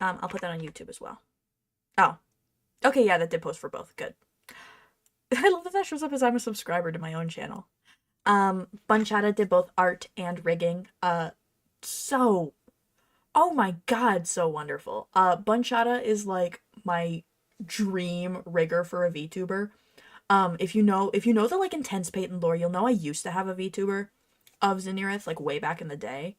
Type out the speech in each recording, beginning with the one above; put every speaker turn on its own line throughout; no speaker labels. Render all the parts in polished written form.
I'll put that on YouTube as well. Oh, okay, yeah, that did post for both. Good. I love that that shows up as I'm a subscriber to my own channel. Bunchata did both art and rigging. So, oh my god, so wonderful. Bunchata is like my dream rigger for a VTuber. If you know the like intense Peyton lore, you'll know I used to have a VTuber of Zinirith like way back in the day.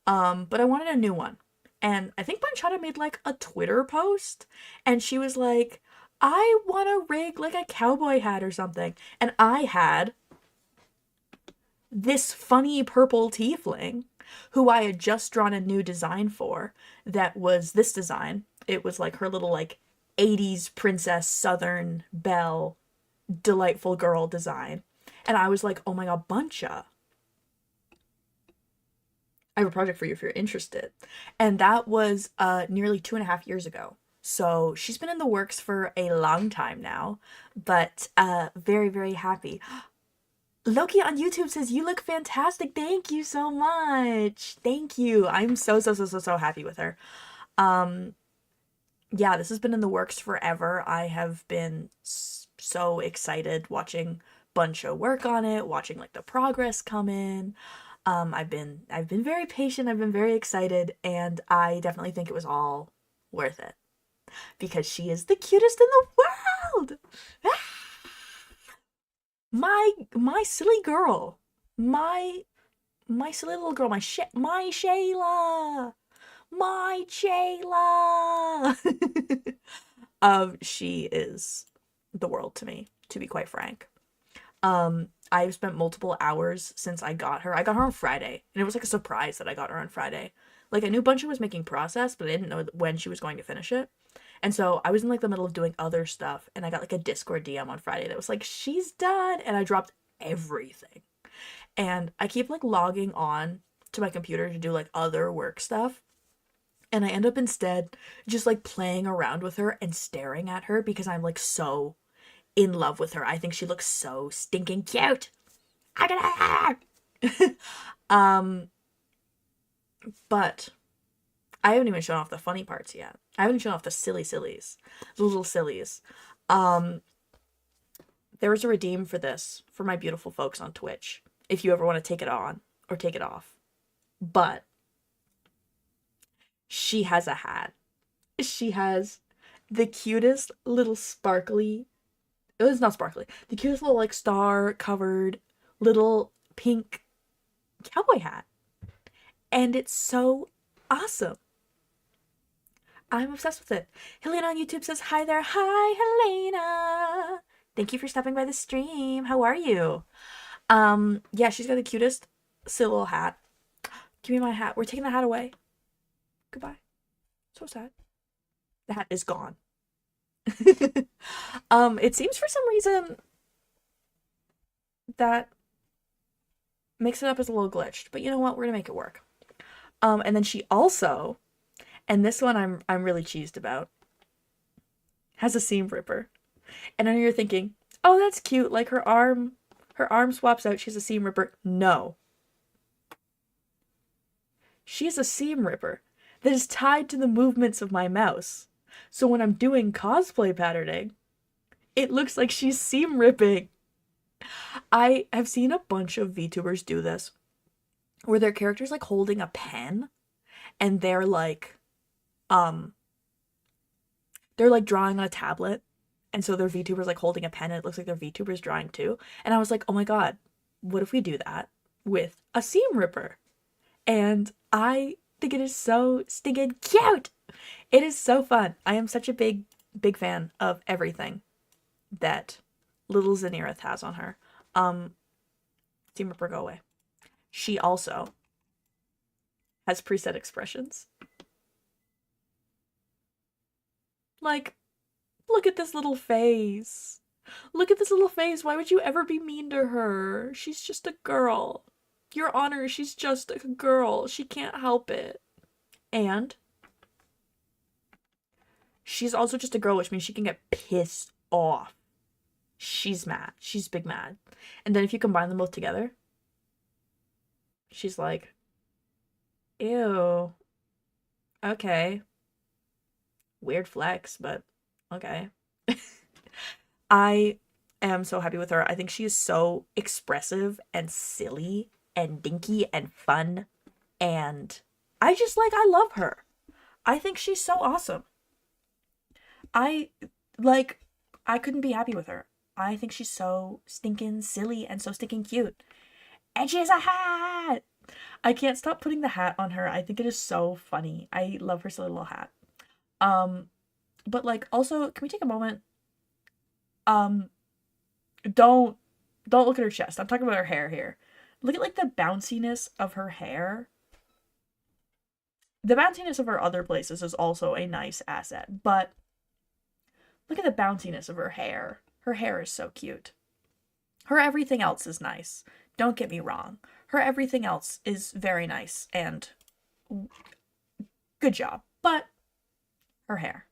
But I wanted a new one. And I think Bunchata made like a Twitter post and she was like, I want to rig like a cowboy hat or something. And I had this funny purple tiefling who I had just drawn a new design for that was this design. It was like her little like 80s princess southern belle delightful girl design. And I was like, oh my god, Buncha, I have a project for you if you're interested. And that was nearly 2.5 years ago. So she's been in the works for a long time now, but very, very happy. Loki on YouTube says, you look fantastic. Thank you so much. Thank you. I'm so happy with her. Yeah, this has been in the works forever. I have been so excited watching Buncho work on it, watching like the progress come in. I've been very patient, I've been very excited, and I definitely think it was all worth it. Because she is the cutest in the world! My silly girl. My silly little girl, my Shayla! My Shayla! She is the world to me, to be quite frank. I've spent multiple hours since I got her. I got her on Friday, and it was like a surprise that I got her on Friday. Like I knew Buncha was making process, but I didn't know when she was going to finish it. And so I was in like the middle of doing other stuff, and I got like a Discord DM on Friday that was like, she's done, and I dropped everything. And I keep like logging on to my computer to do like other work stuff. And I end up instead just like playing around with her and staring at her because I'm like so in love with her. I think she looks so stinking cute. I gotta. But I haven't even shown off the funny parts yet. I haven't shown off the sillies, the little sillies. Um, there was a redeem for this for my beautiful folks on Twitch. If you ever want to take it on or take it off, but she has a hat. She has the cutest little sparkly. It was not sparkly. The cutest little like star covered little pink cowboy hat. And it's so awesome. I'm obsessed with it. Helena on YouTube says, hi there. Hi, Helena. Thank you for stopping by the stream. How are you? Yeah, she's got the cutest silly little hat. Give me my hat. We're taking the hat away. Goodbye. So sad. The hat is gone. It seems for some reason that mix it up is a little glitched, but you know what? We're gonna make it work. And then she also, and this one I'm really cheesed about, has a seam ripper. And I know you're thinking, oh, that's cute. Like her arm swaps out. She has a seam ripper. No. She has a seam ripper that is tied to the movements of my mouse. So when I'm doing cosplay patterning, it looks like she's seam ripping. I have seen a bunch of VTubers do this, where their character's like holding a pen, and they're like drawing on a tablet, and so their VTuber's like holding a pen, and it looks like their VTuber's drawing too. And I was like, oh my god, what if we do that with a seam ripper? And I think it is so stinking cute. It is so fun. I am such a big fan of everything that little Zinirith has on her. Seam ripper, go away. She also has preset expressions. Like, look at this little face. Look at this little face. Why would you ever be mean to her? She's just a girl. Your Honor, she's just a girl. She can't help it. And she's also just a girl, which means she can get pissed off. She's mad. She's big mad. And then if you combine them both together, she's like, ew. Okay. Weird flex, but okay. I am so happy with her. I think she is so expressive and silly and dinky and fun. And I just I love her. I think she's so awesome. I like, I couldn't be happy with her. I think she's so stinking silly and so stinking cute. And she has a hat! I can't stop putting the hat on her. I think it is so funny. I love her silly little hat. But also, can we take a moment? Um, don't look at her chest. I'm talking about her hair here. Look at the bounciness of her hair. The bounciness of her other places is also a nice asset, but look at the bounciness of her hair. Her hair is so cute. Her everything else is nice. Don't get me wrong. Her everything else is very nice and good job. But her hair.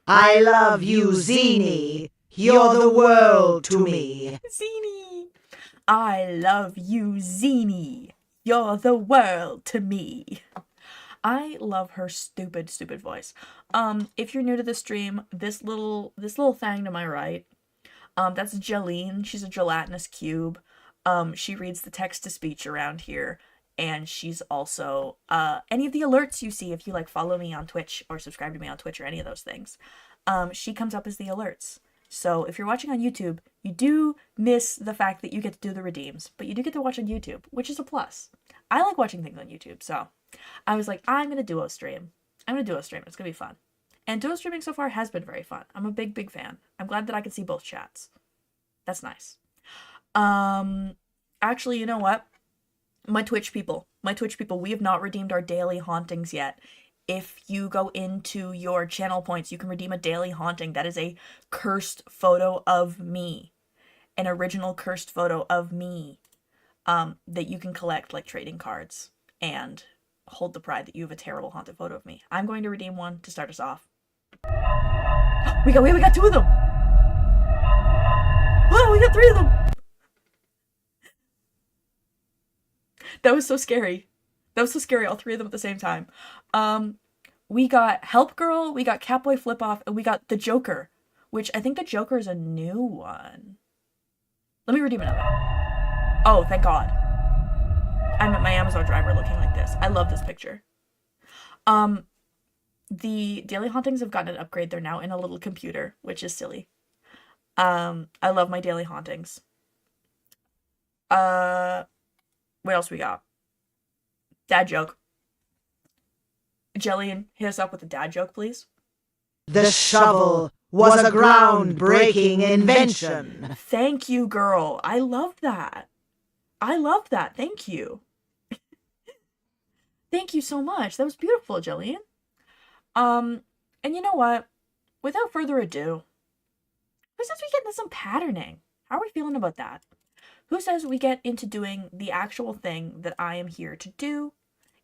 I love you, Zini. You're the world to me.
Zini. I love you, Zini. You're the world to me. I love her stupid voice. If you're new to the stream, this little thing to my right, that's Jeline. She's a gelatinous cube. She reads the text-to-speech around here, and she's also any of the alerts you see if you follow me on Twitch or subscribe to me on Twitch or any of those things. She comes up as the alerts. So if you're watching on YouTube, you do miss the fact that you get to do the redeems, but you do get to watch on YouTube, which is a plus. I like watching things on YouTube, so I was like, I'm gonna duo stream. It's gonna be fun. And duo streaming so far has been very fun. I'm a big fan. I'm glad that I can see both chats. That's nice. Actually, you know what? My Twitch people, we have not redeemed our daily hauntings yet. If you go into your channel points, you can redeem a daily haunting. That is a cursed photo of me. An original cursed photo of me. That you can collect like trading cards and hold the pride that you have a terrible haunted photo of me. I'm going to redeem one to start us off. We got 2 of them! Oh, we got 3 of them! That was so scary. All 3 of them at the same time. We got Help Girl, we got Catboy Flip Off, and we got the Joker, which I think the Joker is a new one. Let me redeem another. Oh, thank God. I'm at my Amazon driver looking like this. I love this picture. The daily hauntings have gotten an upgrade. They're now in a little computer, which is silly. I love my daily hauntings. What else we got? Dad joke. Jillian, hit us up with a dad joke, please.
The shovel was a groundbreaking invention.
Thank you, girl. I love that. Thank you. Thank you so much. That was beautiful, Jillian. And you know what? Without further ado, who says we get into some patterning? How are we feeling about that? Who says we get into doing the actual thing that I am here to do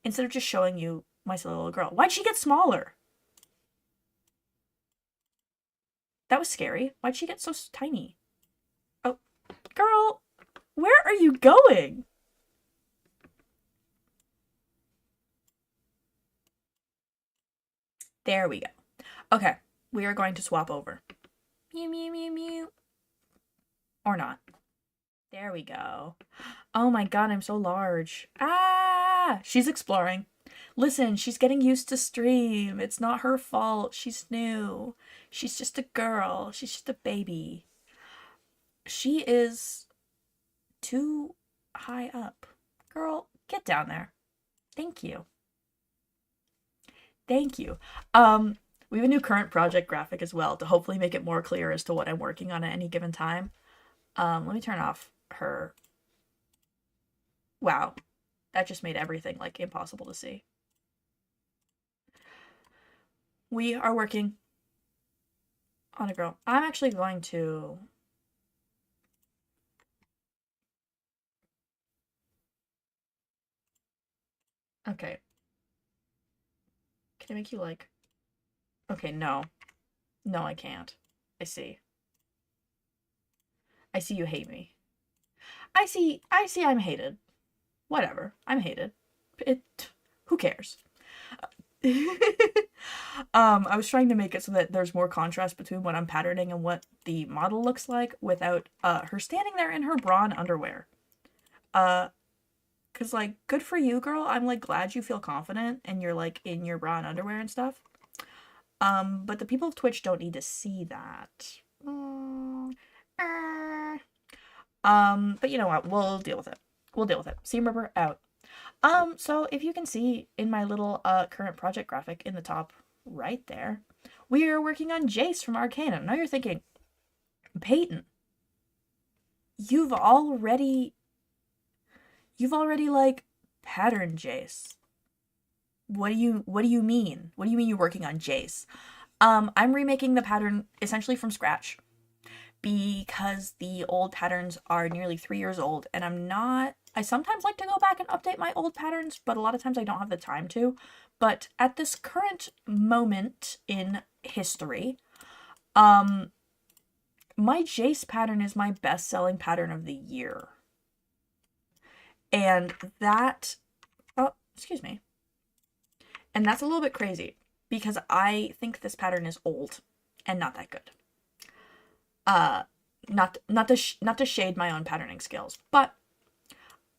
instead of just showing you my silly little girl? Why'd she get smaller? That was scary. Why'd she get so tiny? Oh, girl, where are you going? There we go. Okay, we are going to swap over. Mew, mew, mew, mew. Or not. There we go. Oh my God, I'm so large. Ah! She's exploring. Listen, she's getting used to stream. It's not her fault. She's new. She's just a girl. She's just a baby. She is too high up. Girl, get down there. Thank you. Thank you. We have a new current project graphic as well to hopefully make it more clear as to what I'm working on at any given time. Let me turn off her. Wow. That just made everything like impossible to see. We are working on a girl. I'm actually going to... Okay. Can I make you like... Okay, no. No, I can't. I see. I see you hate me. I see I'm hated. Whatever. I'm hated. Who cares? I was trying to make it so that there's more contrast between what I'm patterning and what the model looks like without her standing there in her bra and underwear. Cause like, good for you, girl. I'm like glad you feel confident and you're like in your bra and underwear and stuff. But the people of Twitch don't need to see that. But you know what? We'll deal with it. We'll deal with it. Seam Ripper out. So if you can see in my little current project graphic in the top right there, we are working on Jace from Arcana. Now you're thinking, Peyton, you've already like patterned Jace. What do you mean? What do you mean you're working on Jace? I'm remaking the pattern essentially from scratch because the old patterns are nearly 3 years old and I sometimes like to go back and update my old patterns, but a lot of times I don't have the time to. But at this current moment in history, my Jace pattern is my best-selling pattern of the year. And that, oh, excuse me. And that's a little bit crazy because I think this pattern is old and not that good. Not to shade my own patterning skills, but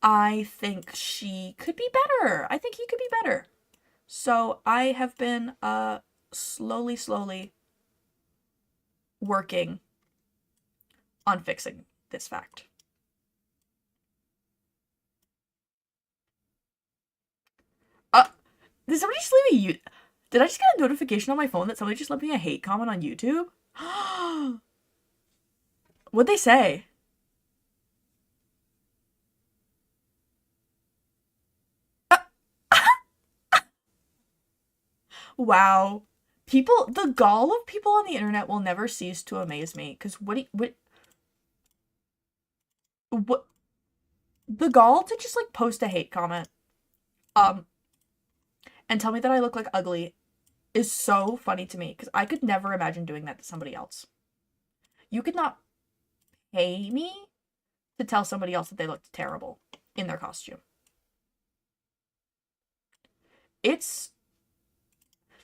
I think she could be better. I think he could be better. So I have been slowly working on fixing this fact. Did somebody just leave me Did I just get a notification on my phone that somebody just left me a hate comment on YouTube? What'd they say? Wow. The gall of people on the internet will never cease to amaze me. Because what, the gall to just, like, post a hate comment, and tell me that I look like ugly is so funny to me. Because I could never imagine doing that to somebody else. You could not pay me to tell somebody else that they looked terrible in their costume.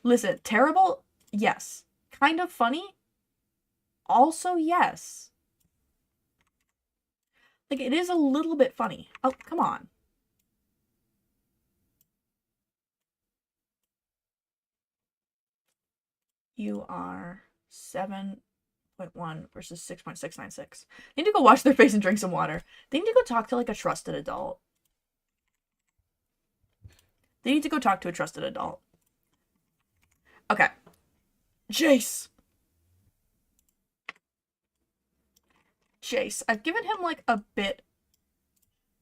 Listen, terrible, yes. Kind of funny, also yes. Like, it is a little bit funny. Oh, come on. You are 7.1 versus 6.696. They need to go wash their face and drink some water. They need to go talk to, like, a trusted adult. They need to go talk to a trusted adult. Okay. Jace. I've given him, like, a bit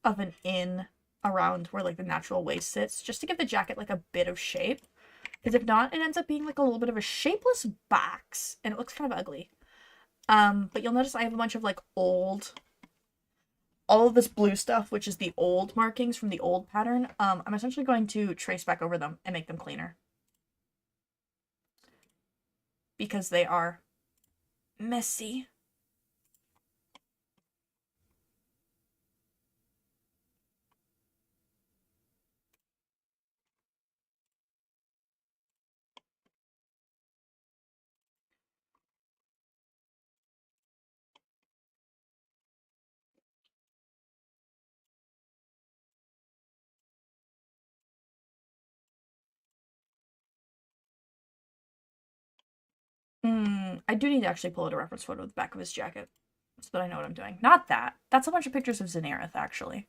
of an in around where, like, the natural waist sits, just to give the jacket, like, a bit of shape. Because if not, it ends up being, like, a little bit of a shapeless box, and it looks kind of ugly. But you'll notice I have a bunch of, like, all of this blue stuff, which is the old markings from the old pattern. I'm essentially going to trace back over them and make them cleaner. Because they are messy. I do need to actually pull out a reference photo of the back of his jacket so that I know what I'm doing. Not that. That's a bunch of pictures of Zenareth, actually.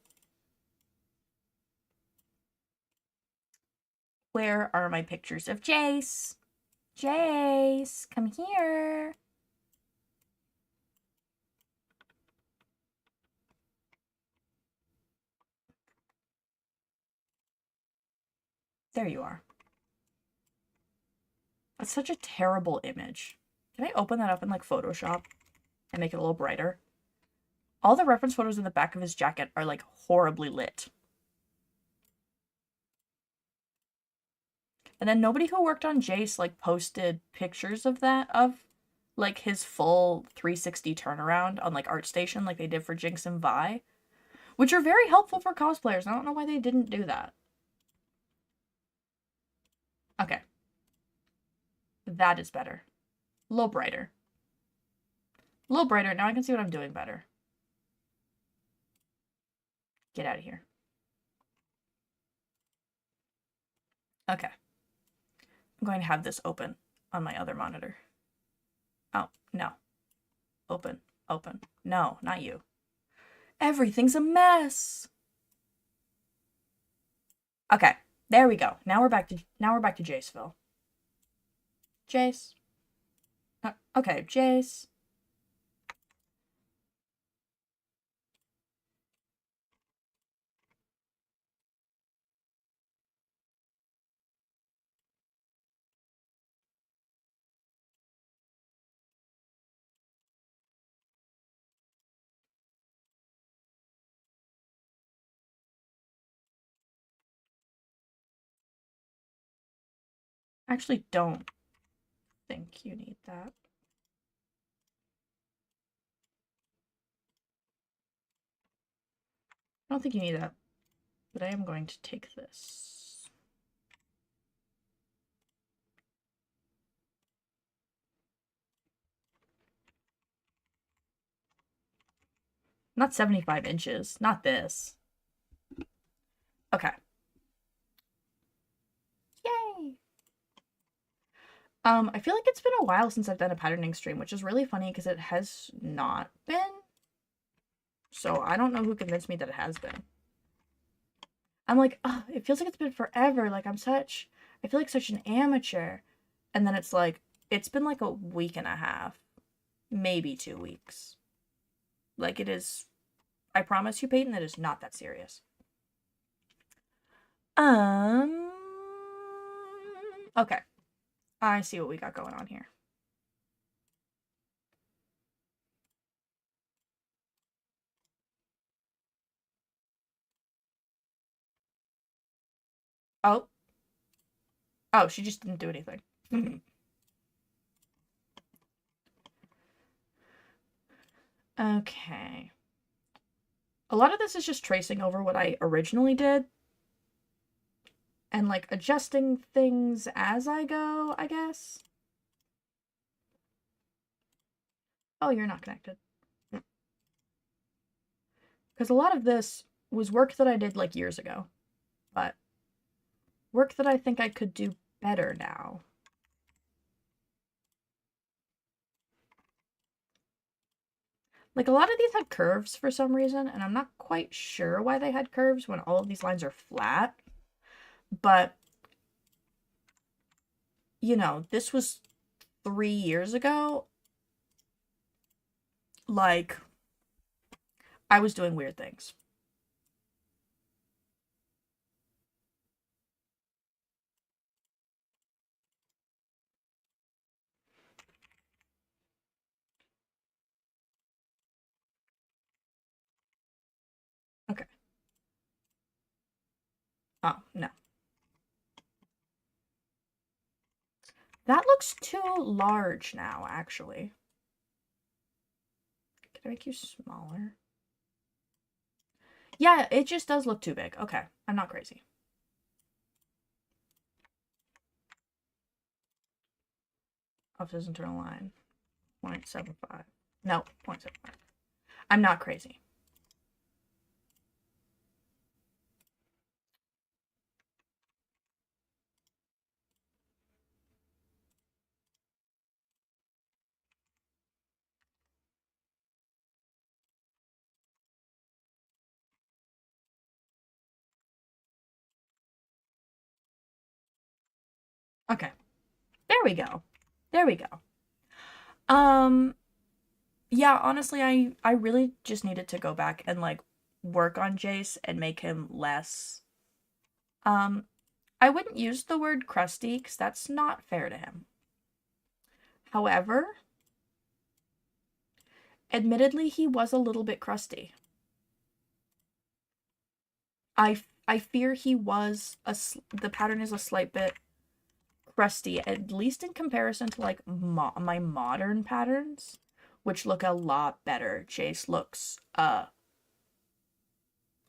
Where are my pictures of Jace? Jace, come here. There you are. That's such a terrible image. Can I open that up in, like, Photoshop and make it a little brighter? All the reference photos in the back of his jacket are, like, horribly lit. And then nobody who worked on Jace, like, posted pictures of like, his full 360 turnaround on, like, ArtStation like they did for Jinx and Vi. Which are very helpful for cosplayers. I don't know why they didn't do that. Okay. That is better. A little brighter. A little brighter. Now I can see what I'm doing better. Get out of here. Okay. I'm going to have this open on my other monitor. Oh, no. Open. Open. No, not you. Everything's a mess. Okay. There we go. Now we're back to Jaceville. Jace. Okay, Jace. I actually don't think you need that. I don't think you need that, but I am going to take this. Not 75 inches. Not this. Okay. Yay! I feel like it's been a while since I've done a patterning stream, which is really funny because it has not been. So I don't know who convinced me that it has been. I'm like, oh, it feels like it's been forever. Like I feel like such an amateur. And then it's like, it's been like a week and a half, maybe 2 weeks. Like it is, I promise you, Peyton, it is not that serious. Okay. I see what we got going on here. Oh. Oh, she just didn't do anything. Okay. A lot of this is just tracing over what I originally did. And, like, adjusting things as I go, I guess. Oh, you're not connected. Because a lot of this was work that I did, like, years ago. But work that I think I could do better now. Like, a lot of these had curves for some reason, and I'm not quite sure why they had curves when all of these lines are flat. But, you know, this was 3 years ago. Like, I was doing weird things. Okay. Oh, no. That looks too large now, actually. Can I make you smaller? Yeah, it just does look too big. Okay, I'm not crazy. Office's internal line. 0.75. No, 0.75. I'm not crazy. Okay. There we go. There we go. Yeah, honestly, I really just needed to go back and like work on Jace and make him less. I wouldn't use the word crusty because that's not fair to him. However, admittedly, he was a little bit crusty. I fear he was the pattern is a slight bit crusty, at least in comparison to like my modern patterns, which look a lot better. Jace looks a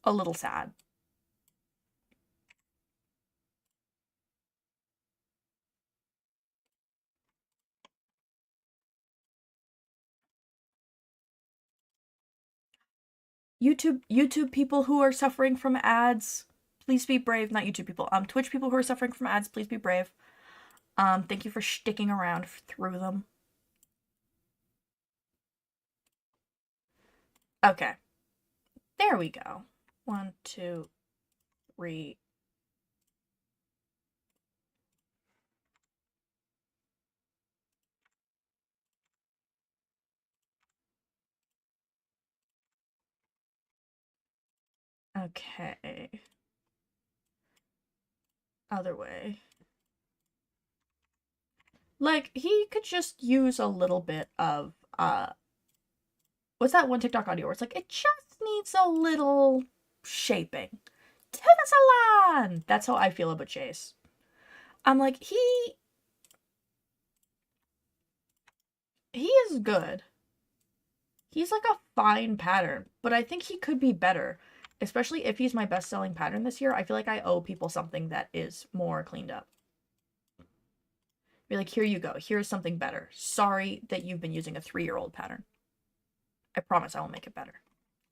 little sad. YouTube people who are suffering from ads, please be brave. Not YouTube people. Twitch people who are suffering from ads, please be brave. Thank you for sticking around through them. Okay. There we go. 1, 2, 3. Okay. Other way. Like, he could just use a little bit of, what's that one TikTok audio where it's like, it just needs a little shaping. To the salon! That's how I feel about Chase. I'm like, he is good. He's like a fine pattern, but I think he could be better. Especially if he's my best-selling pattern this year, I feel like I owe people something that is more cleaned up. Be like, here you go. Here's something better. Sorry that you've been using a 3-year-old pattern. I promise I will make it better.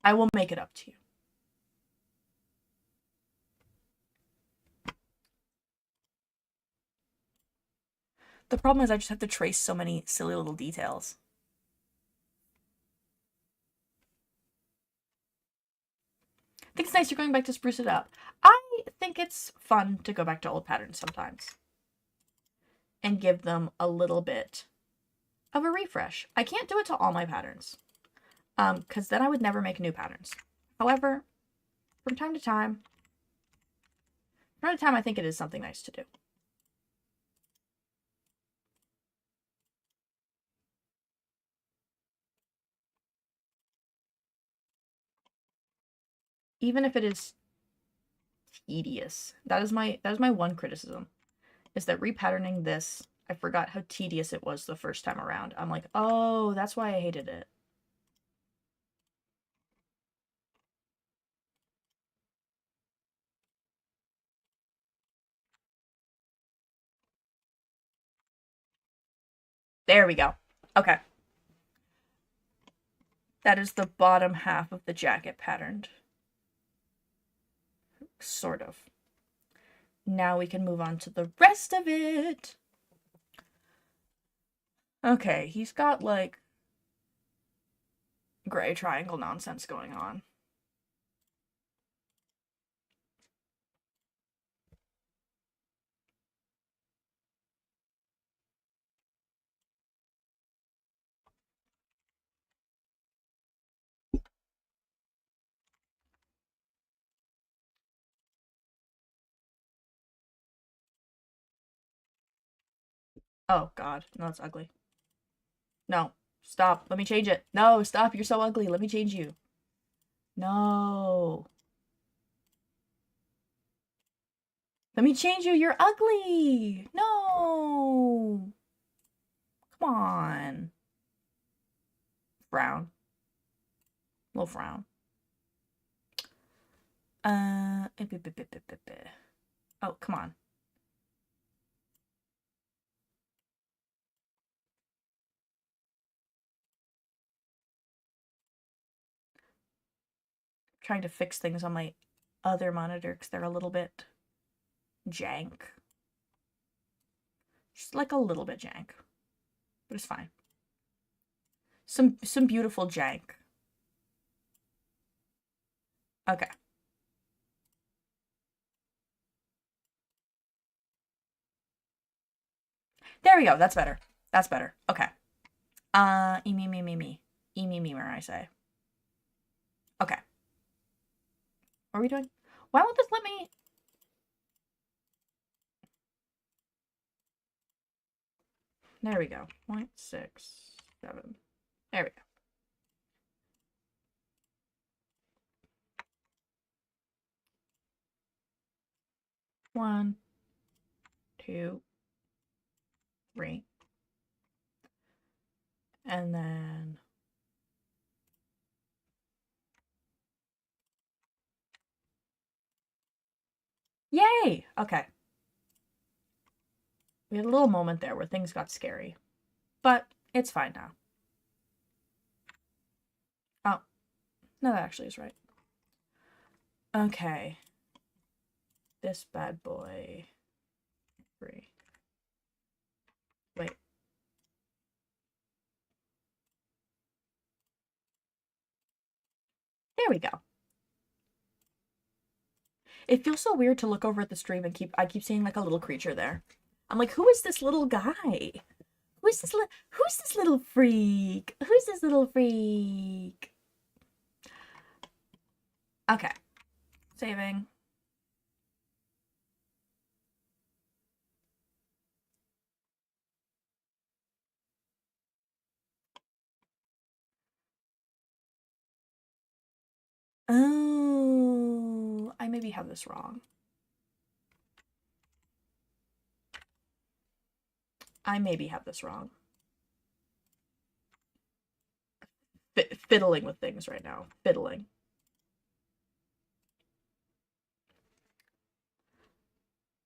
I will make it up to you. The problem is I just have to trace so many silly little details. I think it's nice you're going back to spruce it up. I think it's fun to go back to old patterns sometimes and give them a little bit of a refresh. I can't do it to all my patterns, because then I would never make new patterns. However, from time to time, I think it is something nice to do. Even if it is tedious. That is my one criticism. Is that repatterning this, I forgot how tedious it was the first time around. I'm like, oh, that's why I hated it. There we go. Okay. That is the bottom half of the jacket patterned. Sort of. Now we can move on to the rest of it. Okay, he's got like gray triangle nonsense going on. Oh god, no, that's ugly. No, stop. Let me change it. No, stop. You're so ugly. Let me change you. No. Let me change you. You're ugly. No. Come on. Frown. Little frown. Oh, come on. Trying to fix things on my other monitor because they're a little bit jank. Just like a little bit jank. But it's fine. Some beautiful jank. Okay. There we go. That's better. That's better. Okay. Me. Where I say. Okay. What are we doing? Why won't this let me? There we go. 0.67. There we go. One, two, three. And then yay! Okay. We had a little moment there where things got scary. But it's fine now. Oh. No, that actually is right. Okay. This bad boy. 3. Wait. There we go. It feels so weird to look over at the stream and I keep seeing like a little creature there. I'm like, who is this little guy? Who's this little freak? Who's this little freak? Okay. Saving. Oh, I maybe have this wrong. I maybe have this wrong. Fiddling with things right now. Fiddling.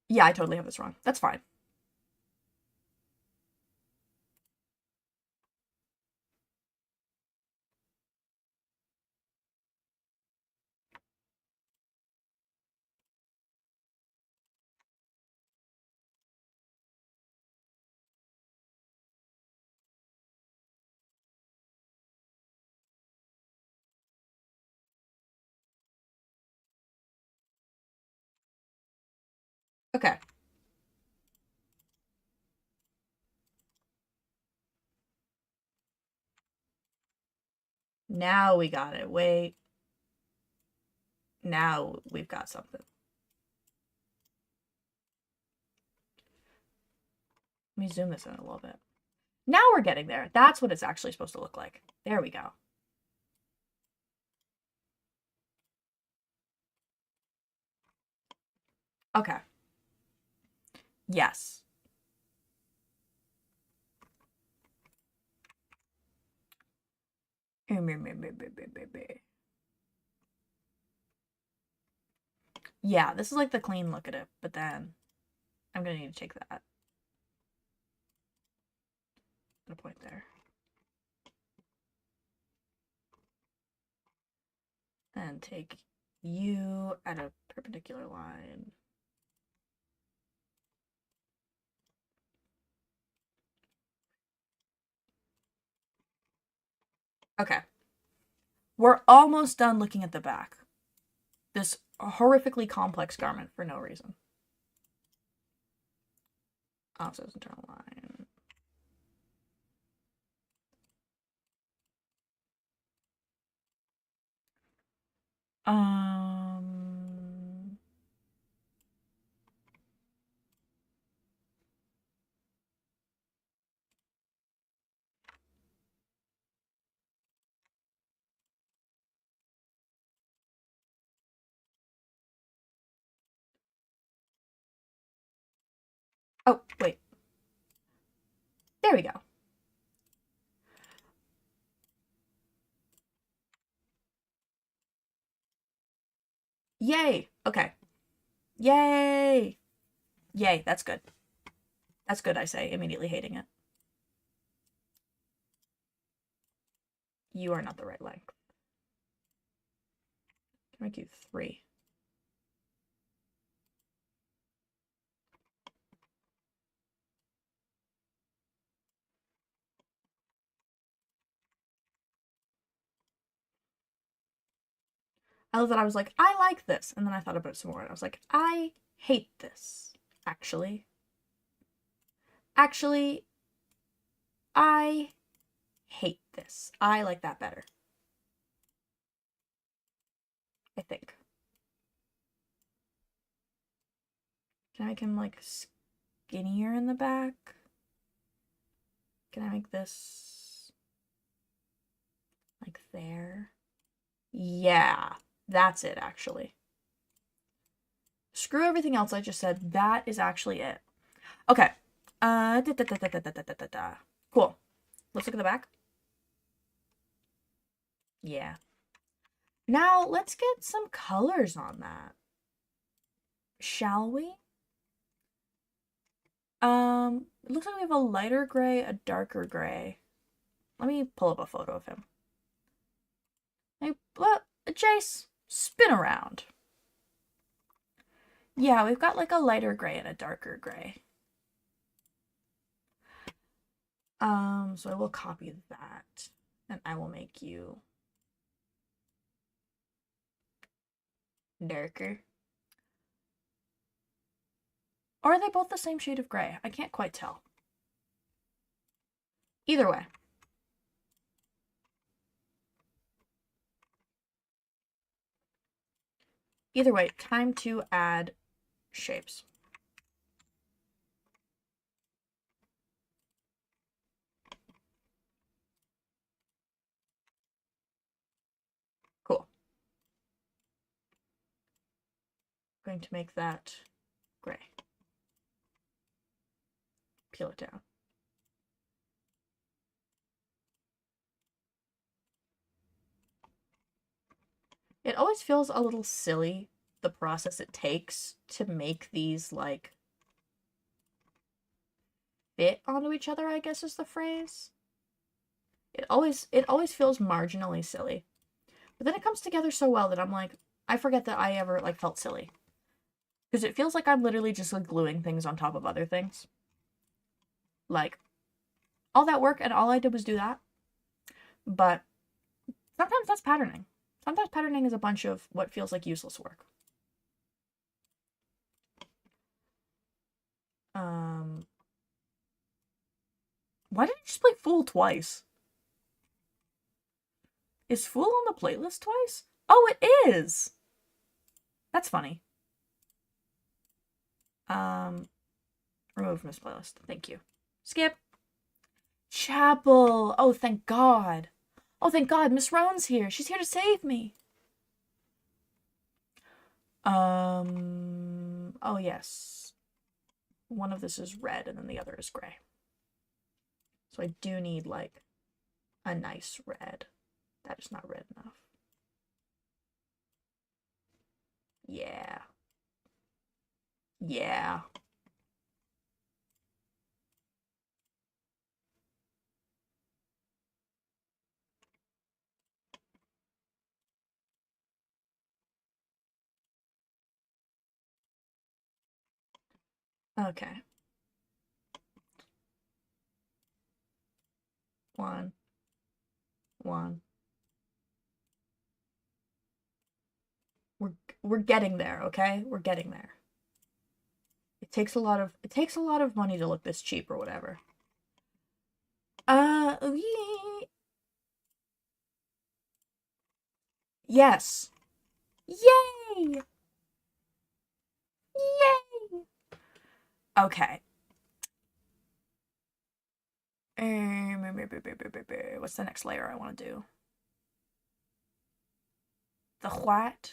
Yeah, I totally have this wrong. That's fine. Okay. Now we got it. Wait. Now we've got something. Let me zoom this in a little bit. Now we're getting there. That's what it's actually supposed to look like. There we go. Okay. Yes. Yeah, this is like the clean look at it, but then I'm gonna need to take that. Put a point there. And take you at a perpendicular line. Okay. We're almost done looking at the back. This horrifically complex garment for no reason. Also, internal line. Um. Oh, wait. There we go. Yay. Okay. Yay. Yay. That's good. That's good, I say, immediately hating it. You are not the right length. Can make you 3. I love that I was like, I like this. And then I thought about it some more and I was like, I hate this. Actually, I hate this. I like that better. I think. Can I make him like skinnier in the back? Can I make this like there? Yeah, that's it actually. Screw everything else I just said. That is actually it. Okay. Cool. Let's look at the back. Yeah. Now let's get some colors on that. Shall we? It looks like we have a lighter gray, a darker gray. Let me pull up a photo of him. Hey, Jace, spin around. Yeah, we've got like a lighter gray and a darker gray. So I will copy that, and I will make you darker. Or are they both the same shade of gray? I can't quite tell. Either way. Either way, time to add shapes. Cool. Going to make that gray. Peel it down. It always feels a little silly, the process it takes to make these, like, fit onto each other, I guess is the phrase. It always feels marginally silly. But then it comes together so well that I'm like, I forget that I ever, like, felt silly. Because it feels like I'm literally just, like, gluing things on top of other things. Like, all that work and all I did was do that. But sometimes that's patterning. Sometimes patterning is a bunch of what feels like useless work. Why did I just play Fool twice? Is Fool on the playlist twice? Oh, it is! That's funny. Remove from this playlist. Thank you. Skip. Chapel. Oh, thank God. Oh, thank God. Miss Roan's here. She's here to save me. Oh, yes. One of this is red and then the other is gray. So I do need, like, a nice red. That is not red enough. Yeah. Yeah. Okay. One. We're getting there, okay? We're getting there. It takes a lot of money to look this cheap or whatever. Yes. Yay! Yay! Okay. What's the next layer I want to do? The white?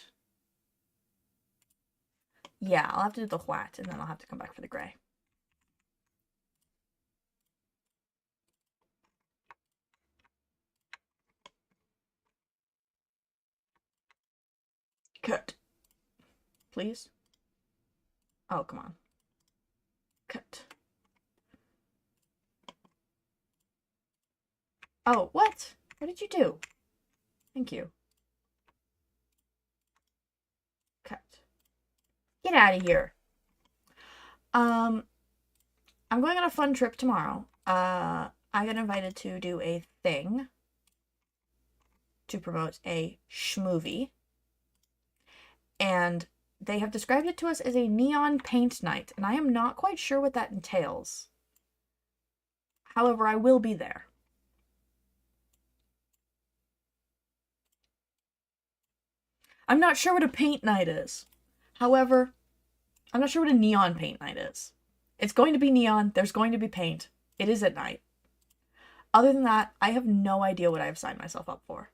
Yeah, I'll have to do the white, and then I'll have to come back for the gray. Cut. Please? Oh, come on. Cut. Oh, what? What did you do? Thank you. Cut. Get out of here. I'm going on a fun trip tomorrow. I got invited to do a thing to promote a schmovie. And they have described it to us as a neon paint night, and I am not quite sure what that entails. However, I will be there. I'm not sure what a paint night is. However, I'm not sure what a neon paint night is. It's going to be neon. There's going to be paint. It is at night. Other than that, I have no idea what I have signed myself up for.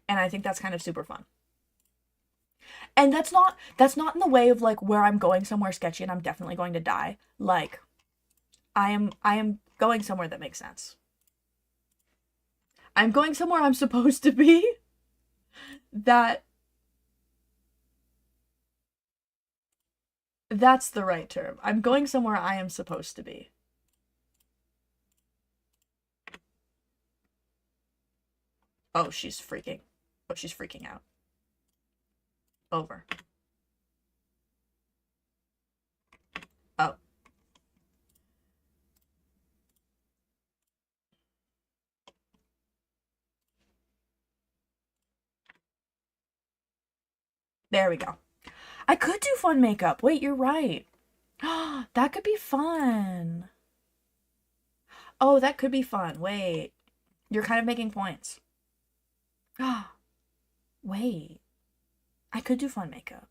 And I think that's kind of super fun. And that's not in the way of, like, where I'm going somewhere sketchy and I'm definitely going to die. Like, I am going somewhere that makes sense. I'm going somewhere I'm supposed to be. That's the right term. I'm going somewhere I am supposed to be. Oh, she's freaking. Oh, she's freaking out. Over. Oh. There we go. I could do fun makeup. Wait, you're right. That could be fun. Oh, that could be fun. Wait. You're kind of making points. Wait. I could do fun makeup.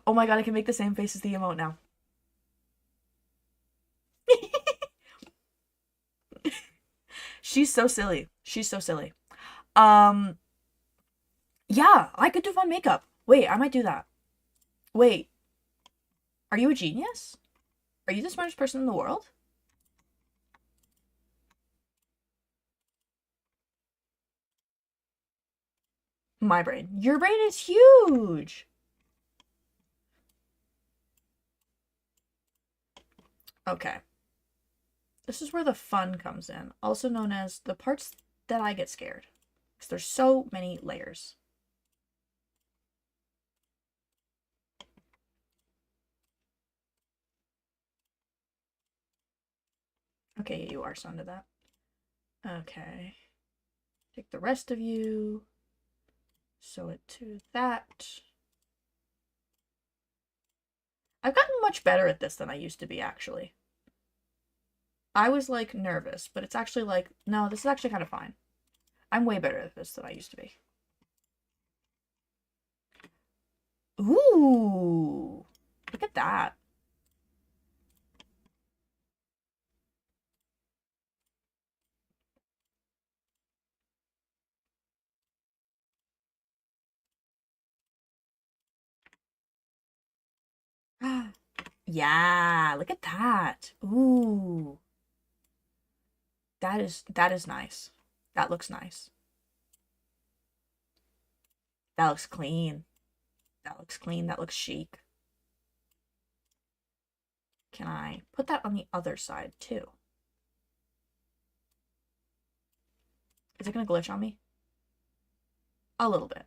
Oh my god, I can make the same face as the emote now. She's so silly. She's so silly. Yeah, I could do fun makeup. Wait, I might do that. Wait. Are you a genius? Are you the smartest person in the world? My brain. Your brain is huge. Okay. This is where the fun comes in, also known as the parts that I get scared. Because there's so many layers. Okay, you are son to that. Okay. Take the rest of you. Sew it to that. I've gotten much better at this than I used to be, actually. I was, like, nervous, but it's actually like, no, this is actually kind of fine. I'm way better at this than I used to be. Ooh! Look at that. Yeah, look at that. Ooh. That is nice. That looks nice. That looks clean. That looks clean. That looks chic. Can I put that on the other side too? Is it gonna glitch on me? A little bit.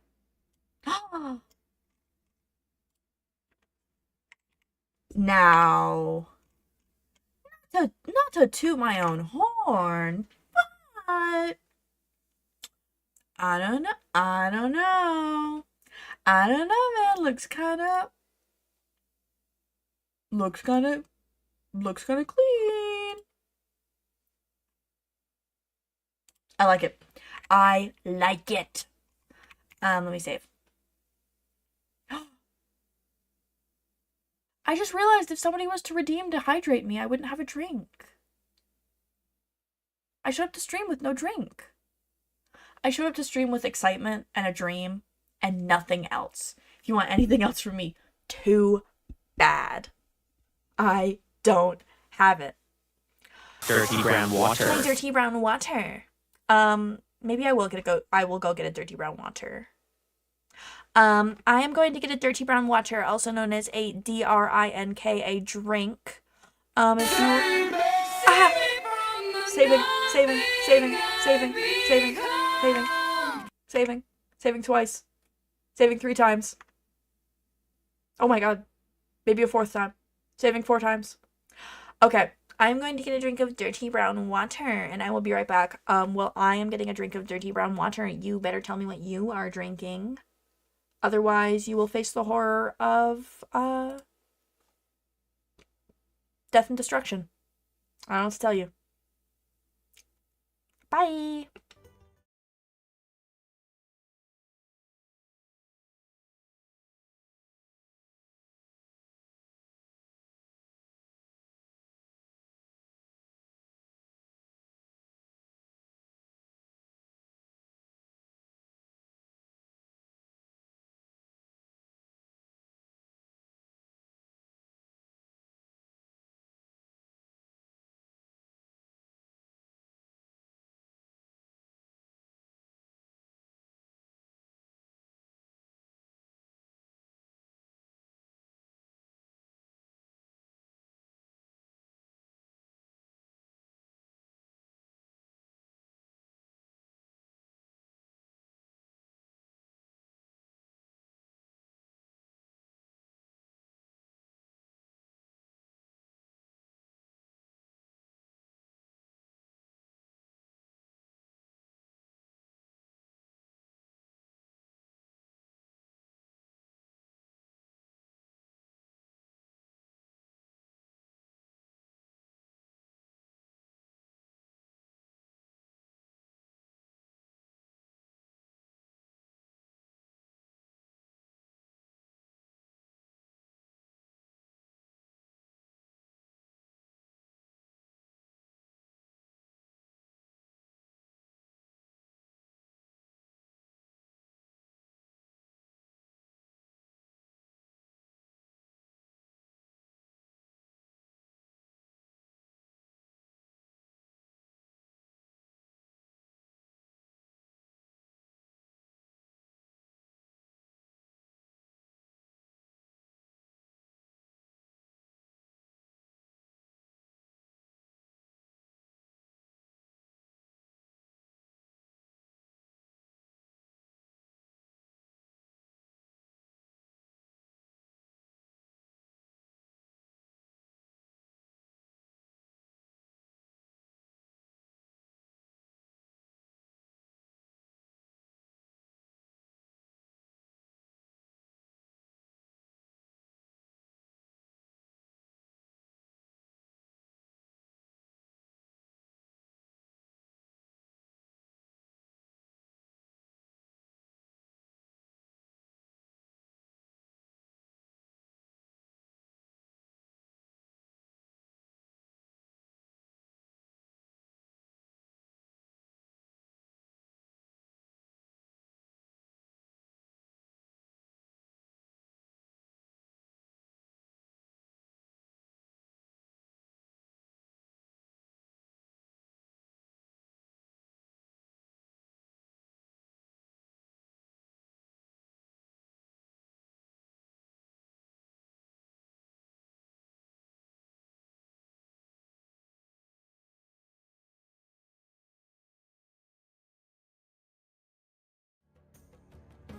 Now, not to toot my own horn, but I don't know. I don't know. I don't know, man. Looks kind of clean. I like it. I like it. Let me save. I just realized if somebody was to redeem to hydrate me, I wouldn't have a drink. I showed up to stream with no drink. I showed up to stream with excitement and a dream and nothing else. If you want anything else from me, too bad. I don't have it.
Dirty brown water.
My dirty brown water. Maybe I will go get a dirty brown water. I am going to get a dirty brown water, also known as a DRINK, a drink. If you saving twice, saving 3 times. Oh my god, maybe a 4th time, saving 4 times. Okay, I'm going to get a drink of dirty brown water, and I will be right back. While I am getting a drink of dirty brown water, you better tell me what you are drinking. Otherwise, you will face the horror of, death and destruction. I don't know what to tell you. Bye!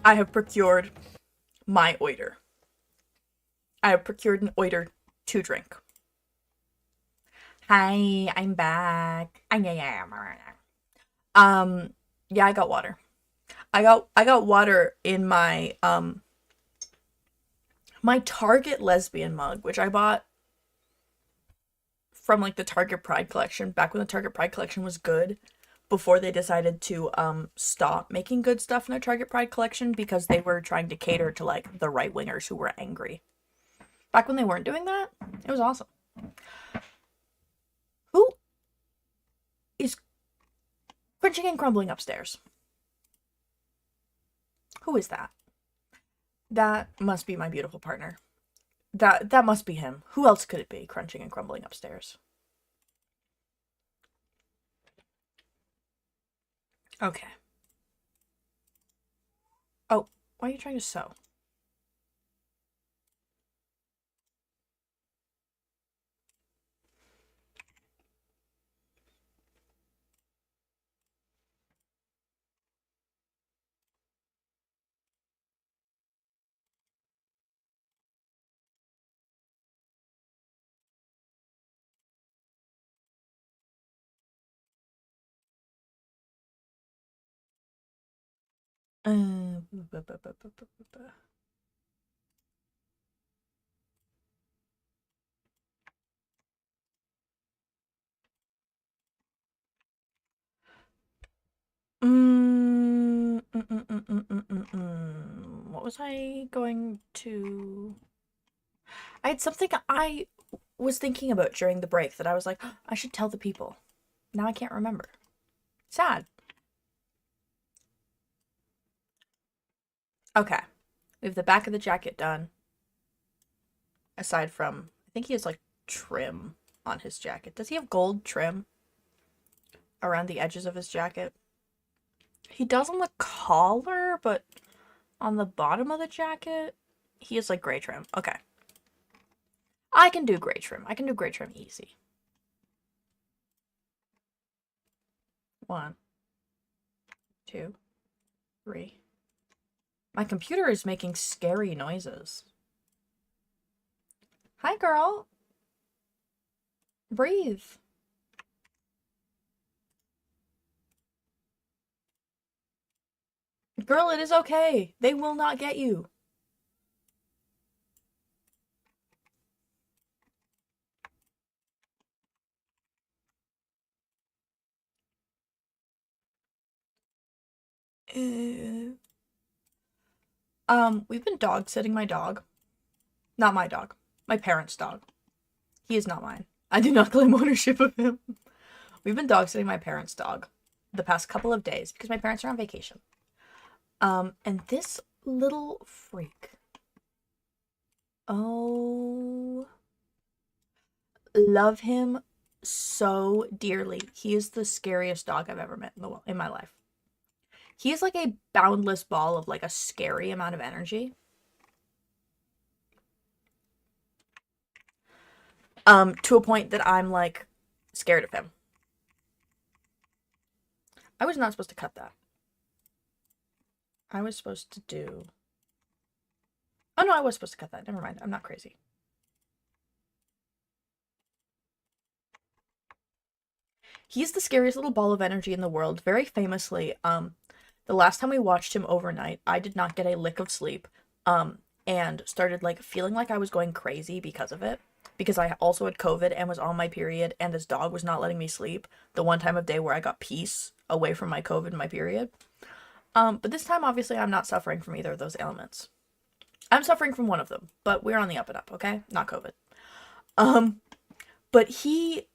I have procured my oiter. I have procured an oiter to drink. Hi, I'm back. Yeah, I got water. I got water in my my Target lesbian mug, which I bought from like the Target Pride collection back when the Target Pride collection was good, before they decided to stop making good stuff in their Target Pride collection because they were trying to cater to like the right wingers who were angry. Back when they weren't doing that, it was awesome. Who is crunching and crumbling upstairs? Who is that? That must be my beautiful partner. That must be him. Who else could it be, crunching and crumbling upstairs? Okay. Oh, why are you trying to sew? Uh, What was I going to? I had something I was thinking about during the break that I was like, "Oh, I should tell the people." Now I can't remember. Sad. Okay. We have the back of the jacket done. Aside from, I think he has like trim on his jacket. Does he have gold trim around the edges of his jacket? He does on the collar, but on the bottom of the jacket, he has like gray trim. Okay. I can do gray trim. I can do gray trim easy. 1, 2, 3. My computer is making scary noises. Hi, girl. Breathe. Girl, it is okay. They will not get you. We've been dog sitting my dog. Not my dog. My parents' dog. He is not mine. I do not claim ownership of him. We've been dog sitting my parents' dog the past couple of days because my parents are on vacation. And this little freak. Oh, love him so dearly. He is the scariest dog I've ever met in my life. He is like a boundless ball of like a scary amount of energy. To a point that I'm like scared of him. I was not supposed to cut that. I was supposed to do... Oh no, I was supposed to cut that. Never mind. I'm not crazy. He's the scariest little ball of energy in the world. Very famously, the last time we watched him overnight, I did not get a lick of sleep, and started like feeling like I was going crazy because of it. Because I also had COVID and was on my period, and this dog was not letting me sleep. The one time of day where I got peace away from my COVID and my period. But this time, obviously, I'm not suffering from either of those ailments. I'm suffering from one of them, but we're on the up and up, okay? Not COVID. But he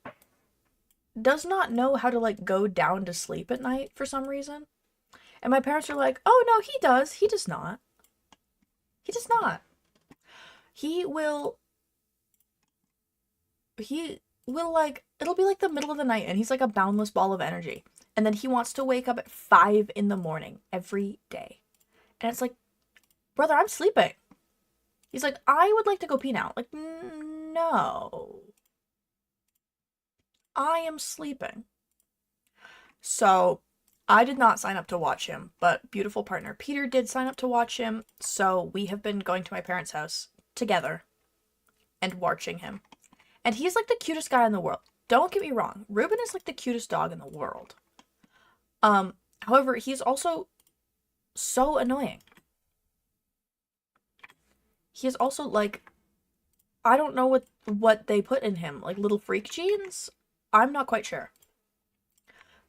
does not know how to like go down to sleep at night for some reason. And my parents are like, "Oh no, he does. He does not. He does not. He will like, it'll be like the middle of the night and he's like a boundless ball of energy. And then he wants to wake up at 5 in the morning every day. And it's like, brother, I'm sleeping." He's like, "I would like to go pee now." Like, no. I am sleeping. So, I did not sign up to watch him, but beautiful partner Peter did sign up to watch him, so we have been going to my parents' house together and watching him. And he's like the cutest guy in the world. Don't get me wrong, Ruben is like the cutest dog in the world. However, he's also so annoying. He is also like, I don't know what they put in him, like little freak genes? I'm not quite sure.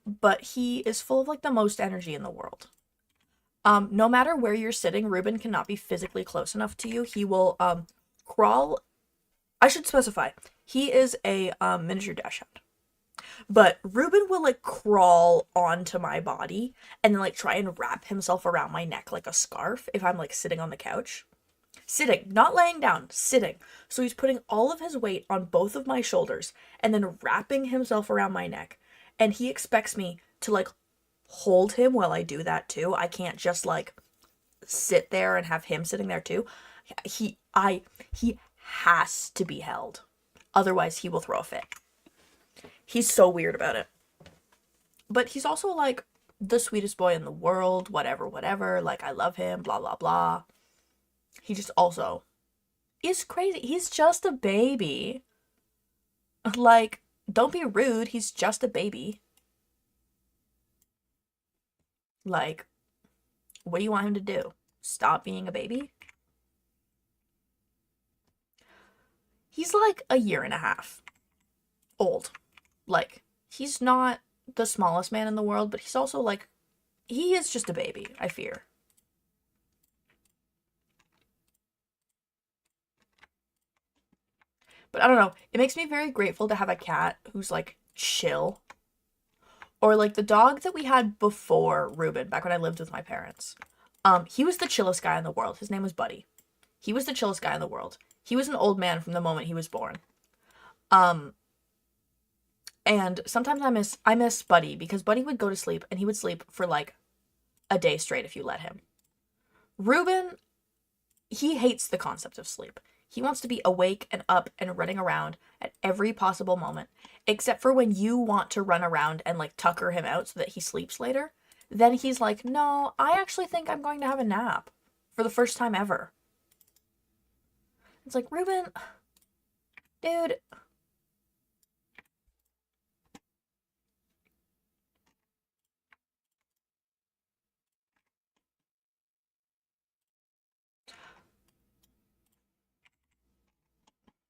But he is full of like the most energy in the world. No matter where you're sitting, Ruben cannot be physically close enough to you. He will crawl. I should specify. He is a miniature dachshund. But Ruben will like crawl onto my body and then like try and wrap himself around my neck like a scarf if I'm like sitting on the couch. Sitting, not laying down, sitting. So he's putting all of his weight on both of my shoulders and then wrapping himself around my neck. And he expects me to like hold him while I do that too. I can't just like sit there and have him sitting there too. He has to be held. Otherwise he will throw a fit. He's so weird about it. But he's also like the sweetest boy in the world, whatever, whatever. Like I love him, blah blah blah. He just also is crazy. He's just a baby. Like, don't be rude. He's just a baby. Like, what do you want him to do? Stop being a baby? He's like a year and a half old. Like, he's not the smallest man in the world, but he's also like, he is just a baby, I fear. But I don't know. It makes me very grateful to have a cat who's like chill. Or like the dog that we had before Ruben, back when I lived with my parents. He was the chillest guy in the world. His name was Buddy. He was the chillest guy in the world. He was an old man from the moment he was born. And sometimes I miss Buddy because Buddy would go to sleep and he would sleep for like a day straight if you let him. Ruben, he hates the concept of sleep. He wants to be awake and up and running around at every possible moment, except for when you want to run around and like tucker him out so that he sleeps later. Then he's like, no, I actually think I'm going to have a nap for the first time ever. It's like, Ruben, dude.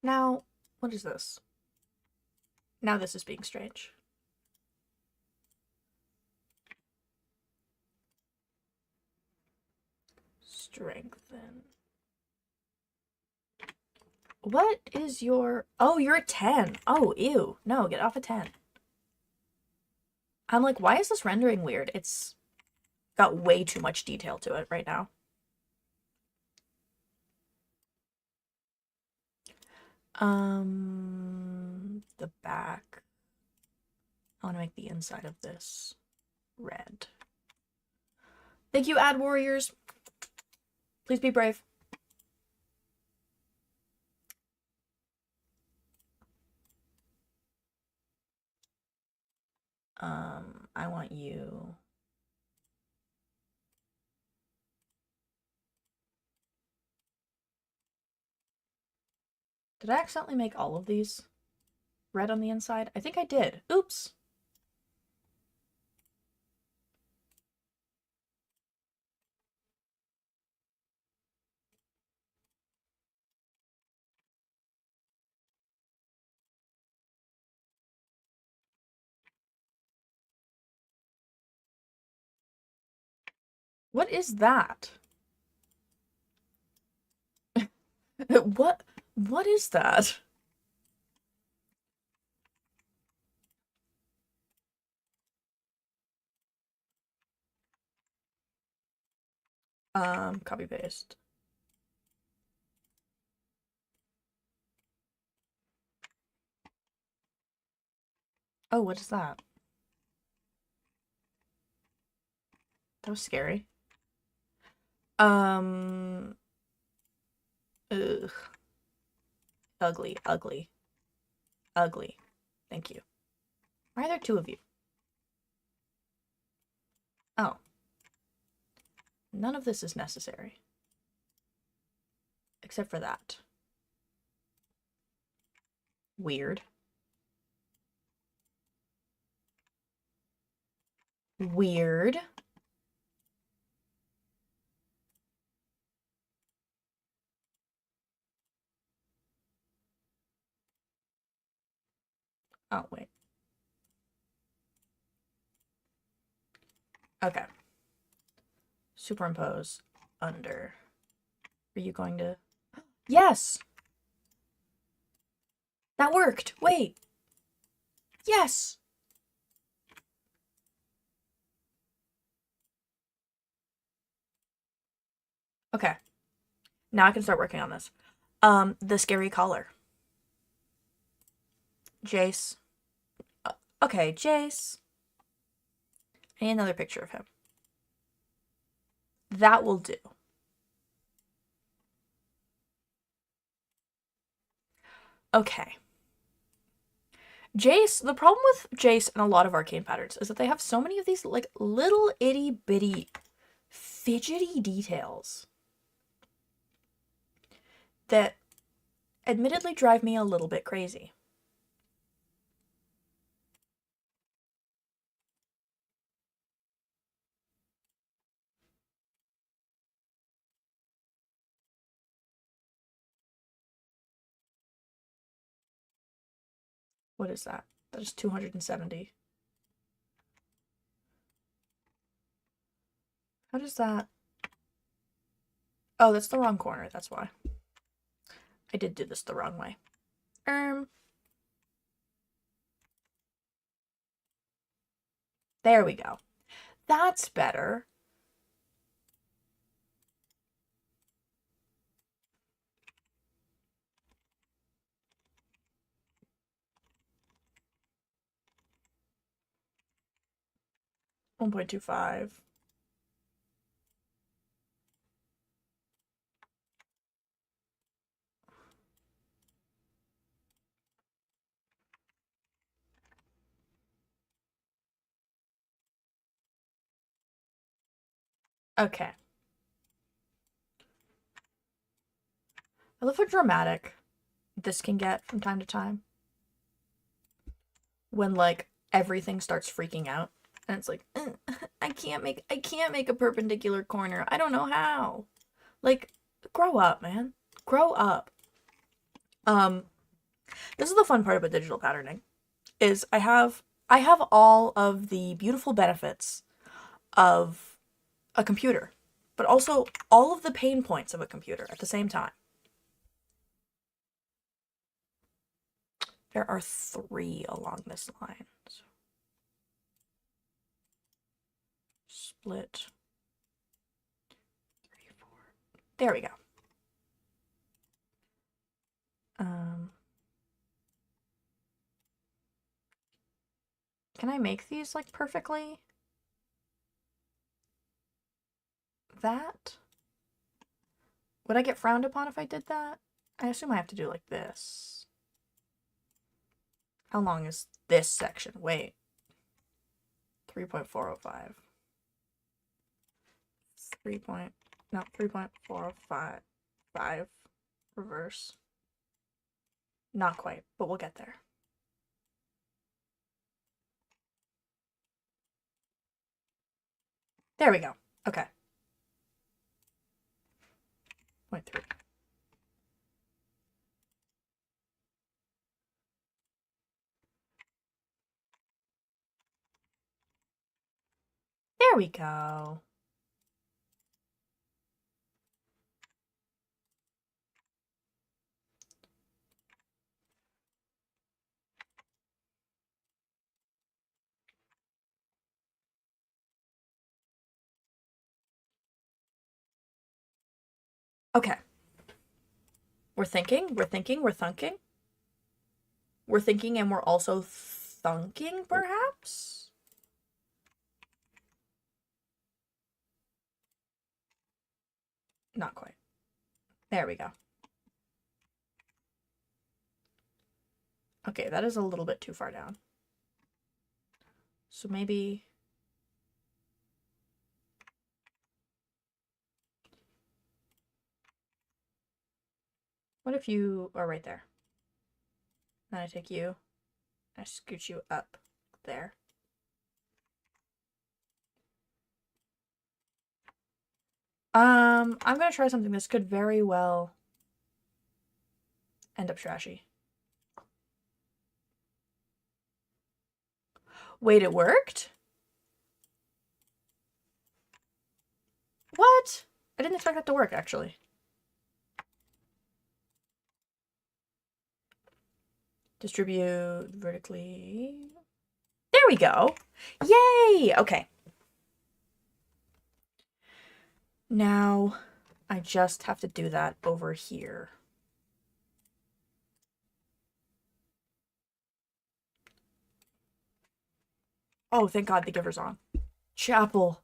Now, what is this? Now this is being strange. Strengthen. What is your... Oh, you're a 10. Oh, ew. No, get off a 10. I'm like, why is this rendering weird? It's got way too much detail to it right now. The back. I want to make the inside of this red. Thank you, ad warriors. Please be brave. I want you... Did I accidentally make all of these red on the inside? I think I did. Oops. What is that? What is that? Copy paste. Oh, what is that? That was scary. Ugh. Ugly, ugly. Ugly. Thank you. Why are there two of you? Oh. None of this is necessary. Except for that. Weird. Weird. Oh, wait. Okay. Superimpose under. Are you going to... Yes! That worked! Wait! Yes! Okay. Now I can start working on this. The scary collar. Jace. Okay, Jace. I need another picture of him. That will do. Okay. Jace, the problem with Jace and a lot of arcane patterns is that they have so many of these, like, little itty bitty fidgety details that admittedly drive me a little bit crazy. What is that? That is 270. How does that... Oh, that's the wrong corner, that's why. I did do this the wrong way. There we go. That's better. $1.25. Okay. I love how dramatic this can get from time to time. When, like, everything starts freaking out. And it's like, I can't make a perpendicular corner. I don't know how. Like, grow up, man. Grow up. This is the fun part about digital patterning. Is I have all of the beautiful benefits of a computer, but also all of the pain points of a computer at the same time. There are 3 along this line. So split 3, 4. There we go. Can I make these like perfectly? That? Would I get frowned upon if I did that? I assume I have to do like this. How long is this section? Wait. 3.405. 3.405. Reverse. Not quite, but we'll get there. There we go. Okay. 0.3. There we go. Okay. We're thinking, we're thinking, we're thunking. We're thinking and we're also thunking, perhaps? Not quite. There we go. Okay, that is a little bit too far down. So maybe What if you are right there? Then I take you, I scoot you up there. I'm gonna try something. This could very well end up trashy. Wait, it worked? What? I didn't expect that to work, actually. Distribute vertically. There we go. Yay! Okay. Now, I just have to do that over here. Oh, thank God the giver's on. Chapel.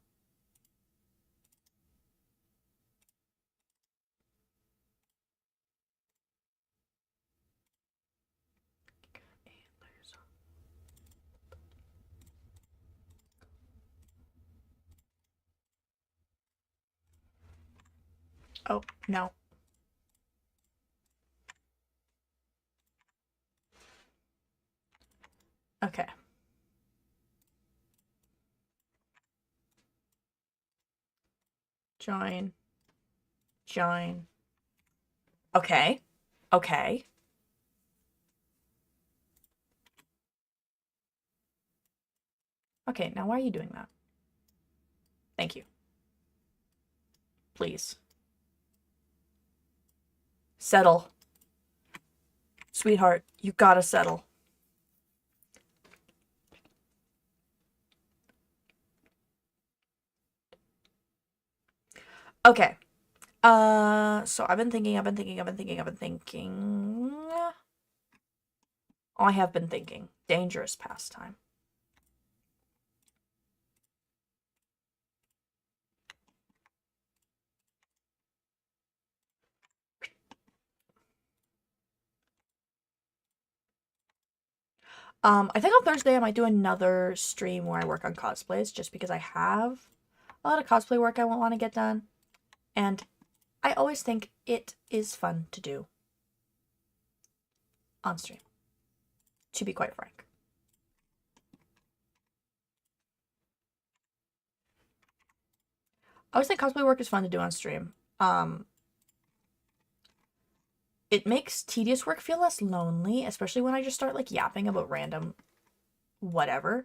Oh, no. Okay. Join. Join. Okay. Okay. Okay, now why are you doing that? Thank you. Please. Settle. Sweetheart, you gotta settle. Okay. So I've been thinking. I have been thinking. Dangerous pastime. I think on Thursday I might do another stream where I work on cosplays, just because I have a lot of cosplay work I want to get done. And I always think it is fun to do on stream, to be quite frank. I always think cosplay work is fun to do on stream. It makes tedious work feel less lonely, especially when I just start like yapping about random whatever.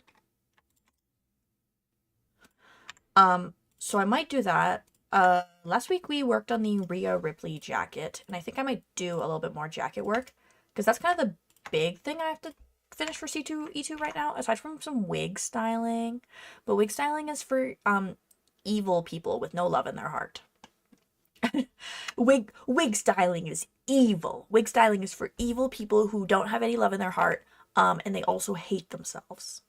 So I might do that. Last week we worked on the Rhea Ripley jacket, and I think I might do a little bit more jacket work, because that's kind of the big thing I have to finish for C2E2 right now, aside from some wig styling. But wig styling is for evil people with no love in their heart. Wig styling is evil. Wig styling is for evil people who don't have any love in their heart, and they also hate themselves.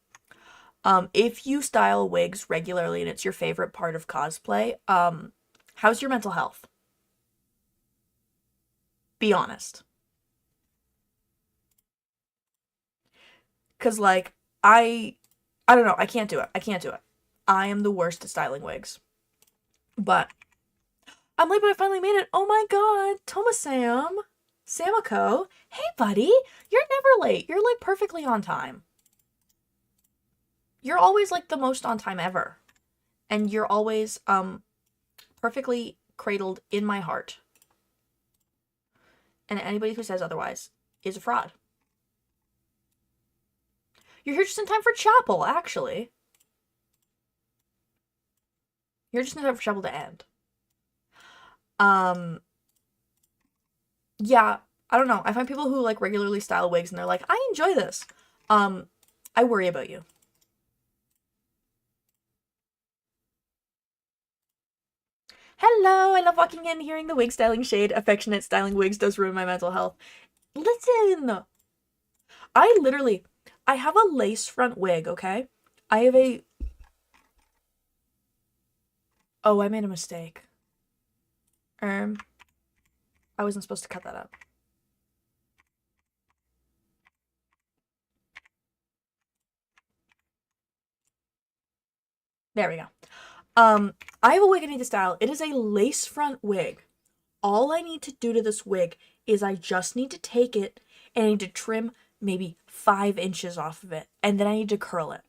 If you style wigs regularly and it's your favorite part of cosplay, how's your mental health? Be honest. Cause like, I don't know, I can't do it. I can't do it. I am the worst at styling wigs. But I'm late, but I finally made it. Oh my god, Tomasam, Samako. Hey buddy, you're never late. You're like perfectly on time. You're always like the most on time ever. And you're always perfectly cradled in my heart. And anybody who says otherwise is a fraud. You're here just in time for chapel, actually. You're just in time for chapel to end. Yeah, I don't know. I find people who like regularly style wigs and they're like, I enjoy this. I worry about you. Hello, I love walking in, hearing the wig styling shade. Affectionate styling wigs does ruin my mental health. Listen! I have a lace front wig, okay? I have a... Oh, I made a mistake. I wasn't supposed to cut that up. There we go. I have a wig I need to style. It is a lace front wig. all I need to do to this wig is I just need to take it and I need to trim maybe 5 inches off of it, and then I need to curl it.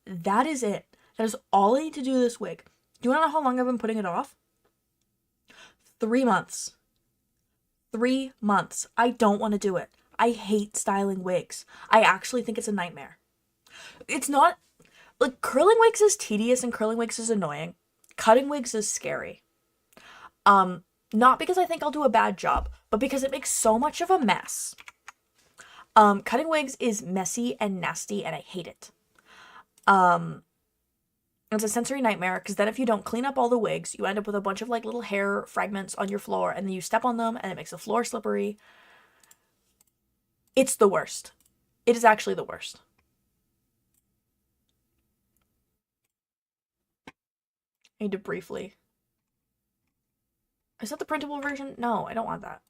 That is it. That is all I need to do to this wig. Do you want to know how long I've been putting it off? 3 months. 3 months. I don't want to do it. I hate styling wigs. I actually think it's a nightmare. It's not, like, curling wigs is tedious and curling wigs is annoying. Cutting wigs is scary. Not because I think I'll do a bad job, but because it makes so much of a mess. Cutting wigs is messy and nasty and I hate it. It's a sensory nightmare because then if you don't clean up all the wigs, you end up with a bunch of like little hair fragments on your floor and then you step on them and it makes the floor slippery. It's the worst. It is actually the worst. I need to briefly. Is that the printable version? No, I don't want that.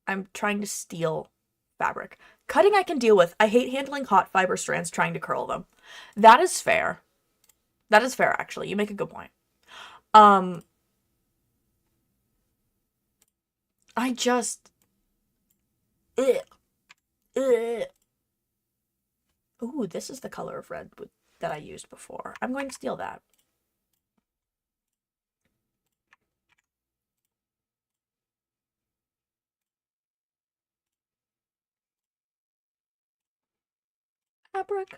I'm trying to steal fabric. Cutting I can deal with. I hate handling hot fiber strands trying to curl them. That is fair. That is fair, actually. You make a good point. I just... Ooh, this is the color of red that I used before. I'm going to steal that. Abracadabra.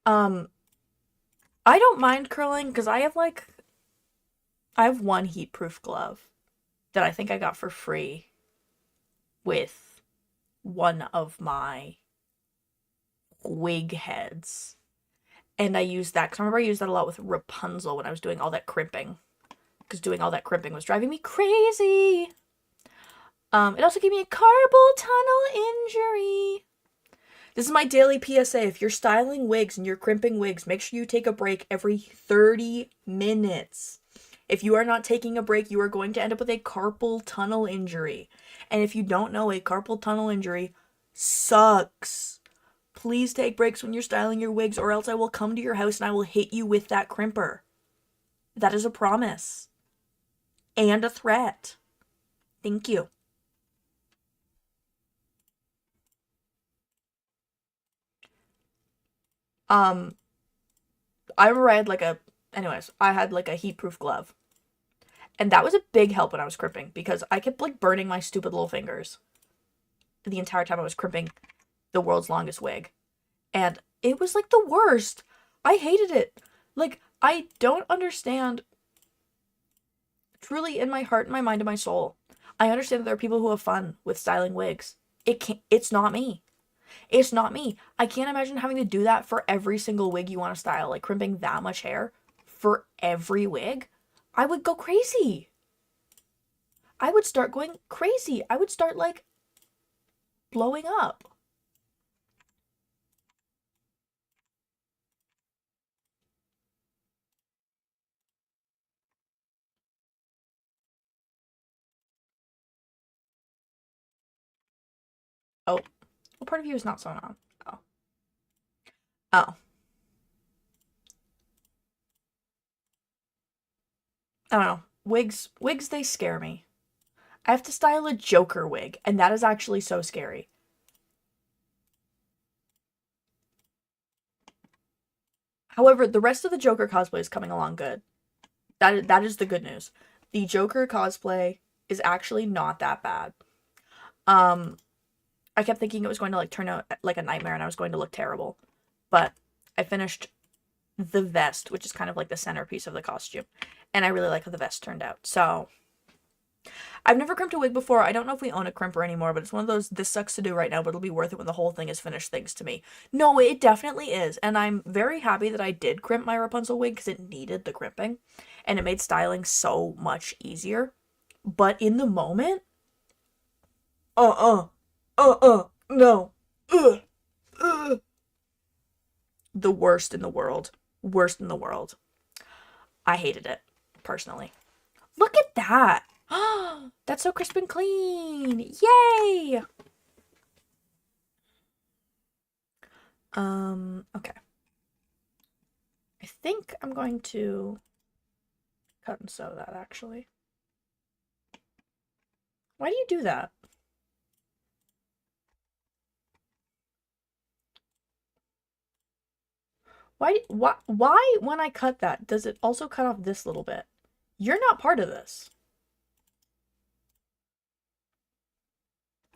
I don't mind curling because I have one heat-proof glove that I think I got for free with one of my wig heads. And I used that because I remember I used that a lot with Rapunzel when I was doing all that crimping. Because doing all that crimping was driving me crazy. It also gave me a carpal tunnel injury. This is my daily PSA. If you're styling wigs and you're crimping wigs, make sure you take a break every 30 minutes. If you are not taking a break, you are going to end up with a carpal tunnel injury. And if you don't know, a carpal tunnel injury sucks. Please take breaks when you're styling your wigs or else I will come to your house and I will hit you with that crimper. That is a promise. And a threat. Thank you. I remember I had like a heat-proof glove. And that was a big help when I was crimping because I kept like burning my stupid little fingers the entire time I was crimping the world's longest wig. And it was like the worst. I hated it. Like, I don't understand. Truly, in my heart, and my mind, and my soul, I understand that there are people who have fun with styling wigs. It's not me. It's not me. I can't imagine having to do that for every single wig you want to style, like crimping that much hair for every wig. I would go crazy. I would start going crazy. I would start like blowing up. Oh, what part of you is not sewn on? Oh. Oh. I don't know. Wigs, they scare me. I have to style a Joker wig, and that is actually so scary. However, the rest of the Joker cosplay is coming along good. That is the good news. The Joker cosplay is actually not that bad. I kept thinking it was going to like turn out like a nightmare and I was going to look terrible. But I finished the vest, which is kind of like the centerpiece of the costume. And I really like how the vest turned out. So, I've never crimped a wig before. I don't know if we own a crimper anymore, but it's one of those, this sucks to do right now, but it'll be worth it when the whole thing is finished things to me. No, it definitely is. And I'm very happy that I did crimp my Rapunzel wig because it needed the crimping. And it made styling so much easier. But in the moment, no, the worst in the world. Worst in the world. I hated it, personally. Look at that! That's so crisp and clean! Yay! Okay. I think I'm going to cut and sew that, actually. Why do you do that? Why when I cut that, does it also cut off this little bit? You're not part of this.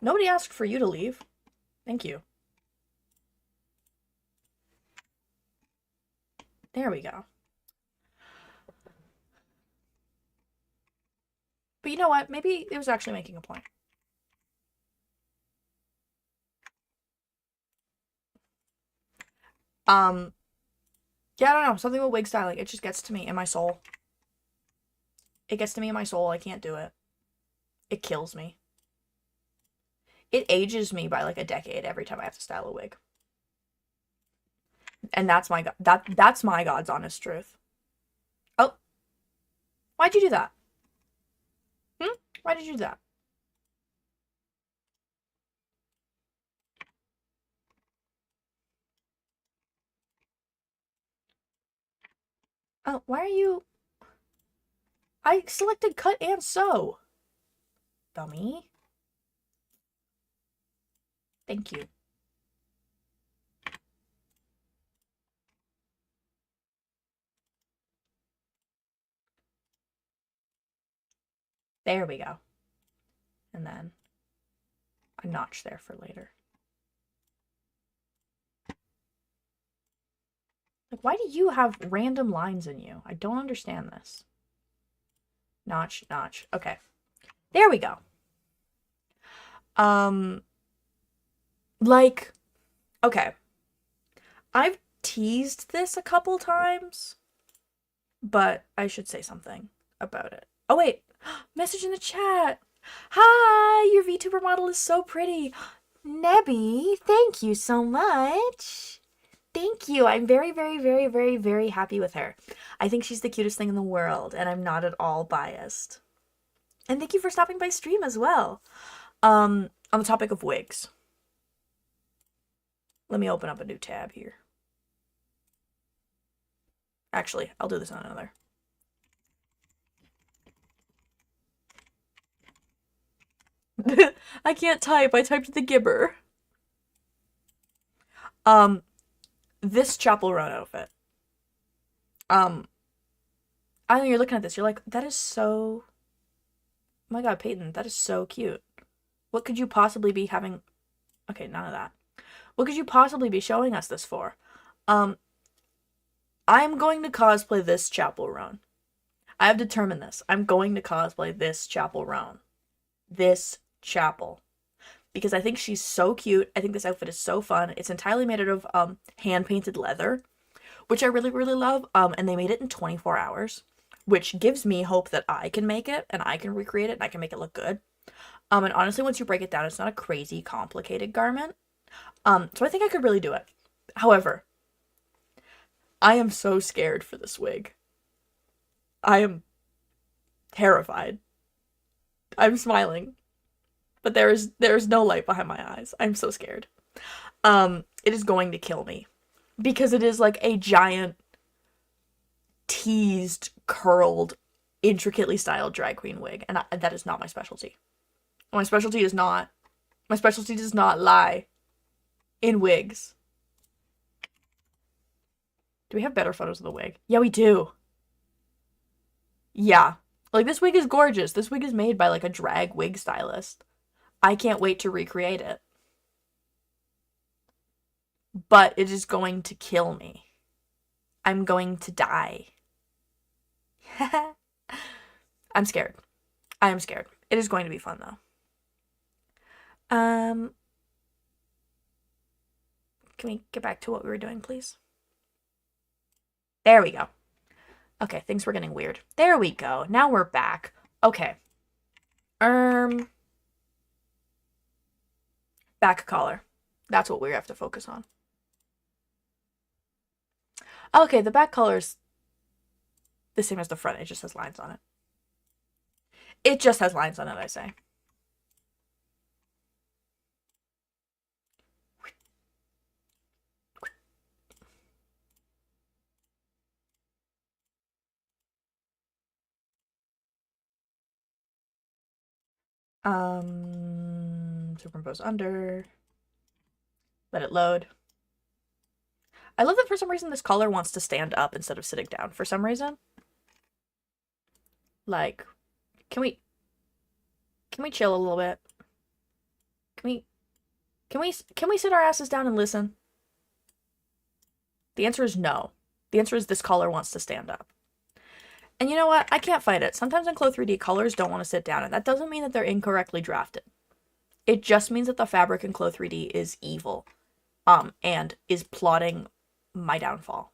Nobody asked for you to leave. Thank you. There we go. But you know what? Maybe it was actually making a point. Yeah, I don't know. Something with wig styling. It just gets to me in my soul. It gets to me in my soul. I can't do it. It kills me. It ages me by like a decade every time I have to style a wig. And that's my that's my God's honest truth. Oh. Why'd you do that? Why did you do that? Oh, why are you... I selected cut and sew. Dummy. Thank you. There we go. And then a notch there for later. Like, why do you have random lines in you? I don't understand this. Notch, notch. Okay. There we go. Like, okay. I've teased this a couple times, but I should say something about it. Oh, wait. Message in the chat. Hi, your VTuber model is so pretty. Nebby, thank you so much. Thank you. I'm very, very, very, very, very happy with her. I think she's the cutest thing in the world, and I'm not at all biased. And thank you for stopping by stream as well. On the topic of wigs. Let me open up a new tab here. Actually, I'll do this on another. I can't type. I typed the gibber. This Chapel Roan outfit. I know you're looking at this. You're like, that is so... Oh my god, Peyton, that is so cute. What could you possibly be having... Okay, none of that. What could you possibly be showing us this for? I'm going to cosplay this Chapel Roan. I have determined this. I'm going to cosplay this Chapel Roan. This chapel. Because I think she's so cute. I think this outfit is so fun. It's entirely made out of hand-painted leather, which I really, really love. And they made it in 24 hours, which gives me hope that I can make it, and I can recreate it, and I can make it look good. And honestly, once you break it down, it's not a crazy complicated garment. So I think I could really do it. However, I am so scared for this wig. I am terrified. I'm smiling, but there is no light behind my eyes. I'm so scared. It is going to kill me because it is like a giant teased, curled, intricately styled drag queen wig, and that is not my specialty. My specialty does not lie in wigs. Do we have better photos of the wig? Yeah, we do. Yeah. Like, this wig is gorgeous. This wig is made by, like, a drag wig stylist. I can't wait to recreate it. But it is going to kill me. I'm going to die. I'm scared. I am scared. It is going to be fun, though. Can we get back to what we were doing, please? There we go. Okay, things were getting weird. There we go. Now we're back. Okay. Back collar. That's what we have to focus on. Okay, the back collar is the same as the front. It just has lines on it. It just has lines on it, I say. Superimpose under. Let it load. I love that for some reason this color wants to stand up instead of sitting down for some reason. Like, can we chill a little bit? Can we sit our asses down and listen? The answer is no. The answer is this color wants to stand up. And you know what? I can't fight it. Sometimes in Clo 3D, colors don't want to sit down, and that doesn't mean that they're incorrectly drafted. It just means that the fabric in Clo 3D is evil, and is plotting my downfall.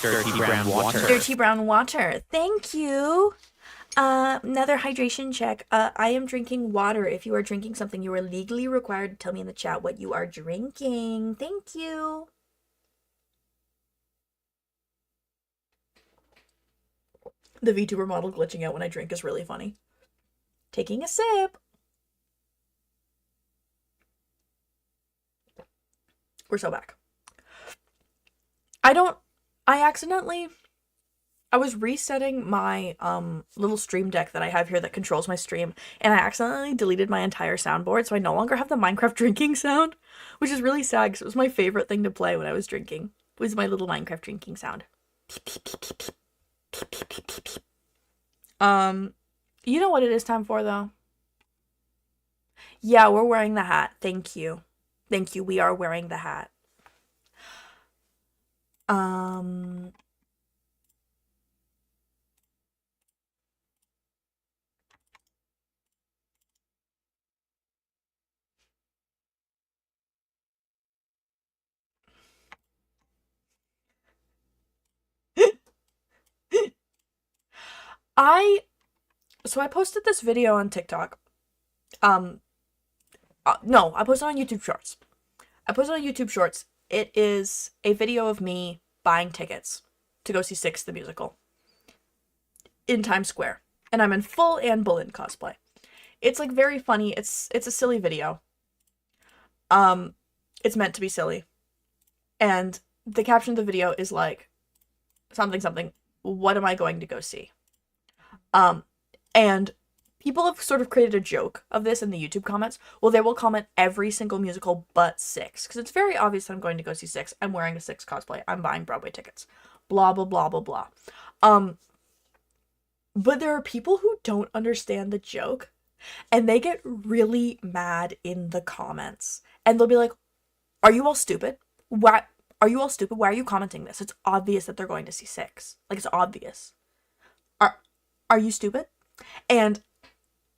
Dirty brown water.
Dirty brown water. Thank you. Another hydration check. I am drinking water. If you are drinking something, you are legally required to tell me in the chat what you are drinking. Thank you. The VTuber model glitching out when I drink is really funny. Taking a sip. We're so back. I was resetting my little stream deck that I have here that controls my stream, and I accidentally deleted my entire soundboard, so I no longer have the Minecraft drinking sound, which is really sad because it was my favorite thing to play when I was drinking. It was my little Minecraft drinking sound. You know what it is time for, though? Yeah, we're wearing the hat. Thank you. Thank you. We are wearing the hat. So I posted this video on TikTok. No, I posted it on YouTube Shorts. It is a video of me buying tickets to go see Six the musical in Times Square, and I'm in full Anne Boleyn cosplay. It's like very funny. It's a silly video. It's meant to be silly, and the caption of the video is like something. What am I going to go see? And people have sort of created a joke of this in the YouTube comments. Well, they will comment every single musical but Six, because it's very obvious that I'm going to go see Six. I'm wearing a Six cosplay. I'm buying Broadway tickets. Blah, blah, blah, blah, blah. But there are people who don't understand the joke, and they get really mad in the comments. And they'll be like, are you all stupid? Why are you all stupid? Why are you commenting this? It's obvious that they're going to see Six. Like, it's obvious. Are you stupid? And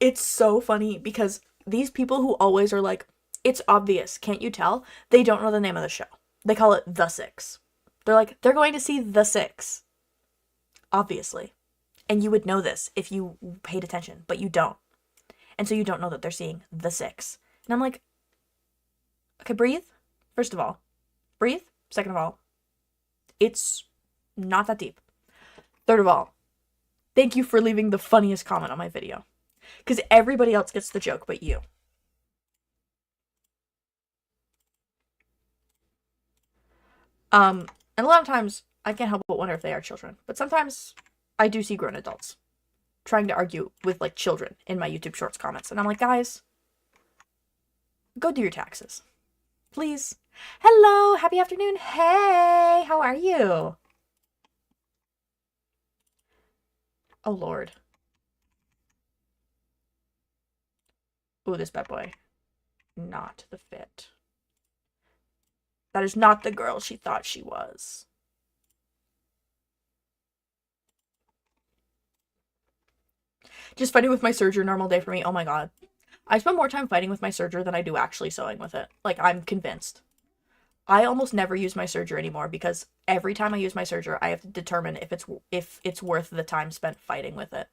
it's so funny because these people who always are like, it's obvious, can't you tell? They don't know the name of the show. They call it The Six. They're like, they're going to see The Six. Obviously. And you would know this if you paid attention, but you don't. And so you don't know that they're seeing The Six. And I'm like, okay, breathe. First of all, breathe. Second of all, it's not that deep. Third of all, thank you for leaving the funniest comment on my video. Because everybody else gets the joke but you. And a lot of times, I can't help but wonder if they are children. But sometimes, I do see grown adults trying to argue with, like, children in my YouTube Shorts comments. And I'm like, guys, go do your taxes. Please. Hello, happy afternoon. Hey, how are you? Oh, Lord. Ooh, this bad boy. Not the fit. That is not the girl she thought she was. Just fighting with my serger, normal day for me. Oh my god. I spend more time fighting with my serger than I do actually sewing with it. Like, I'm convinced. I almost never use my serger anymore because every time I use my serger, I have to determine if it's worth the time spent fighting with it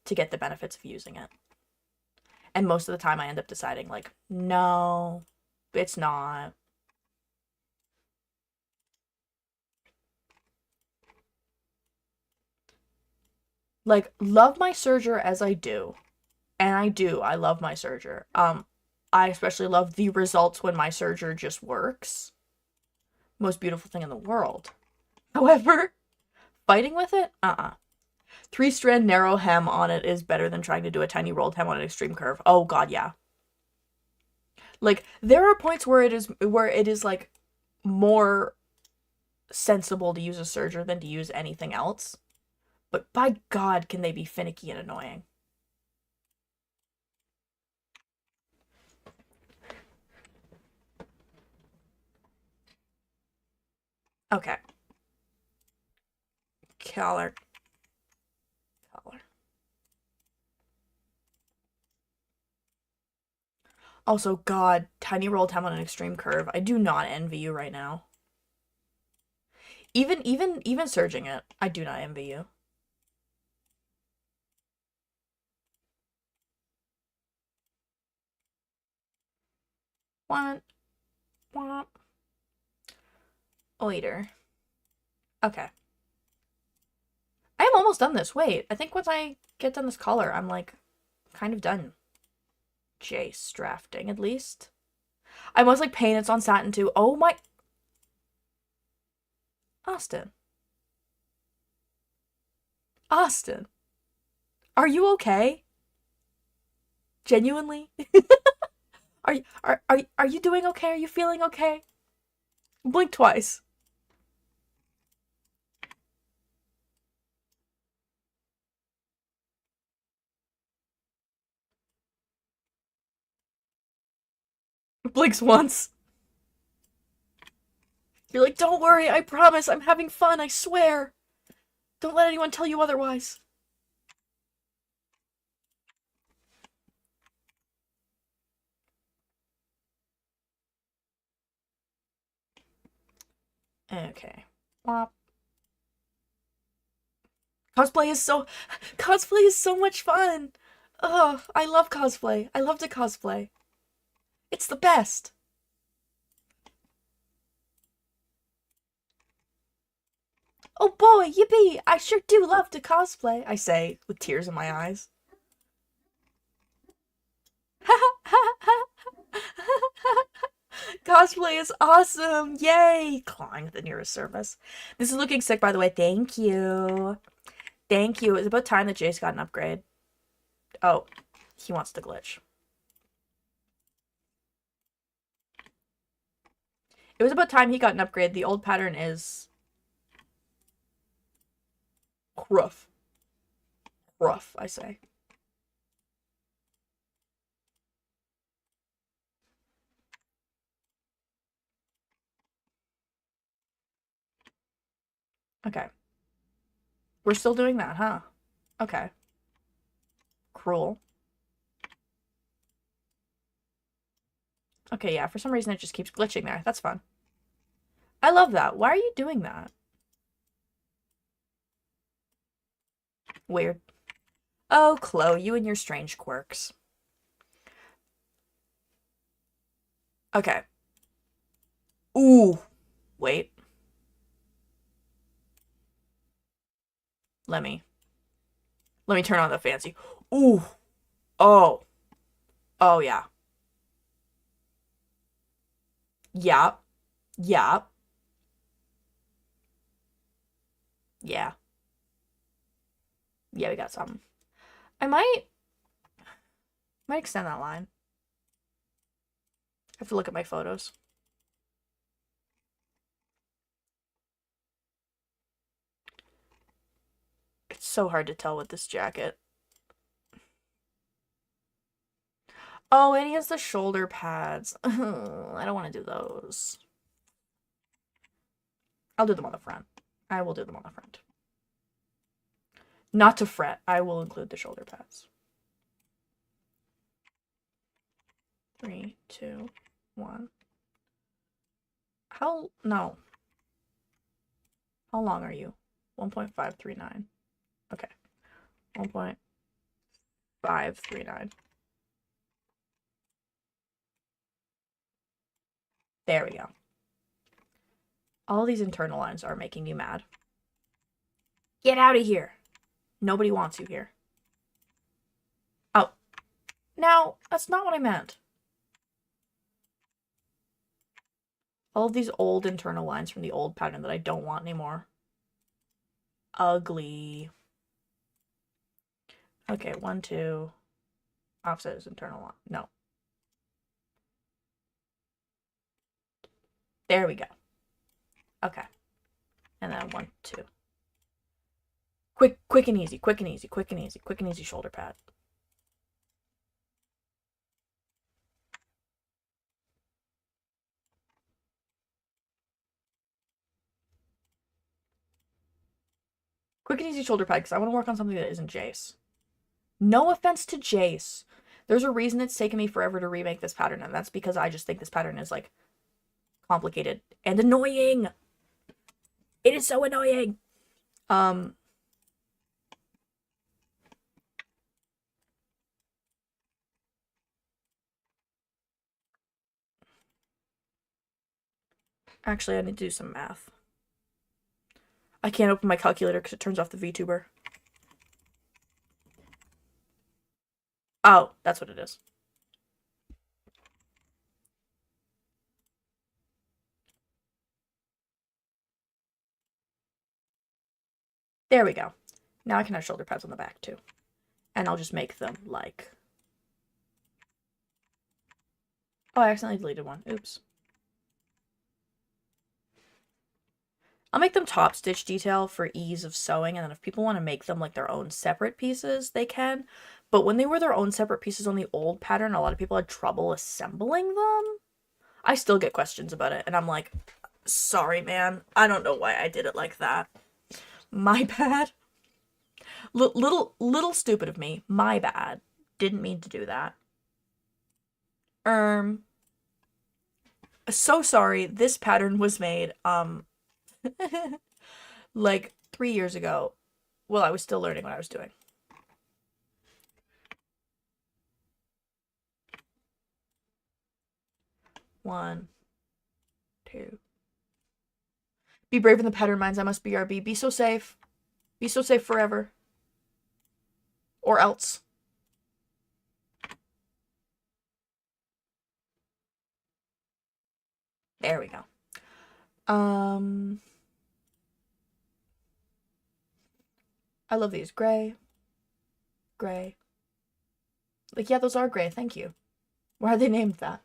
to get the benefits of using it. And most of the time I end up deciding, like, no, it's not. Like, love my serger as I do. And I do. I love my serger. I especially love the results when my serger just works. Most beautiful thing in the world. However, fighting with it? 3-strand narrow hem on it is better than trying to do a tiny rolled hem on an extreme curve. Oh god, yeah. Like, there are points where it is like more sensible to use a serger than to use anything else. But by god, can they be finicky and annoying. Okay. Color. Also, god, tiny rolled hem on an extreme curve. I do not envy you right now. Even surging it, I do not envy you. One. Later. Okay. I am almost done this. Wait, I think once I get done this color, I'm like kind of done. Jace drafting, at least. I must like paint it's on satin too. Oh my. Austin. Austin. Are you okay? Genuinely? Are you doing okay? Are you feeling okay? Blink twice. Blinks once. You're like, don't worry, I promise, I'm having fun, I swear. Don't let anyone tell you otherwise. Okay. Wop. Cosplay is so much fun. Ugh, I love cosplay. I love to cosplay. It's the best. Oh boy, yippee! I sure do love to cosplay, I say, with tears in my eyes. Cosplay is awesome! Yay! Clawing at the nearest surface. This is looking sick, by the way. Thank you. Thank you. It's about time that Jace got an upgrade. Oh, he wants to glitch. It was about time he got an upgrade. The old pattern is rough. Rough, I say. Okay. We're still doing that, huh? Okay. Cruel. Okay, yeah, for some reason it just keeps glitching there. That's fun. I love that. Why are you doing that? Weird. Oh, Chloe, you and your strange quirks. Okay. Ooh. Wait. Let me turn on the fancy. Ooh. Oh. Oh, yeah. Yeah. Yeah. Yeah. Yeah, we got something. I might extend that line. I have to look at my photos. It's so hard to tell with this jacket. Oh, and he has the shoulder pads. I don't want to do those. I'll do them on the front. I will do them on the front. Not to fret, I will include the shoulder pads. 3, 2, 1. No. How long are you? 1.539. Okay. 1.539. There we go. All these internal lines are making me mad. Get out of here. Nobody wants you here. Oh. Now, that's not what I meant. All of these old internal lines from the old pattern that I don't want anymore. Ugly. Okay, 1, 2. Offset is internal line. No. There we go. Okay. And then 1, 2. Quick and easy, quick and easy, quick and easy, quick and easy shoulder pad. Quick and easy shoulder pad, because I want to work on something that isn't Jace. No offense to Jace. There's a reason it's taken me forever to remake this pattern, and that's because I just think this pattern is, like, complicated and annoying. It is so annoying. Actually, I need to do some math. I can't open my calculator because it turns off the VTuber. Oh, that's what it is. There we go. Now I can have shoulder pads on the back too. And I'll just make them like... Oh, I accidentally deleted one. Oops. I'll make them top stitch detail for ease of sewing, and then if people want to make them like their own separate pieces, they can. But when they were their own separate pieces on the old pattern, a lot of people had trouble assembling them. I still get questions about it, and I'm like, sorry, man. I don't know why I did it like that. My bad. Little stupid of me. My bad. Didn't mean to do that. So sorry. This pattern was made, like 3 years ago. Well, I was still learning what I was doing. One, two. Be brave in the pattern minds. I must BRB. Be so safe. Be so safe forever. Or else. There we go. I love these. Gray. Gray. Like, yeah, those are gray. Thank you. Why are they named that?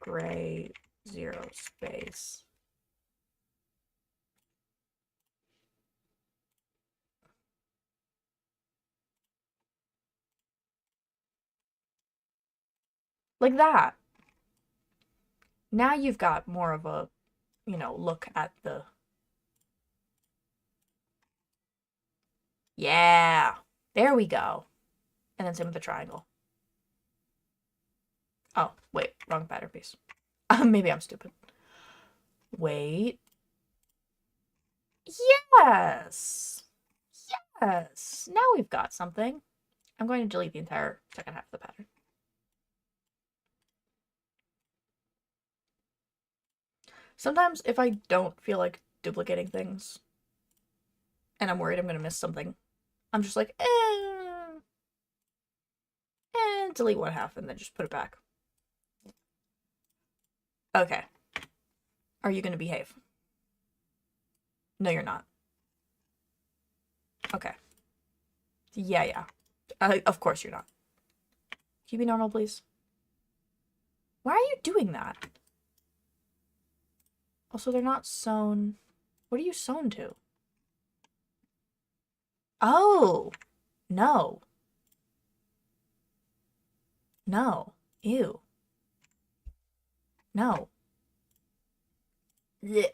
Gray 0 space. Like that. Now you've got more of a, you know, look at the... Yeah. There we go. And then same with the triangle. Oh, wait. Wrong pattern piece. Maybe I'm stupid. Wait. Yes. Yes. Now we've got something. I'm going to delete the entire second half of the pattern. Sometimes if I don't feel like duplicating things and I'm worried I'm going to miss something, I'm just like, delete one half and then just put it back. Okay. Are you going to behave? No, you're not. Okay. Yeah. Of course you're not. Can you be normal, please? Why are you doing that? Also, they're not sewn. What are you sewn to? Oh! No. No. Ew. No. Blech.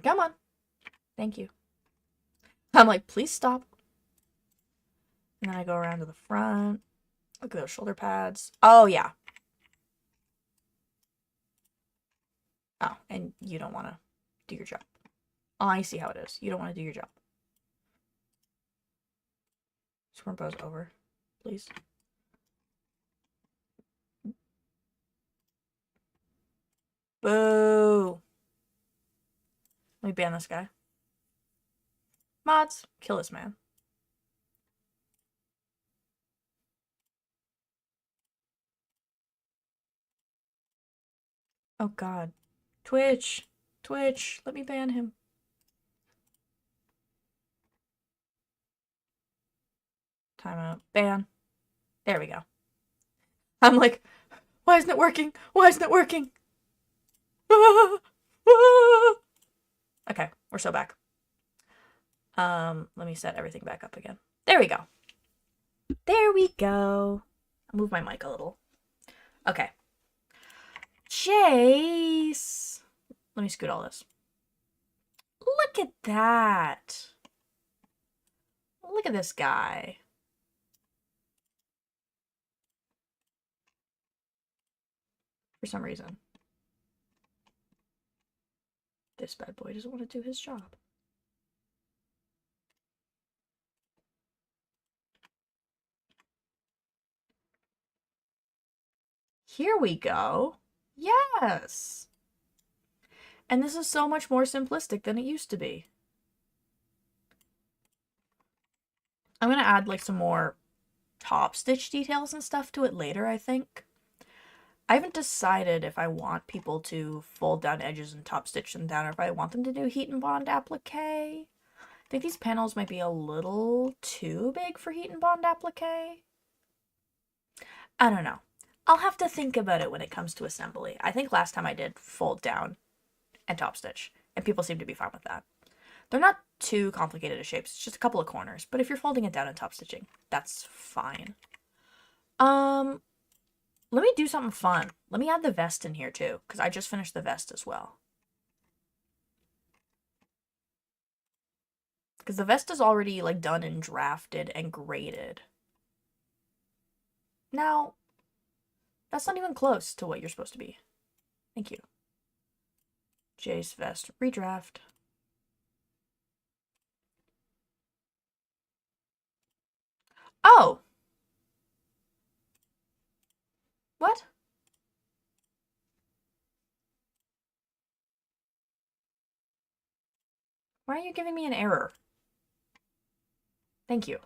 Come on. Thank you. I'm like, please stop. And then I go around to the front. Look at those shoulder pads. Oh, yeah. Oh, and you don't want to do your job. Oh, I see how it is. You don't want to do your job. Squirm bows over, please. Boo. Let me ban this guy. Mods, kill this man. Oh god. Twitch. Twitch. Let me ban him. Timeout. Ban. There we go. I'm like, why isn't it working? Why isn't it working? Okay, we're so back. Let me set everything back up again. There we go. There we go. I'll move my mic a little. Okay. Chase. Let me scoot all this. Look at that. Look at this guy. For some reason, this bad boy doesn't want to do his job. Here we go. Yes. And this is so much more simplistic than it used to be. I'm going to add like some more top stitch details and stuff to it later, I think. I haven't decided if I want people to fold down edges and top stitch them down or if I want them to do heat and bond applique. I think these panels might be a little too big for heat and bond applique. I don't know. I'll have to think about it when it comes to assembly. I think last time I did fold down and top stitch, and people seem to be fine with that. They're not too complicated of shapes, it's just a couple of corners, but if you're folding it down and top stitching, that's fine. Let me do something fun. Let me add the vest in here too, because I just finished the vest as well. Because the vest is already like done and drafted and graded. Now, that's not even close to what you're supposed to be. Thank you. Jay's vest redraft. Oh! What? Why are you giving me an error? Thank you.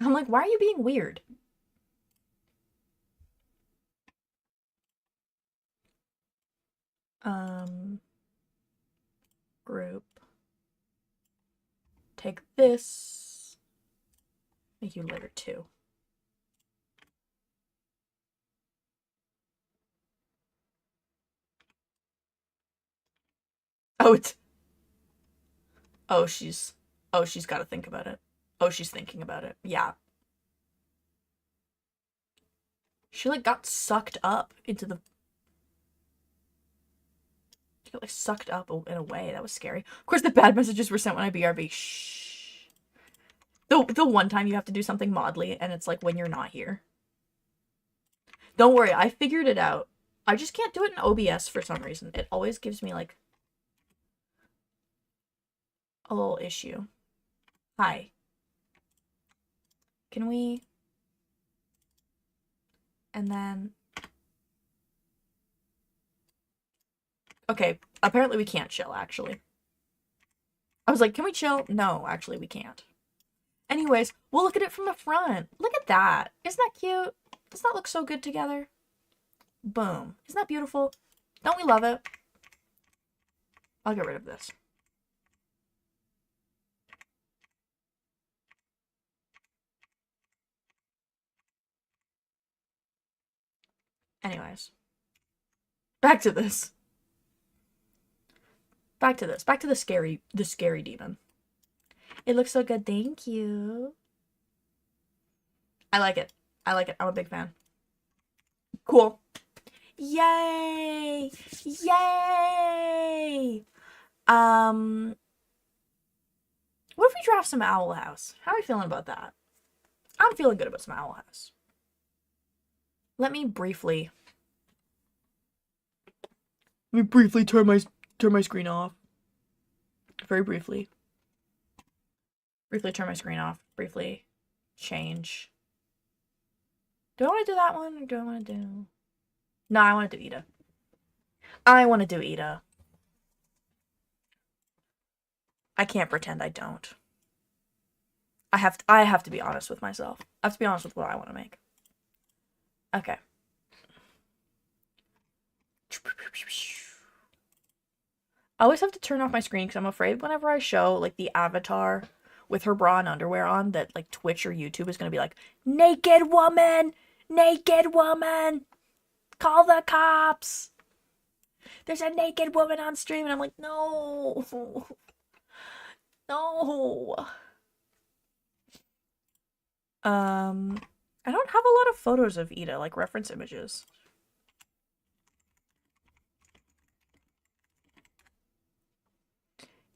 I'm like, why are you being weird? Group. Take this. Make you layer 2. Oh, it's... Oh, she's got to think about it. Oh, she's thinking about it. Yeah. She, like, got sucked up into the... She got, like, sucked up in a way. That was scary. Of course, the bad messages were sent when I BRB. Shh. The one time you have to do something moddly, and it's, like, when you're not here. Don't worry, I figured it out. I just can't do it in OBS for some reason. It always gives me, like, a little issue. Hi. Can we... And then... Okay, apparently we can't chill, actually. I was like, can we chill? No, actually we can't. Anyways, we'll look at it from the front. Look at that. Isn't that cute? Doesn't that look so good together? Boom. Isn't that beautiful? Don't we love it? I'll get rid of this. Anyways. Back to this. Back to this. Back to the scary demon. It looks so good. Thank you. I like it. I like it. I'm a big fan. Cool. Yay! Yay! What if we draft some Owl House? How are we feeling about that? I'm feeling good about some Owl House. Let me briefly turn my screen off. Very briefly. Briefly turn my screen off. Briefly change. Do I want to do that one or do I want to do... No, I want to do Ida. I want to do Ida. I can't pretend I don't. I have to be honest with myself. I have to be honest with what I want to make. Okay. I always have to turn off my screen because I'm afraid whenever I show like the avatar with her bra and underwear on that like Twitch or YouTube is going to be like, naked woman, call the cops. There's a naked woman on stream. And I'm like, no, no. I don't have a lot of photos of Ida, like reference images.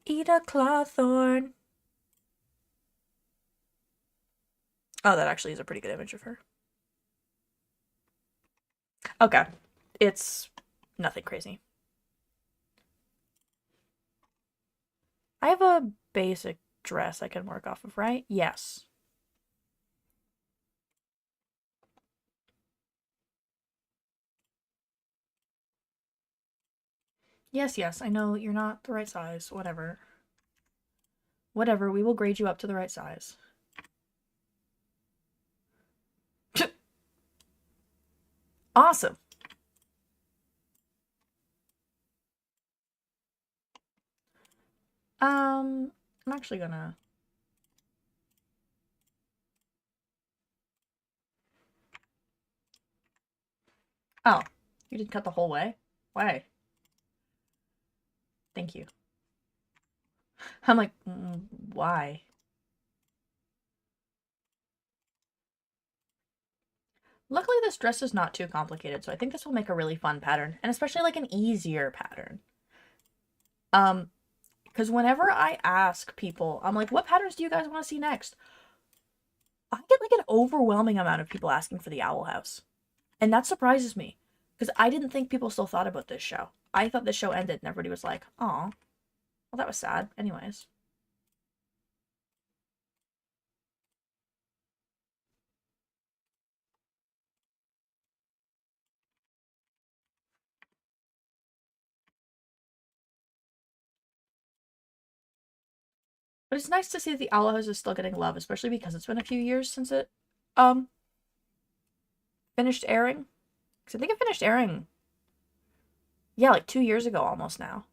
Ida Clawthorne. Oh, that actually is a pretty good image of her. Okay. It's nothing crazy. I have a basic dress I can work off of, right? Yes. Yes, yes, I know you're not the right size. Whatever. Whatever, we will grade you up to the right size. Awesome. I'm actually gonna... Oh, you didn't cut the whole way? Why? Thank you. I'm like, why? Luckily, this dress is not too complicated, so I think this will make a really fun pattern, and especially like an easier pattern. Because whenever I ask people, I'm like, what patterns do you guys want to see next? I get like an overwhelming amount of people asking for the Owl House. And that surprises me, because I didn't think people still thought about this show. I thought this show ended and everybody was like, aw, well, that was sad. Anyways. But it's nice to see that the Owl House is still getting love, especially because it's been a few years since it, finished airing. Because I think it finished airing, yeah, like 2 years ago almost now.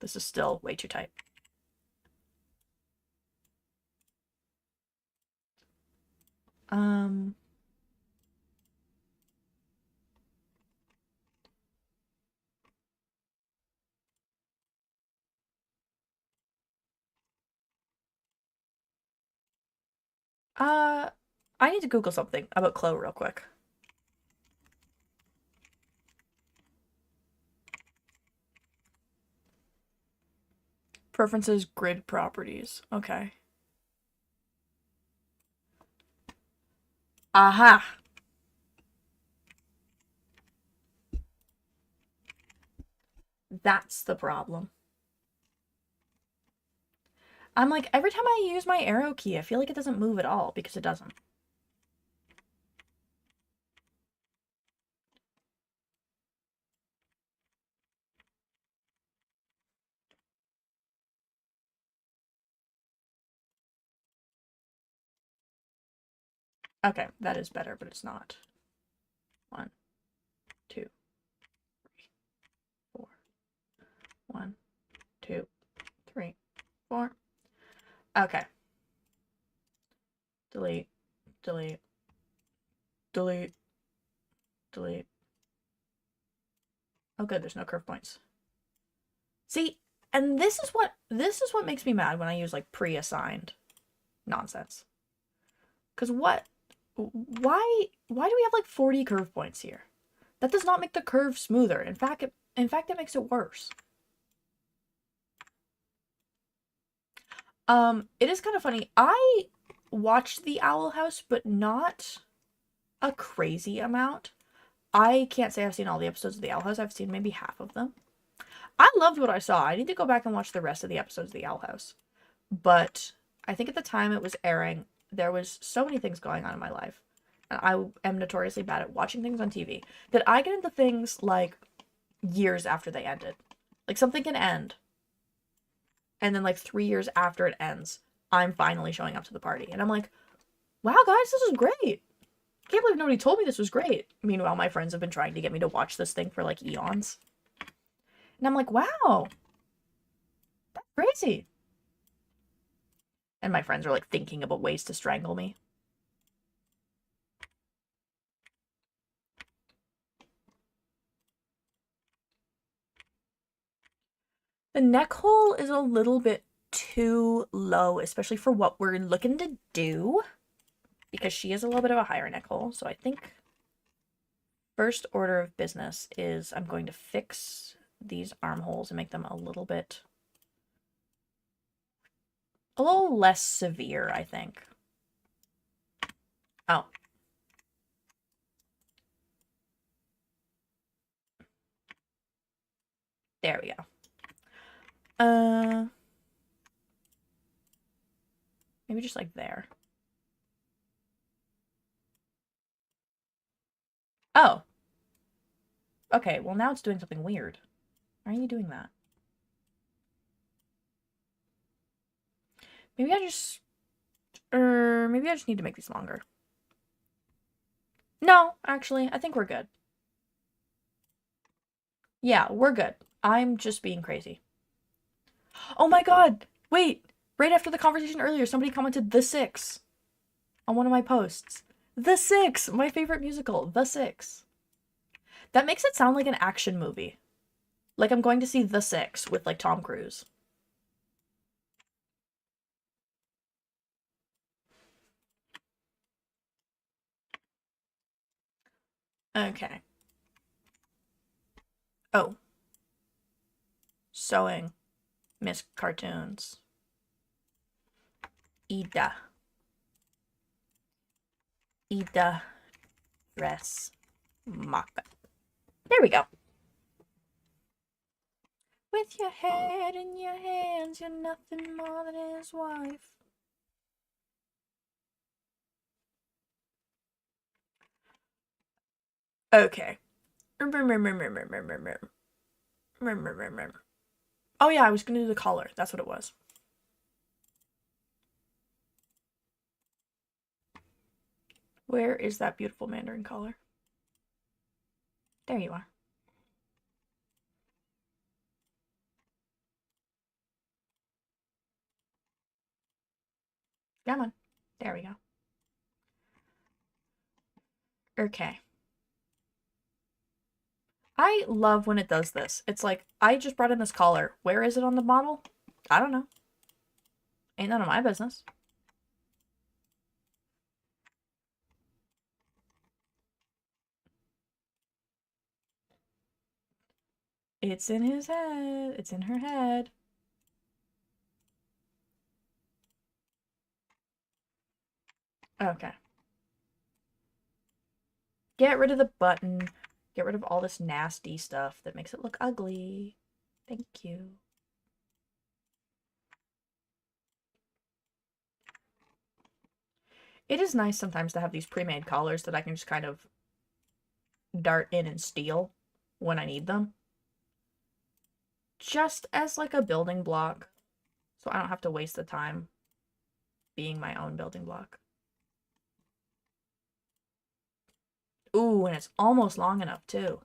This is still way too tight. I need to Google something about Chloe real quick. Preferences, grid properties. Okay. Aha! That's the problem. I'm like, every time I use my arrow key, I feel like it doesn't move at all, because it doesn't. Okay, that is better, but it's not. 1, 2, 3, 4. 1, 2, 3, 4. Okay. Delete, delete, delete, delete. Oh good, there's no curve points. See, and this is what makes me mad when I use like pre-assigned nonsense. Cause why do we have like 40 curve points here? That does not make the curve smoother. In fact, it makes it worse. It is kind of funny. I watched the Owl House, but not a crazy amount. I can't say I've seen all the episodes of the Owl House. I've seen maybe half of them. I loved what I saw. I need to go back and watch the rest of the episodes of the Owl House. But I think at the time it was airing, there was so many things going on in my life. And I am notoriously bad at watching things on TV that I get into things like years after they ended. Like something can end, and then like 3 years after it ends, I'm finally showing up to the party. And I'm like, wow, guys, this is great. Can't believe nobody told me this was great. Meanwhile, my friends have been trying to get me to watch this thing for like eons. And I'm like, wow, that's crazy. And my friends are like thinking about ways to strangle me. The neck hole is a little bit too low, especially for what we're looking to do. Because she is a little bit of a higher neck hole. So I think first order of business is I'm going to fix these armholes and make them a little less severe, I think. Oh. There we go. Maybe just like there. Oh. Okay, well now it's doing something weird. Why are you doing that? Maybe I just need to make these longer. No, actually, I think we're good. Yeah, we're good. I'm just being crazy. Oh my god! Wait! Right after the conversation earlier, somebody commented The Six on one of my posts. The Six! My favorite musical, The Six. That makes it sound like an action movie. Like I'm going to see The Six with, like, Tom Cruise. Okay. Oh. Sewing. Miss Cartoons. Ida. Ida. Dress. Mock-up. There we go. With your head in your hands, you're nothing more than his wife. Okay. Oh yeah, I was gonna do the collar. That's what it was. Where is that beautiful Mandarin collar? There you are. Come on. There we go. Okay. I love when it does this. It's like, I just brought in this collar. Where is it on the model? I don't know. Ain't none of my business. It's in his head. It's in her head. Okay. Get rid of the button. Get rid of all this nasty stuff that makes it look ugly. Thank you. It is nice sometimes to have these pre-made collars that I can just kind of dart in and steal when I need them. Just as like a building block. So I don't have to waste the time being my own building block. Ooh, and it's almost long enough too.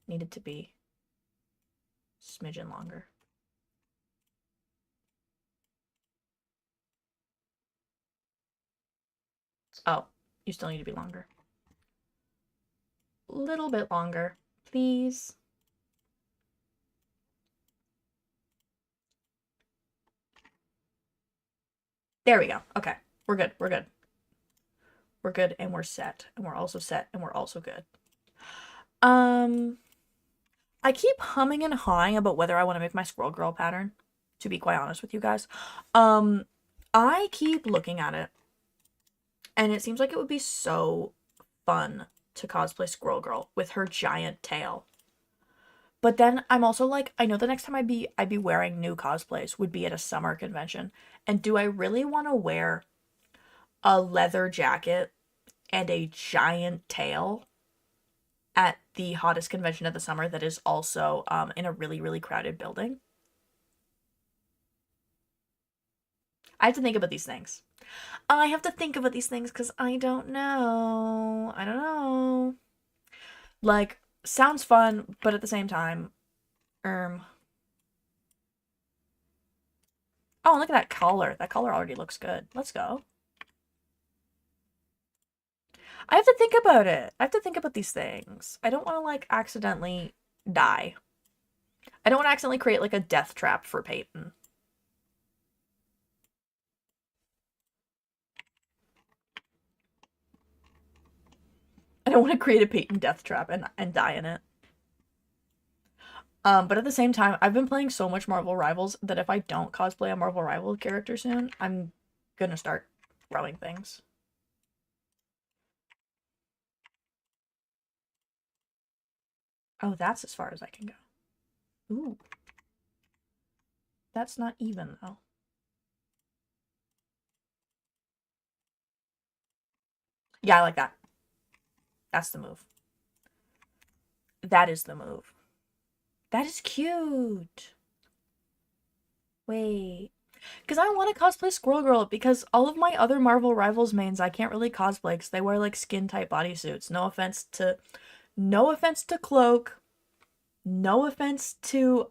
Needed to be smidgen longer. Oh, you still need to be longer. Little bit longer, please. There we go. Okay, we're good. We're good. We're good, and we're set, and we're also set, and we're also good. I keep humming and hawing about whether I want to make my squirrel girl pattern, to be quite honest with you guys. I keep looking at it, and it seems like it would be so fun to cosplay Squirrel Girl with her giant tail. But then I'm also like, I know the next time I'd be wearing new cosplays would be at a summer convention. And do I really want to wear a leather jacket and a giant tail at the hottest convention of the summer that is also in a really, really crowded building? I have to think about these things. I have to think about these things because I don't know. I don't know. Like, sounds fun, but at the same time, um. Oh, look at that collar. That collar already looks good. Let's go. I have to think about it. I have to think about these things. I don't want to, like, accidentally die. I don't want to accidentally create, like, a death trap for Peyton. I don't want to create a Peyton death trap and die in it. But at the same time, I've been playing so much Marvel Rivals that if I don't cosplay a Marvel Rival character soon, I'm gonna start throwing things. Oh, that's as far as I can go. Ooh. That's not even, though. Yeah, I like that. That's the move. That is the move. That is cute. Wait. Because I want to cosplay Squirrel Girl because all of my other Marvel Rivals mains I can't really cosplay because they wear like skin tight bodysuits. No offense to Cloak. No offense to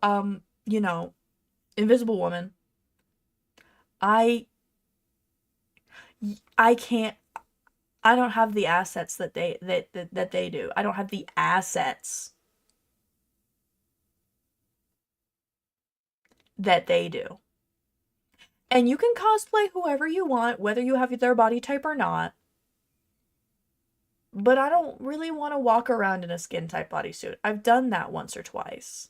you know, Invisible Woman. I can't I don't have the assets that they do. I don't have the assets that they do. And you can cosplay whoever you want, whether you have their body type or not. But I don't really want to walk around in a skin type bodysuit. I've done that once or twice.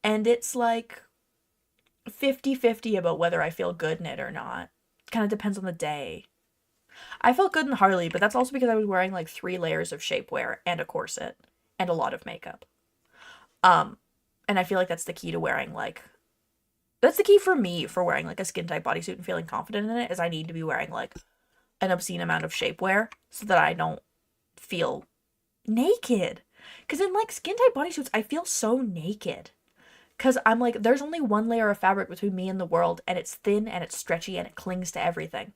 And it's like 50-50 about whether I feel good in it or not. Kind of depends on the day. I felt good in Harley, but that's also because I was wearing like 3 layers of shapewear and a corset and a lot of makeup. And I feel like that's the key to wearing like that's the key for me for wearing like a skin tight bodysuit and feeling confident in it is I need to be wearing like an obscene amount of shapewear so that I don't feel naked. Because in like skin tight bodysuits, I feel so naked. Because I'm like, there's only one layer of fabric between me and the world, and it's thin and it's stretchy and it clings to everything.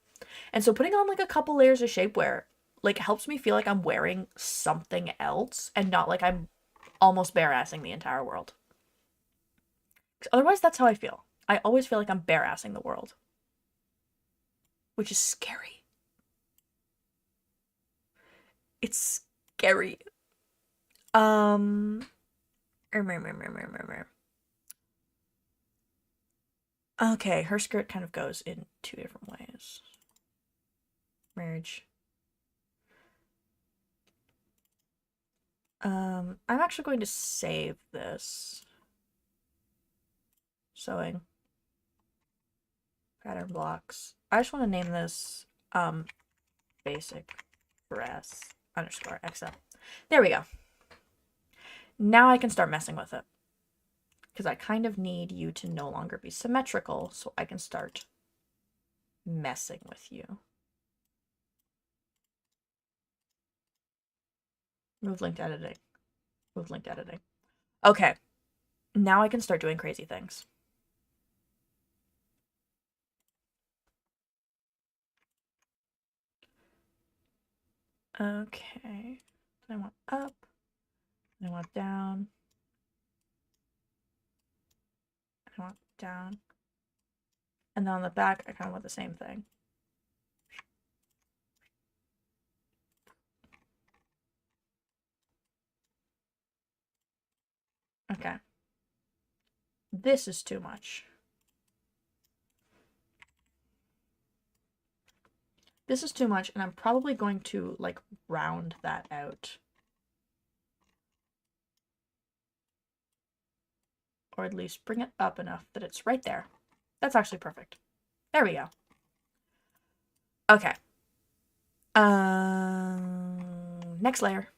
And so putting on like a couple layers of shapewear like helps me feel like I'm wearing something else and not like I'm almost bare-assing the entire world. 'Cause otherwise, that's how I feel. I always feel like I'm bare-assing the world, which is scary. It's scary. Um. Okay, her skirt kind of goes in 2 different ways. Merge. I'm actually going to save this. Sewing. Pattern blocks. I just want to name this, basic dress underscore XL. There we go. Now I can start messing with it. Because I kind of need you to no longer be symmetrical so I can start messing with you. Move linked editing. Move linked editing. Okay. Now I can start doing crazy things. Okay. I want up. I want down. I want down. And then on the back, I kind of want the same thing. Okay. This is too much. This is too much, and I'm probably going to, like, round that out. Or at least bring it up enough that it's right there. That's actually perfect. There we go. Okay. Next layer.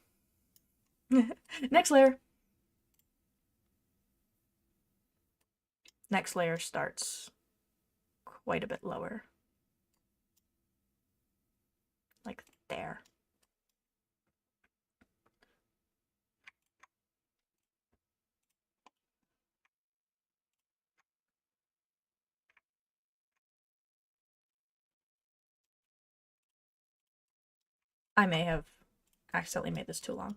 Next layer. Next layer starts quite a bit lower. Like there. I may have accidentally made this too long.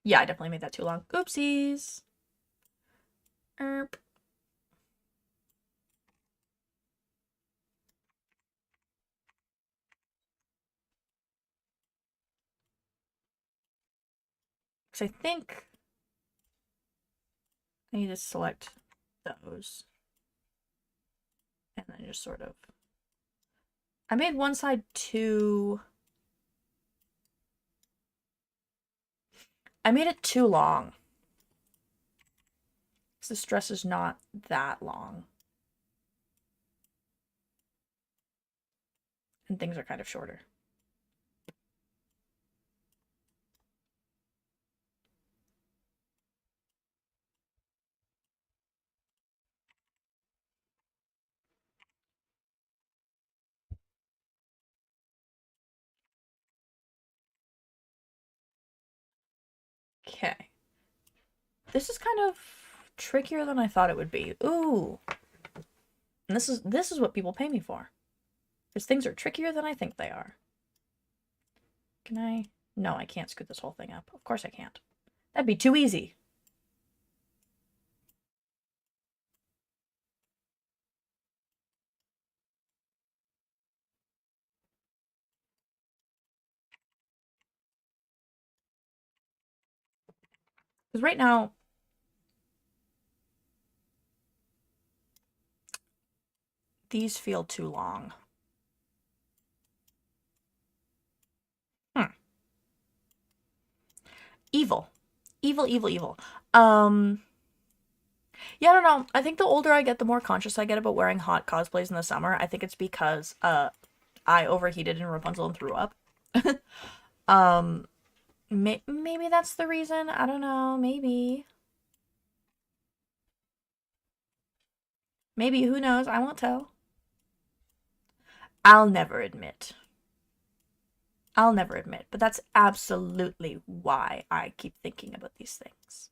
Yeah, I definitely made that too long. Oopsies. Erp. Because I think I need to select those. And then just sort of... I made one side too... I made it too long. Because this dress is not that long. And things are kind of shorter. Okay. This is kind of trickier than I thought it would be. Ooh. And this is what people pay me for. Because things are trickier than I think they are. Can I? No, I can't scoot this whole thing up. Of course I can't. That'd be too easy. Because right now, these feel too long. Evil. Evil, evil, evil. Yeah, I don't know. I think the older I get, the more conscious I get about wearing hot cosplays in the summer. I think it's because I overheated in Rapunzel and threw up. Maybe that's the reason. I don't know. Maybe. Maybe, who knows? I won't tell. I'll never admit. I'll never admit, but that's absolutely why I keep thinking about these things.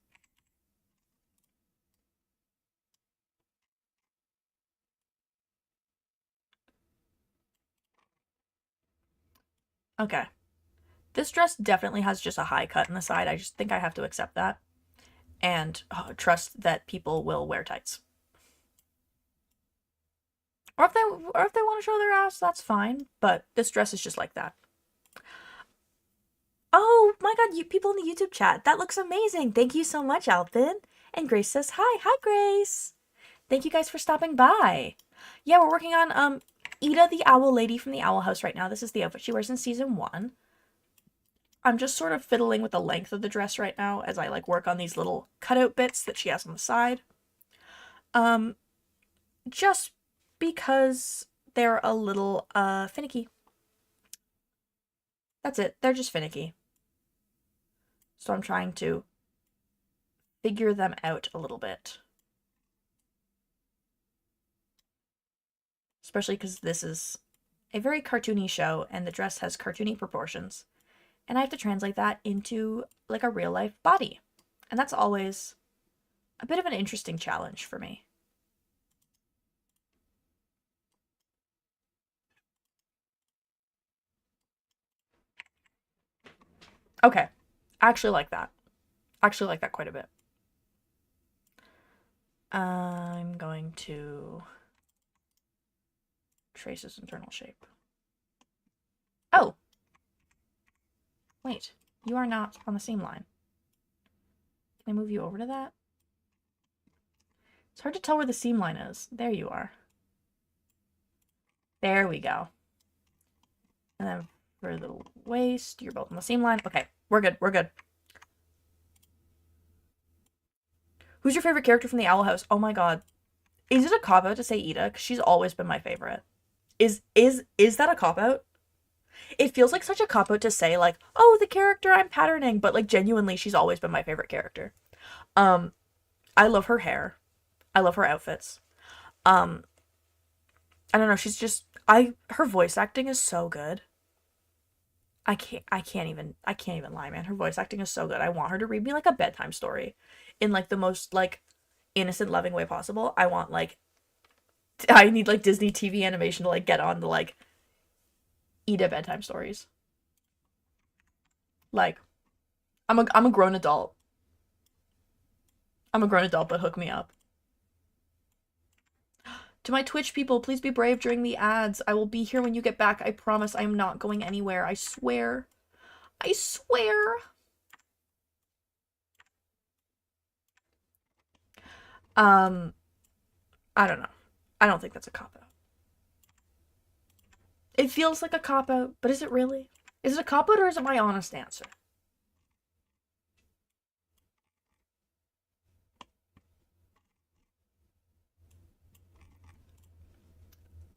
Okay. This dress definitely has just a high cut in the side. I just think I have to accept that and trust that people will wear tights. Or if they want to show their ass, that's fine, but this dress is just like that. Oh my god, you people in the YouTube chat. That looks amazing. Thank you so much, Alvin. And Grace says hi. Hi, Grace. Thank you guys for stopping by. Yeah, we're working on Ida the Owl Lady from the Owl House right now. This is the outfit she wears in season 1. I'm just sort of fiddling with the length of the dress right now as I like work on these little cutout bits that she has on the side. Just because they're a little finicky. That's it. They're just finicky. So I'm trying to figure them out a little bit. Especially because this is a very cartoony show and the dress has cartoony proportions. And I have to translate that into like a real life body. And that's always a bit of an interesting challenge for me. Okay. I actually like that. I actually like that quite a bit. I'm going to trace his internal shape. Oh! Wait, you are not on the seam line. Can I move you over to that? It's hard to tell where the seam line is. There you are. There we go. And then for the waist, you're both on the seam line. Okay, we're good, we're good. Who's your favorite character from the Owl House? Oh my god. Is it a cop-out to say Ida? Because she's always been my favorite. Is that a cop-out? It feels like such a cop-out to say, like, oh, the character I'm patterning, but, like, genuinely, she's always been my favorite character. I love her hair. I love her outfits. I don't know, she's just, her voice acting is so good. I can't even lie, man. Her voice acting is so good. I want her to read me, like, a bedtime story in, like, the most, like, innocent, loving way possible. I want, like, I need, like, Disney TV animation to, like, get on to, like, Ida bedtime stories. Like, I'm a grown adult. I'm a grown adult, but hook me up. To my Twitch people, please be brave during the ads. I will be here when you get back. I promise I am not going anywhere. I swear. I swear. I don't know. I don't think that's a cop-out. It feels like a cop-out, but is it really? Is it a cop-out or is it my honest answer?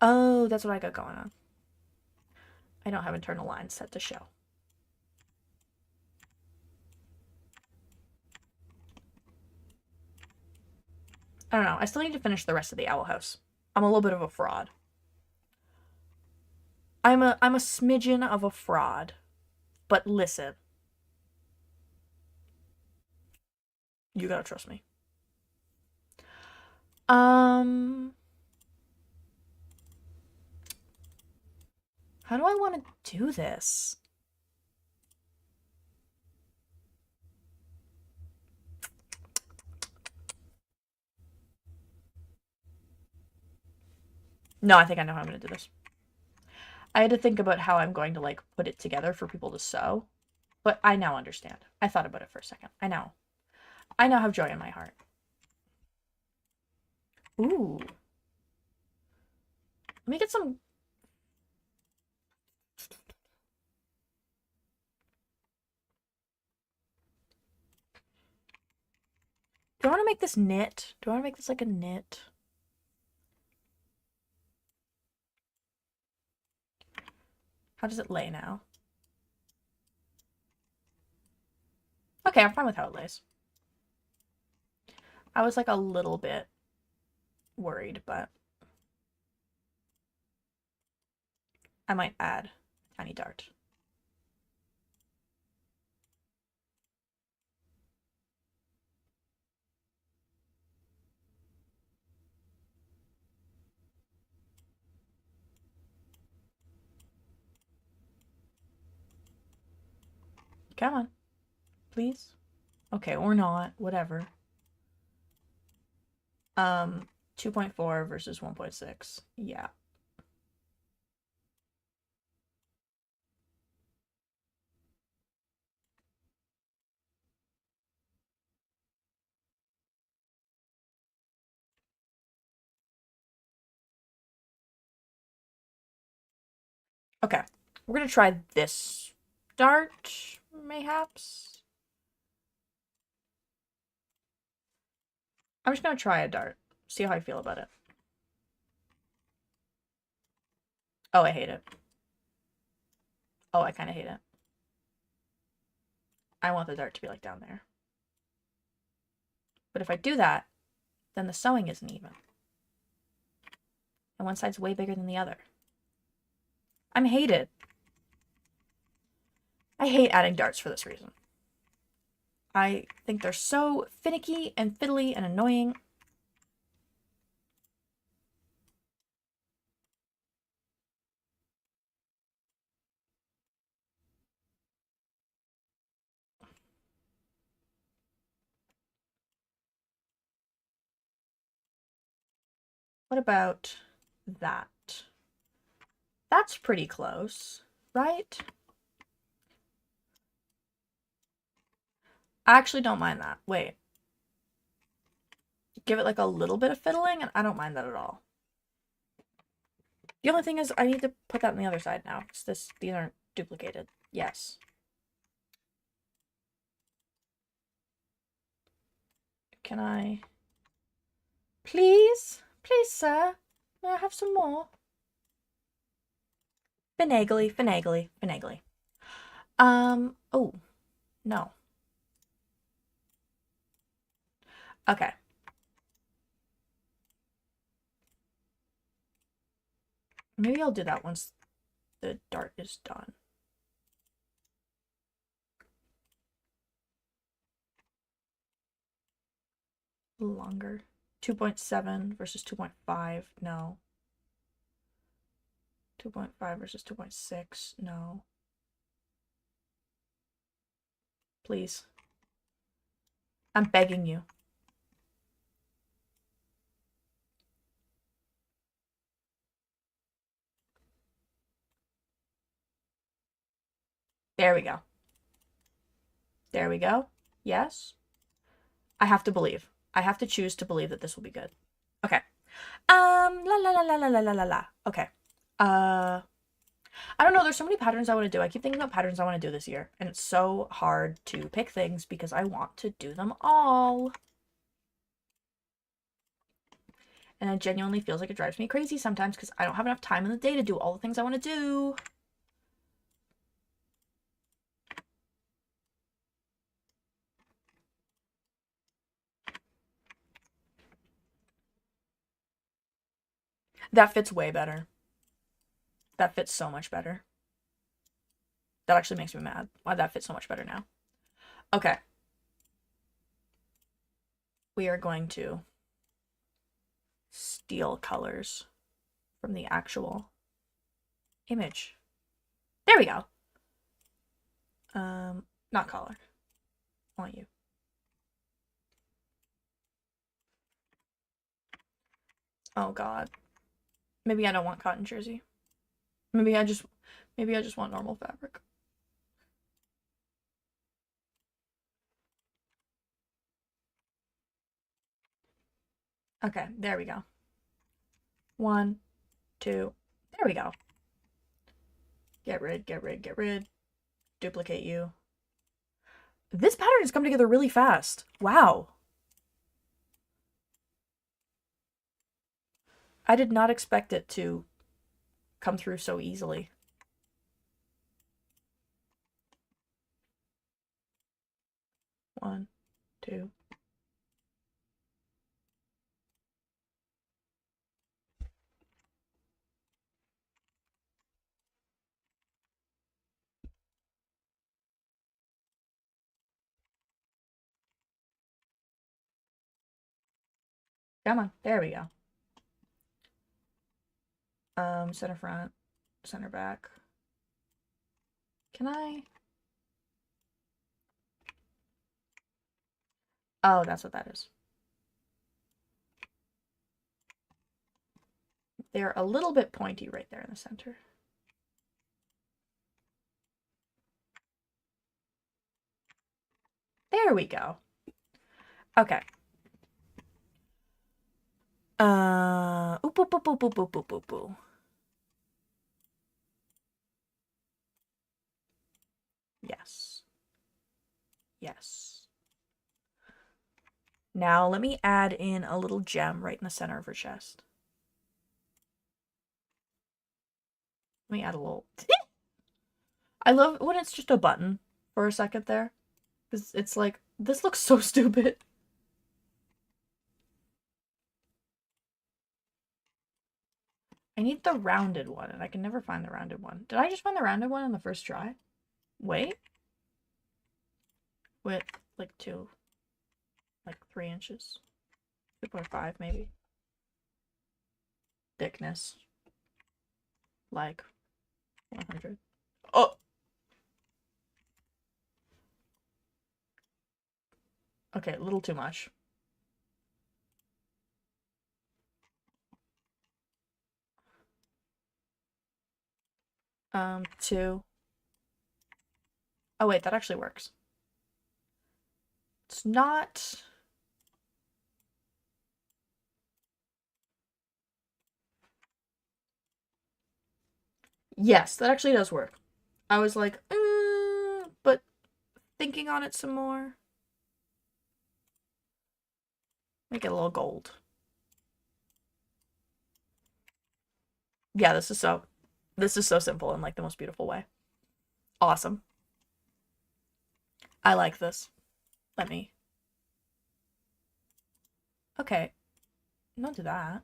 Oh, that's what I got going on. I don't have internal lines set to show. I don't know. I still need to finish the rest of the Owl House. I'm a little bit of a fraud. I'm a smidgen of a fraud. But listen. You gotta trust me. How do I want to do this? No, I think I know how I'm going to do this. I had to think about how I'm going to, like, put it together for people to sew. But I now understand. I thought about it for a second. I now have joy in my heart. Ooh. Let me get some... Do I want to make this knit? Do I want to make this like a knit? How does it lay now? Okay, I'm fine with how it lays. I was like a little bit worried, but I might add a tiny dart. Come on. Please? Okay, or not. Whatever. 2.4 versus 1.6. Yeah. Okay. We're gonna try this dart, mayhaps. I'm just gonna try a dart. See how I feel about it. Oh, I hate it. Oh, I kind of hate it. I want the dart to be like down there. But if I do that, then the sewing isn't even. And one side's way bigger than the other. I'm hated. I hate adding darts for this reason. I think they're so finicky and fiddly and annoying. What about that? That's pretty close, right? I actually don't mind that. Wait. Give it like a little bit of fiddling, and I don't mind that at all. The only thing is I need to put that on the other side now, because these aren't duplicated. Yes. Can I... Please? Please, sir? May I have some more? Finagly, finagly, finagly. Oh. No. Okay. Maybe I'll do that once the dart is done. A little longer. 2.7 versus 2.5, no. 2.5 versus 2.6, no. Please. I'm begging you. There we go. There we go. Yes. I have to believe. I have to choose to believe that this will be good. Okay. La la la la la la la la la. Okay. I don't know. There's so many patterns I want to do. I keep thinking about patterns I want to do this year, and it's so hard to pick things because I want to do them all. And it genuinely feels like it drives me crazy sometimes because I don't have enough time in the day to do all the things I want to do. That fits way better. That fits so much better. That actually makes me mad. Why that fits so much better now. Okay. We are going to steal colors from the actual image. There we go. Not color. I want you. Oh god. Maybe I don't want cotton jersey. Maybe I just want normal fabric. Okay, there we go. 1, 2, there we go. Get rid, get rid, get rid. Duplicate you. This pattern has come together really fast. Wow. I did not expect it to come through so easily. One, two. Come on, there we go. Center front, center back. Can I? Oh, that's what that is. They're a little bit pointy right there in the center. There we go. Okay. Oop, oop, oop, oop, oop, oop, oop, oop, oop. Yes. Yes. Now let me add in a little gem right in the center of her chest. Let me add a little... I love when it's just a button for a second there. Because it's like, this looks so stupid. I need the rounded one, and I can never find the rounded one. Did I just find the rounded one in the first try? Wait. Width, like 3 inches. 2.5 maybe. Thickness, like 100. Oh! Okay, a little too much. Two. Oh wait, that actually works. It's not... Yes, that actually does work. I was like, but thinking on it some more. Make it a little gold. Yeah, this is so simple in like the most beautiful way. Awesome. I like this. Let me. Okay. Don't do that.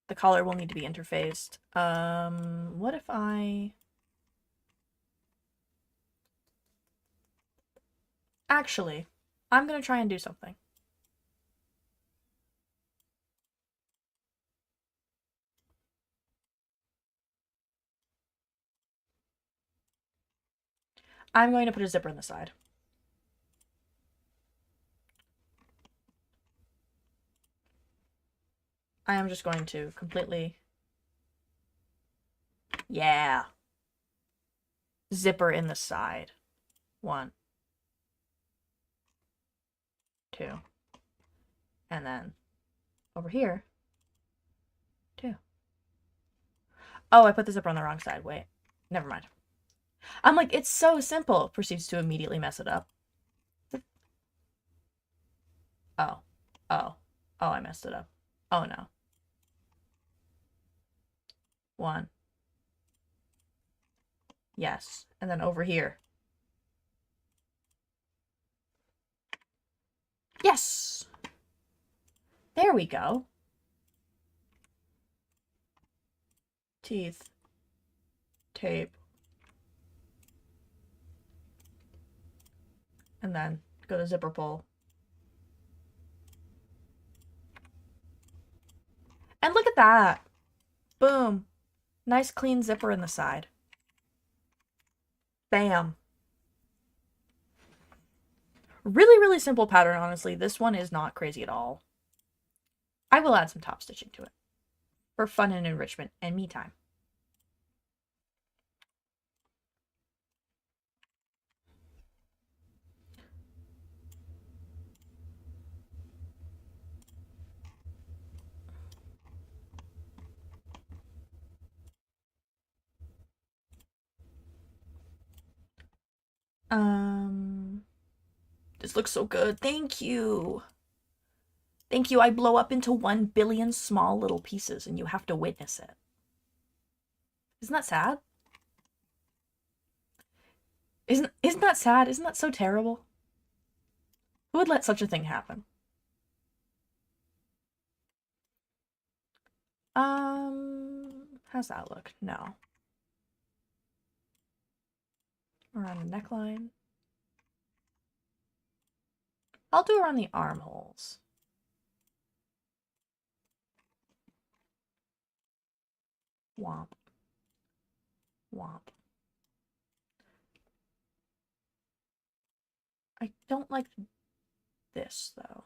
The collar will need to be interfaced. What if I... Actually, I'm gonna try and do something. I'm going to put a zipper in the side. I am just going to completely... Yeah. Zipper in the side. 1, 2. And then over here, 2. Oh, I put the zipper on the wrong side. Wait. Never mind. I'm like, it's so simple. Proceeds to immediately mess it up. Oh. Oh. Oh, I messed it up. Oh, no. 1. Yes. And then over here. Yes! There we go. Teeth. Tape. And then go to zipper pull. And look at that. Boom. Nice clean zipper in the side. Bam. Really, really simple pattern, honestly. This one is not crazy at all. I will add some top stitching to it for fun and enrichment and me time. This looks so good. Thank you. Thank you. I blow up into 1 billion small little pieces and you have to witness it. Isn't that sad? Isn't that sad? Isn't that so terrible? Who would let such a thing happen? How's that look? No. Around the neckline. I'll do around the armholes. Womp. Womp. I don't like this, though.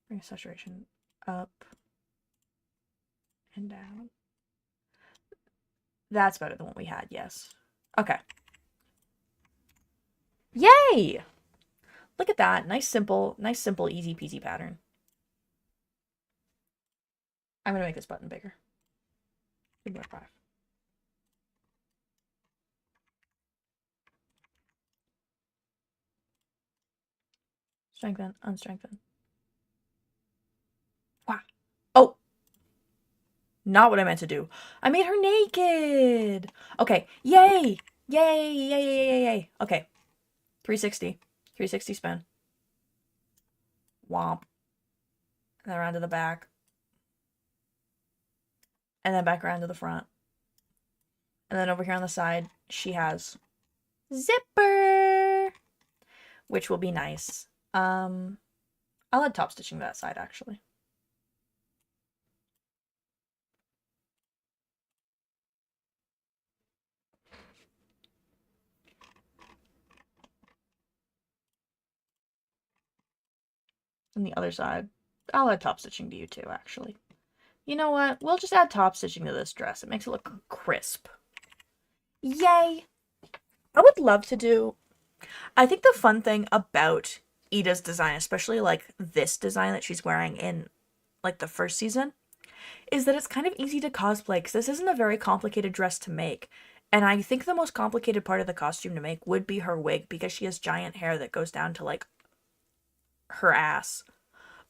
Bring saturation up and down. That's better than what we had, yes. Okay. Yay! Look at that. Nice, simple, easy peasy pattern. I'm gonna make this button bigger. Give me a 5. Strengthen, unstrengthen. Wow. Oh! Not what I meant to do. I made her naked! Okay, yay! Yay, yay, yay, yay, yay. Okay. 360. 360 spin. Womp. And then around to the back. And then back around to the front. And then over here on the side, she has zipper! Which will be nice. I'll add top stitching to that side, actually. And the other side, I'll add top stitching to you too, actually. You know what? We'll just add top stitching to this dress. It makes it look crisp. Yay! I would love to do... I think the fun thing about Ida's design, especially like this design that she's wearing in like the first season, is that it's kind of easy to cosplay because this isn't a very complicated dress to make. And I think the most complicated part of the costume to make would be her wig because she has giant hair that goes down to like her ass.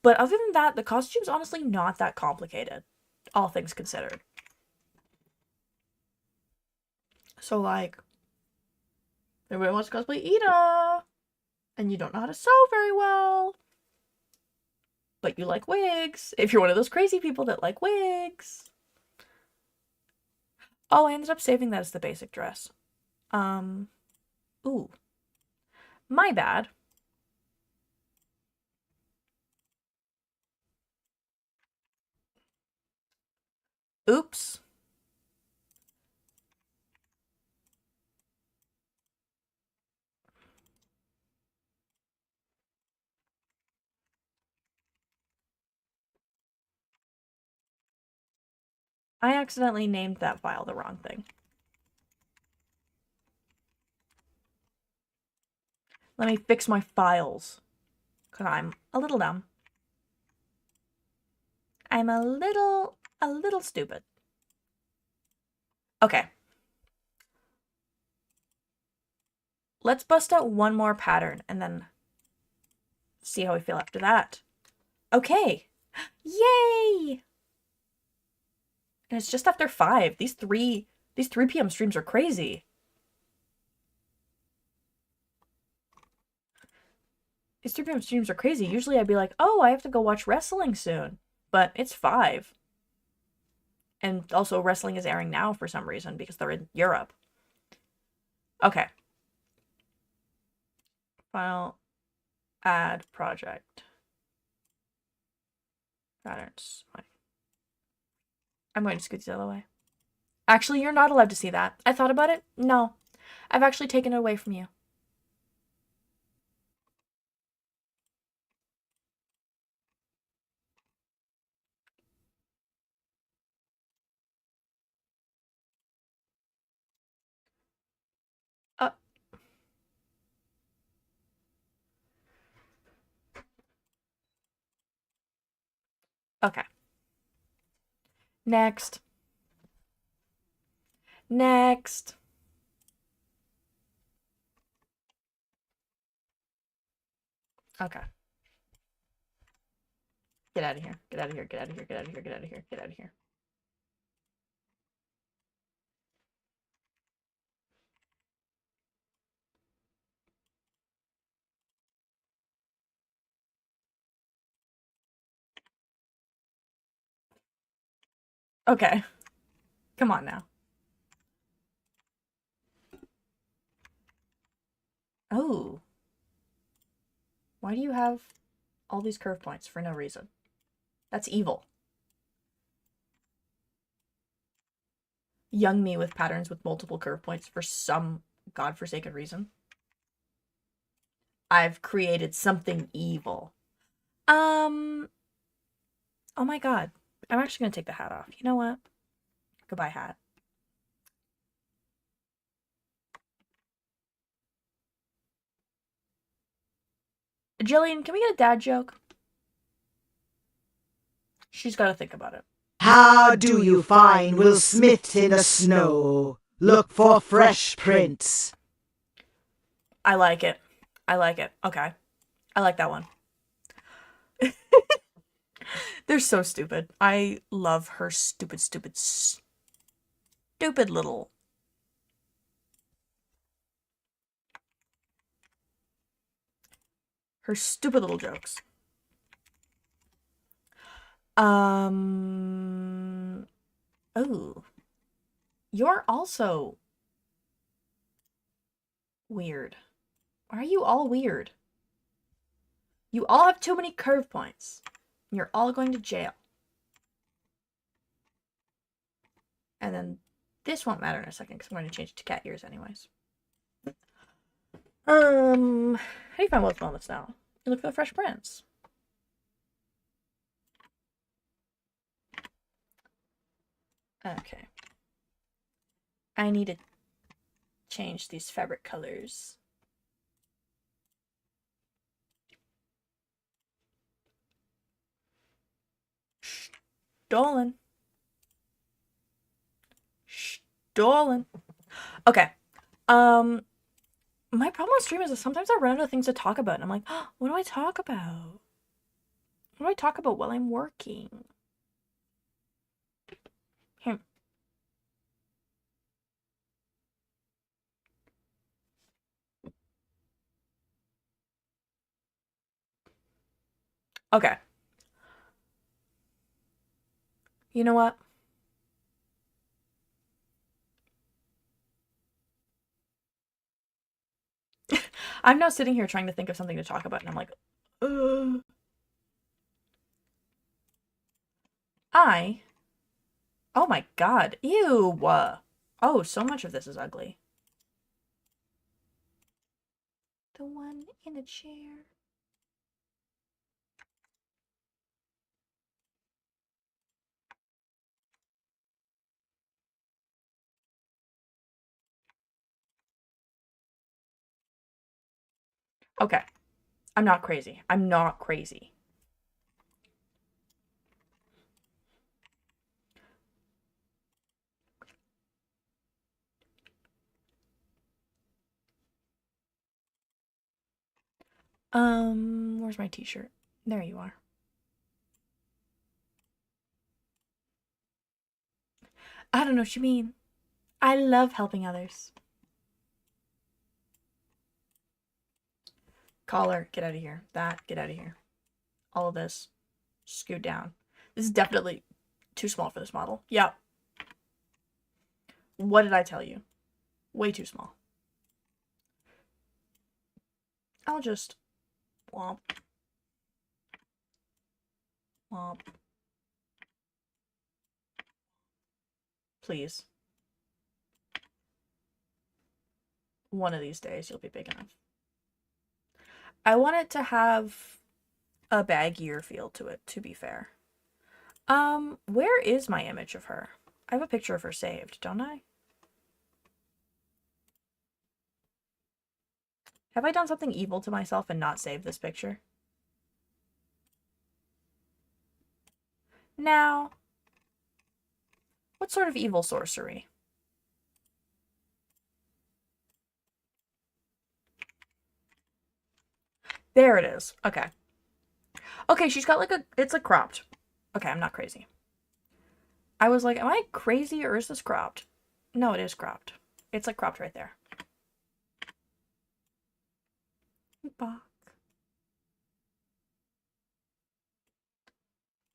But other than that, the costume's honestly not that complicated, all things considered. So like, everybody wants to cosplay Ida, and you don't know how to sew very well, but you like wigs, if you're one of those crazy people that like wigs. Oh, I ended up saving that as the basic dress. Ooh. My bad. Oops. I accidentally named that file the wrong thing. Let me fix my files. Because I'm a little dumb. I'm a little stupid. Okay. Let's bust out one more pattern and then see how we feel after that. Okay. Yay! And it's just after 5. These 3 p.m. streams are crazy. These 3 p.m. streams are crazy. Usually I'd be like, oh, I have to go watch wrestling soon. But it's 5. And also wrestling is airing now for some reason because they're in Europe. Okay. File, add project. Patterns. I'm going to scoot the other way. Actually, you're not allowed to see that. I thought about it. No. I've actually taken it away from you. Okay. Next. Next. Okay. Get out of here. Get out of here. Get out of here. Get out of here. Get out of here. Get out of here. Okay. Come on now. Oh. Why do you have all these curve points for no reason? That's evil. Young me with patterns with multiple curve points for some godforsaken reason. I've created something evil. Oh my god. I'm actually gonna take the hat off. You know what? Goodbye, hat. Jillian, can we get a dad joke? She's gotta think about it.
How do you find Will Smith in the snow? Look for fresh prints.
I like it. I like it. Okay. I like that one. They're so stupid. I love her stupid little. Her stupid little jokes. Oh. You're also weird. Why are you all weird? You all have too many curve points. You're all going to jail. And then this won't matter in a second because I'm going to change it to cat ears anyways. How do you find both moments now? You look for the fresh prints. Okay. I need to change these fabric colors. Stolen. Stolen. Okay. My problem with stream is that sometimes I run out of things to talk about, and I'm like, oh, what do I talk about? What do I talk about while I'm working? Here. Okay. You know what? I'm now sitting here trying to think of something to talk about, and I'm like, oh my god, ew. Oh, so much of this is ugly. The one in a chair. Okay. I'm not crazy. I'm not crazy. Where's my t-shirt? There you are. I don't know what you mean. I love helping others. Collar, get out of here. That, get out of here. All of this, scoot down. This is definitely too small for this model. Yep. What did I tell you? Way too small. I'll just womp. Womp. Please. One of these days you'll be big enough. I want it to have a baggier feel to it, to be fair. Where is my image of her? I have a picture of her saved, don't I? Have I done something evil to myself and not saved this picture? Now, what sort of evil sorcery? There it is. Okay. Okay, she's got like it's like cropped. Okay, I'm not crazy. I was like, am I crazy or is this cropped? No, it is cropped. It's like cropped right there. Bach.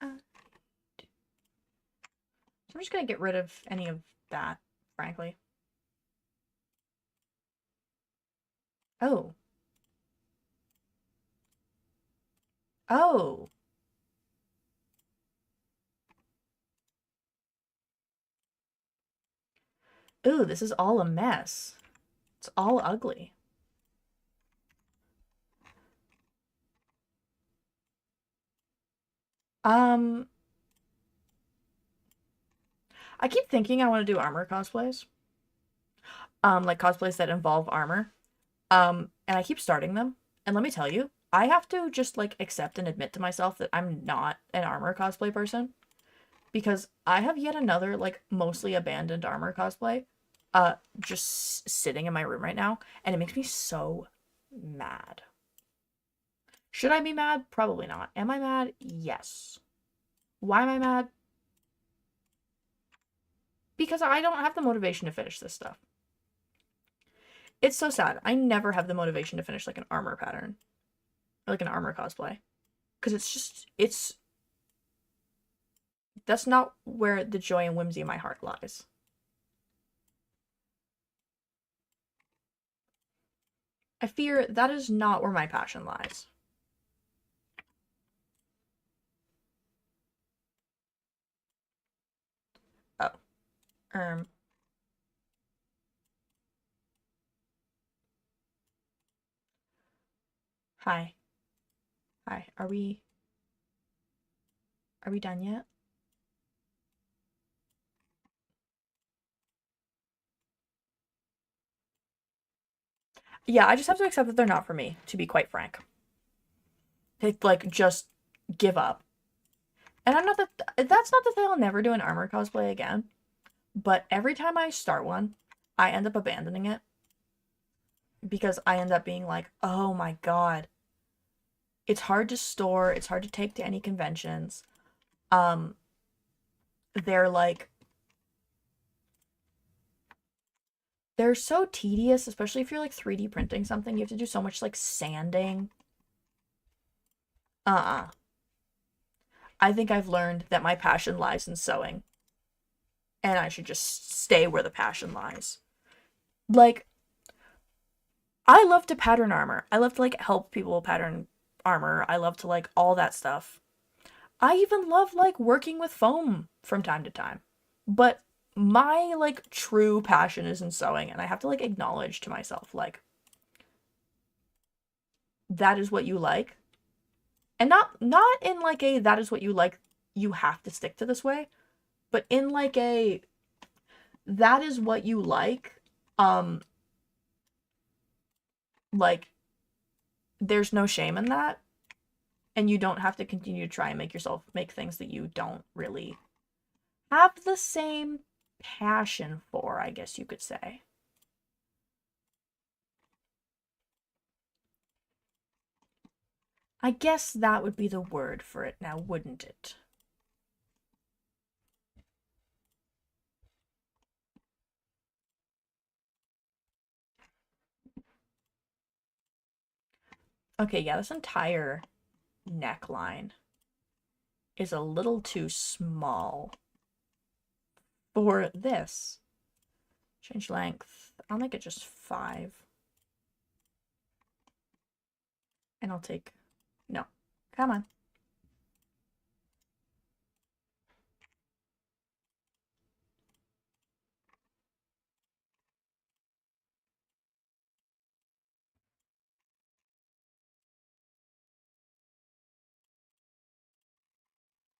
I'm just gonna get rid of any of that, frankly. Oh. Oh. Ooh, this is all a mess. It's all ugly. I keep thinking I want to do armor cosplays. Like cosplays that involve armor. And I keep starting them. And let me tell you, I have to just like accept and admit to myself that I'm not an armor cosplay person. Because I have yet another like mostly abandoned armor cosplay just sitting in my room right now, and it makes me so mad. Should I be mad? Probably not. Am I mad? Yes. Why am I mad? Because I don't have the motivation to finish this stuff. It's so sad. I never have the motivation to finish like an armor pattern. Or like an armor cosplay. Because that's not where the joy and whimsy in my heart lies. I fear that is not where my passion lies. Oh. Hi. Hi. Are we done yet? Yeah, I just have to accept that they're not for me, to be quite frank. They like just give up. And I'm not that's not to say I'll never do an armor cosplay again. But every time I start one, I end up abandoning it. Because I end up being like, oh my god. It's hard to store, it's hard to take to any conventions. They're like they're so tedious, especially if you're like 3D printing something. You have to do so much like sanding. I think I've learned that my passion lies in sewing. And I should just stay where the passion lies. Like, I love to pattern armor. I love to like help people pattern armor. I love to like all that stuff. I even love like working with foam from time to time. But my like true passion is in sewing, and I have to like acknowledge to myself like that is what you like. And not in like a that is what you like, you have to stick to this way, but in like a that is what you like there's no shame in that, and you don't have to continue to try and make things that you don't really have the same passion for, I guess you could say. I guess that would be the word for it now, wouldn't it? Okay, yeah, this entire neckline is a little too small for this. Change length. I'll make it just 5. And I'll take... No. Come on.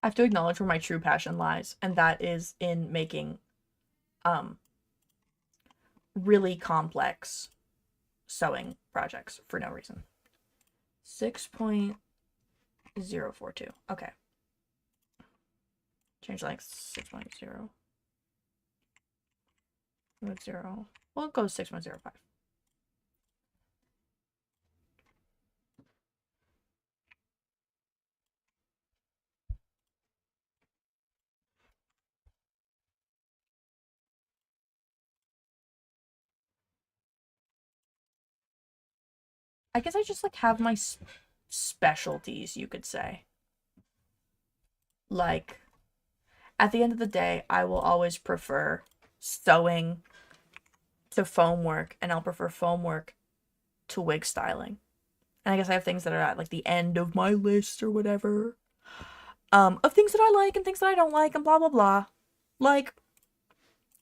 I have to acknowledge where my true passion lies, and that is in making really complex sewing projects for no reason. 6.042. Okay. Change length 6.0. 0. We'll go 6.05. I guess I just like have my specialties, you could say. Like, at the end of the day, I will always prefer sewing to foam work, and I'll prefer foam work to wig styling. And I guess I have things that are at like the end of my list or whatever. Of things that I like and things that I don't like and blah blah blah. Like,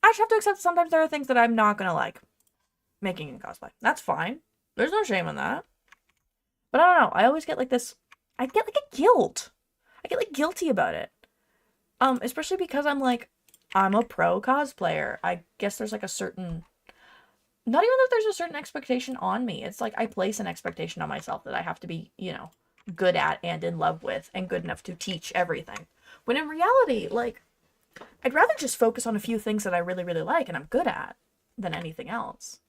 I just have to accept sometimes there are things that I'm not gonna like making in cosplay. That's fine. There's no shame in that. But I don't know. I always get like this. I get like a guilt. I get like guilty about it. Especially because I'm a pro cosplayer. I guess there's like a certain, not even that there's a certain expectation on me. It's like I place an expectation on myself that I have to be, good at and in love with and good enough to teach everything. When in reality, like, I'd rather just focus on a few things that I really, really like and I'm good at than anything else.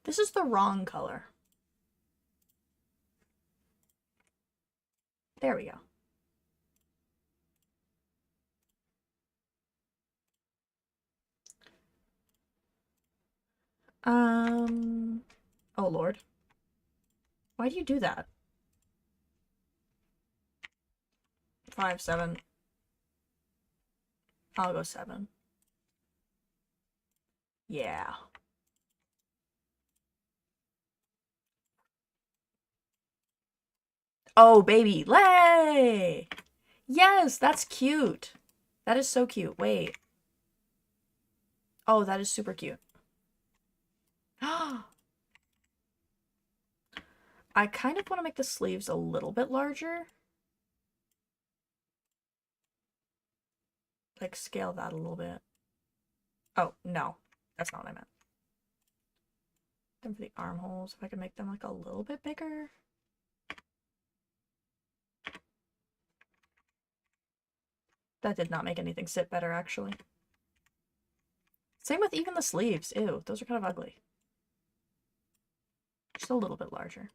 This is the wrong color. There we go. Oh Lord. Why do you do that? 5, 7. I'll go 7. Yeah. Oh, baby. Lay! Yes, that's cute. That is so cute. Wait. Oh, that is super cute. I kind of want to make the sleeves a little bit larger. Like, scale that a little bit. Oh, no. That's not what I meant. Then for the armholes, if I could make them like a little bit bigger. That did not make anything sit better, actually. Same with even the sleeves. Ew, those are kind of ugly. Just a little bit larger.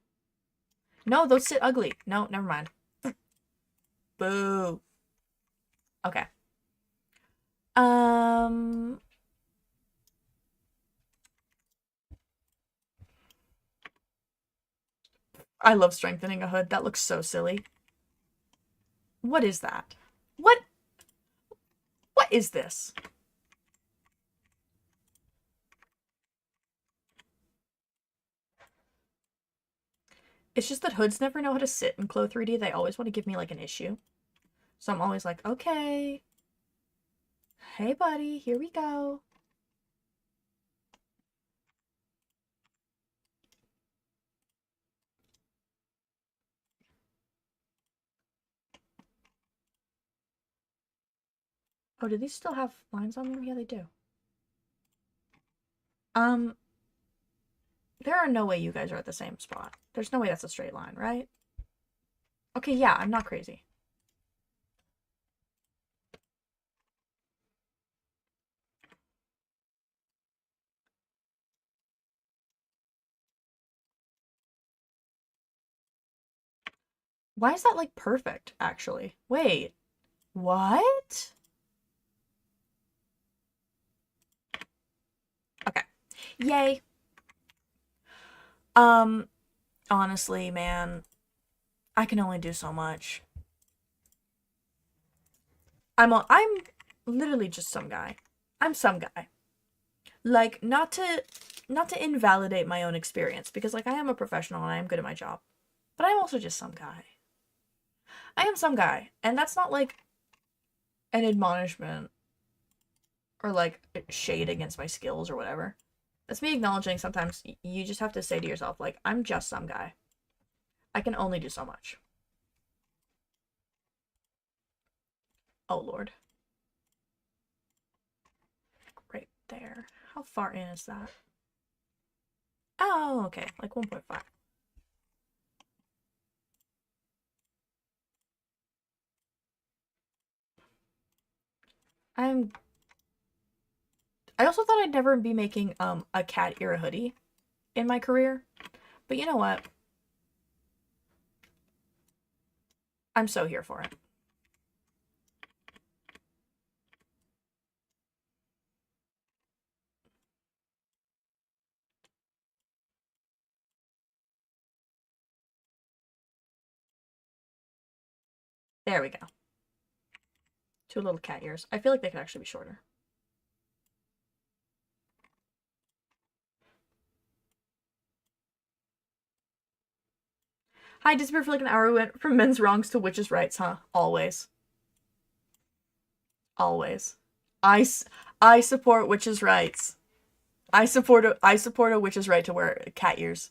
No, those sit ugly. No, never mind. Boo. Okay. I love strengthening a hood. That looks so silly. What is that? What is this? It's just that hoods never know how to sit in Clo 3D. They always want to give me like an issue. So I'm always like, okay. Hey buddy, here we go. Oh, do these still have lines on them? Yeah, they do. There are no way you guys are at the same spot. There's no way that's a straight line, right? Okay, yeah, I'm not crazy. Why is that, like, perfect, actually? Wait, what? Okay. Yay. Honestly, man, I can only do so much. I'm literally just some guy. I'm some guy. Like, not to invalidate my own experience, because, like, I am a professional and I am good at my job. But I'm also just some guy. I am some guy, and that's not, like, an admonishment or, like, shade against my skills or whatever. That's me acknowledging sometimes you just have to say to yourself, like, I'm just some guy. I can only do so much. Oh, Lord. Right there. How far in is that? Oh, okay. Like 1.5. I also thought I'd never be making a cat ear hoodie in my career. But you know what? I'm so here for it. There we go. 2 little cat ears. I feel like they could actually be shorter. Hi, disappeared for like an hour. We went from men's wrongs to witches' rights, huh? Always. Always. I support witches' rights. I support a witch's right to wear cat ears,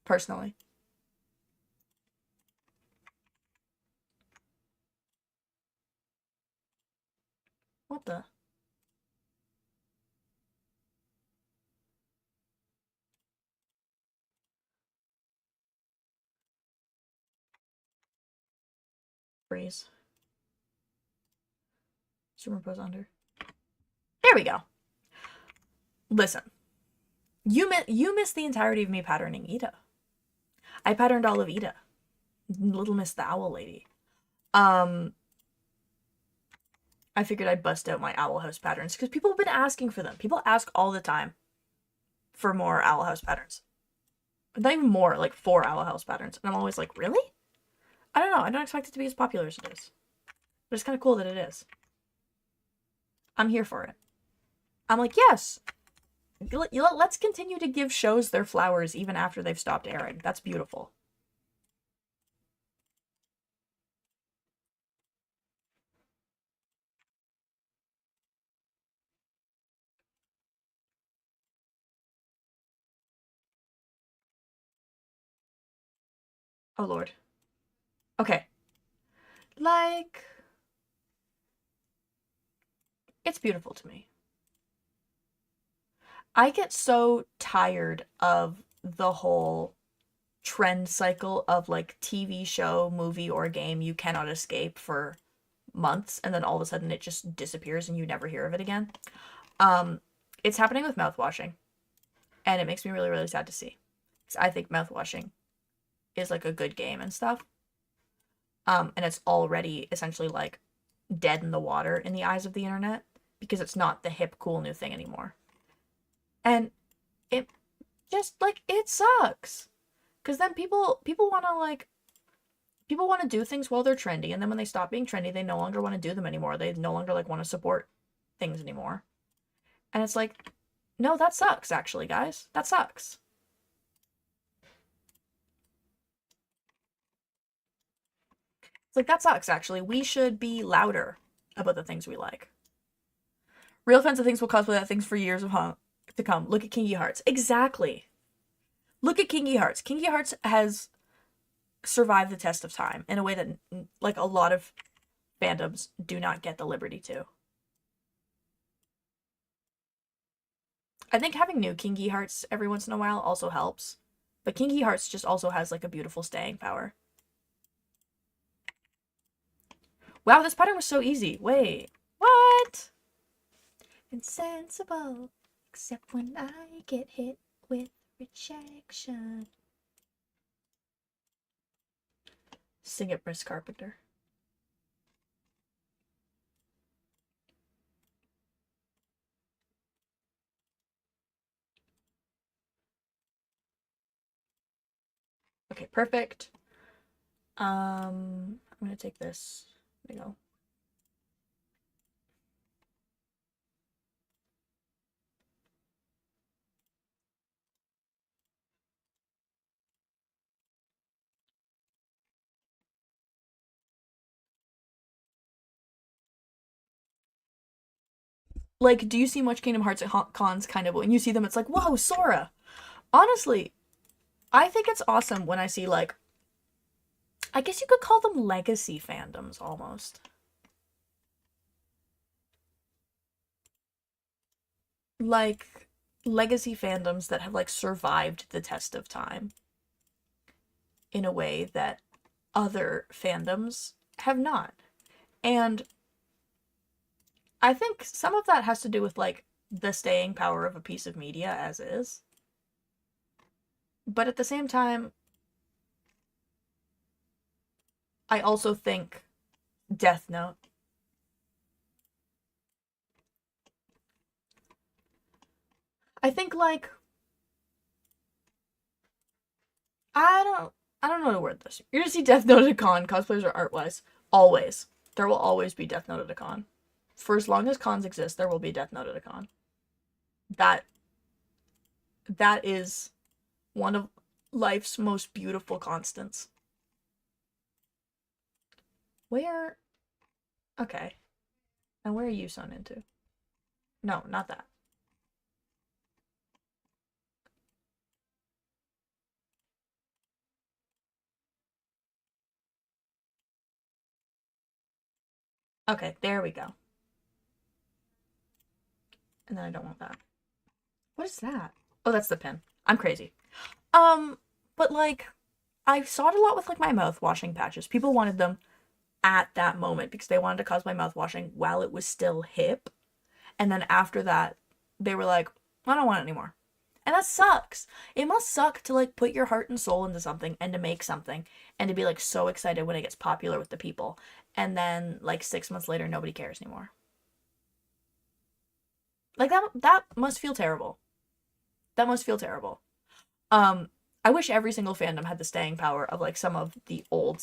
personally. What the? Freeze. Superimpose under. There we go. Listen. You missed the entirety of me patterning Ida. I patterned all of Ida. Little Miss the Owl Lady. I figured I'd bust out my Owl House patterns because people have been asking for them. People ask all the time for more Owl House patterns. Not even more, like 4 Owl House patterns. And I'm always like, really? I don't know. I don't expect it to be as popular as it is. But it's kind of cool that it is. I'm here for it. I'm like, yes. Let's continue to give shows their flowers even after they've stopped airing. That's beautiful. Oh, Lord. Okay. Like, it's beautiful to me. I get so tired of the whole trend cycle of like TV show, movie, or game you cannot escape for months, and then all of a sudden it just disappears and you never hear of it again. It's happening with mouthwashing, and it makes me really, really sad to see. I think mouthwashing is like a good game and stuff. And it's already essentially like dead in the water in the eyes of the internet because it's not the hip, cool new thing anymore. And it just like it sucks. Cause then people want to do things while they're trendy, and then when they stop being trendy, they no longer want to do them anymore. They no longer like want to support things anymore. And it's like, no, that sucks actually, guys. That sucks. It's like, that sucks, actually. We should be louder about the things we like. Real fans of things will cosplay that things for years to come. Look at Kingy Hearts. Exactly. Look at Kingy Hearts. Kingy Hearts has survived the test of time in a way that, like, a lot of fandoms do not get the liberty to. I think having new Kingy Hearts every once in a while also helps. But Kingy Hearts just also has, like, a beautiful staying power. Wow, this pattern was so easy. Wait, what? Insensible, except when I get hit with rejection. Sing it, Miss Carpenter. Okay, perfect. I'm gonna take this. There we go. Like, do you see much Kingdom Hearts at cons? Kind of. When you see them, it's like, whoa, Sora. Honestly, I think it's awesome when I see, like, I guess you could call them legacy fandoms almost. Like, legacy fandoms that have, like, survived the test of time in a way that other fandoms have not. And I think some of that has to do with, like, the staying power of a piece of media as is. But at the same time, I also think Death Note. I think, like, I don't know how to word this. You're gonna see Death Note at a con, cosplayers or art-wise. Always. There will always be Death Note at a con. For as long as cons exist, there will be Death Note at a con. That is one of life's most beautiful constants. Where? Okay. And where are you sewn into? No, not that. Okay, there we go. And then I don't want that. What is that? Oh, that's the pin. I'm crazy. But like, I saw it a lot with like my mouth washing patches. People wanted them at that moment because they wanted to cause my mouth washing while it was still hip. And then after that, they were like, I don't want it anymore. And that sucks. It must suck to like put your heart and soul into something and to make something and to be like so excited when it gets popular with the people. And then like 6 months later, nobody cares anymore. Like that must feel terrible. That must feel terrible. I wish every single fandom had the staying power of like some of the old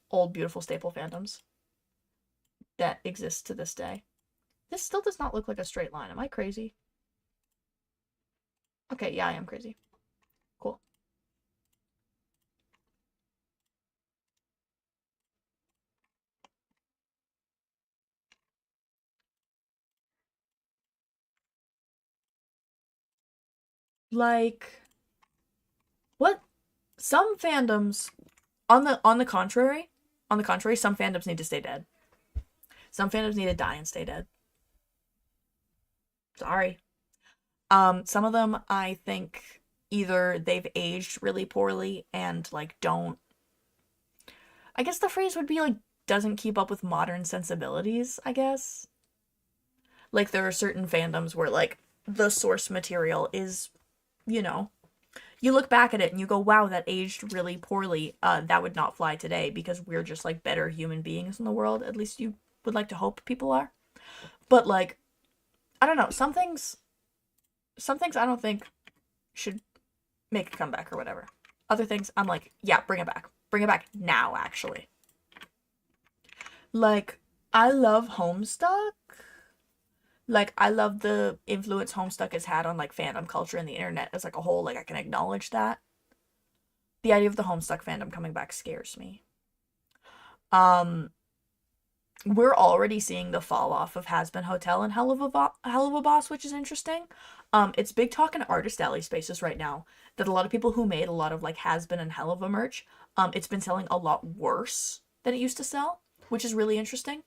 old beautiful staple fandoms that exist to this day. This still does not look like a straight line. Am I crazy? Okay, yeah, I am crazy. Cool. Like, what? Some fandoms, on the contrary, some fandoms need to stay dead. Some fandoms need to die and stay dead. Sorry. Some of them I think either they've aged really poorly and like don't. I guess the phrase would be like doesn't keep up with modern sensibilities, I guess. Like there are certain fandoms where like the source material is, you know, you look back at it and you go, wow, that aged really poorly. That would not fly today because we're just like better human beings in the world. At least you would like to hope people are. But like, I don't know, some things I don't think should make a comeback or whatever. Other things I'm like, yeah, bring it back. Bring it back now, actually. Like, I love Homestuck. Like, I love the influence Homestuck has had on, like, fandom culture and the internet as, like, a whole. Like, I can acknowledge that. The idea of the Homestuck fandom coming back scares me. We're already seeing the fall off of Has Been Hotel and Hell of a Boss, which is interesting. It's big talk in artist alley spaces right now that a lot of people who made a lot of like Has Been and Hell of a merch, it's been selling a lot worse than it used to sell, which is really interesting.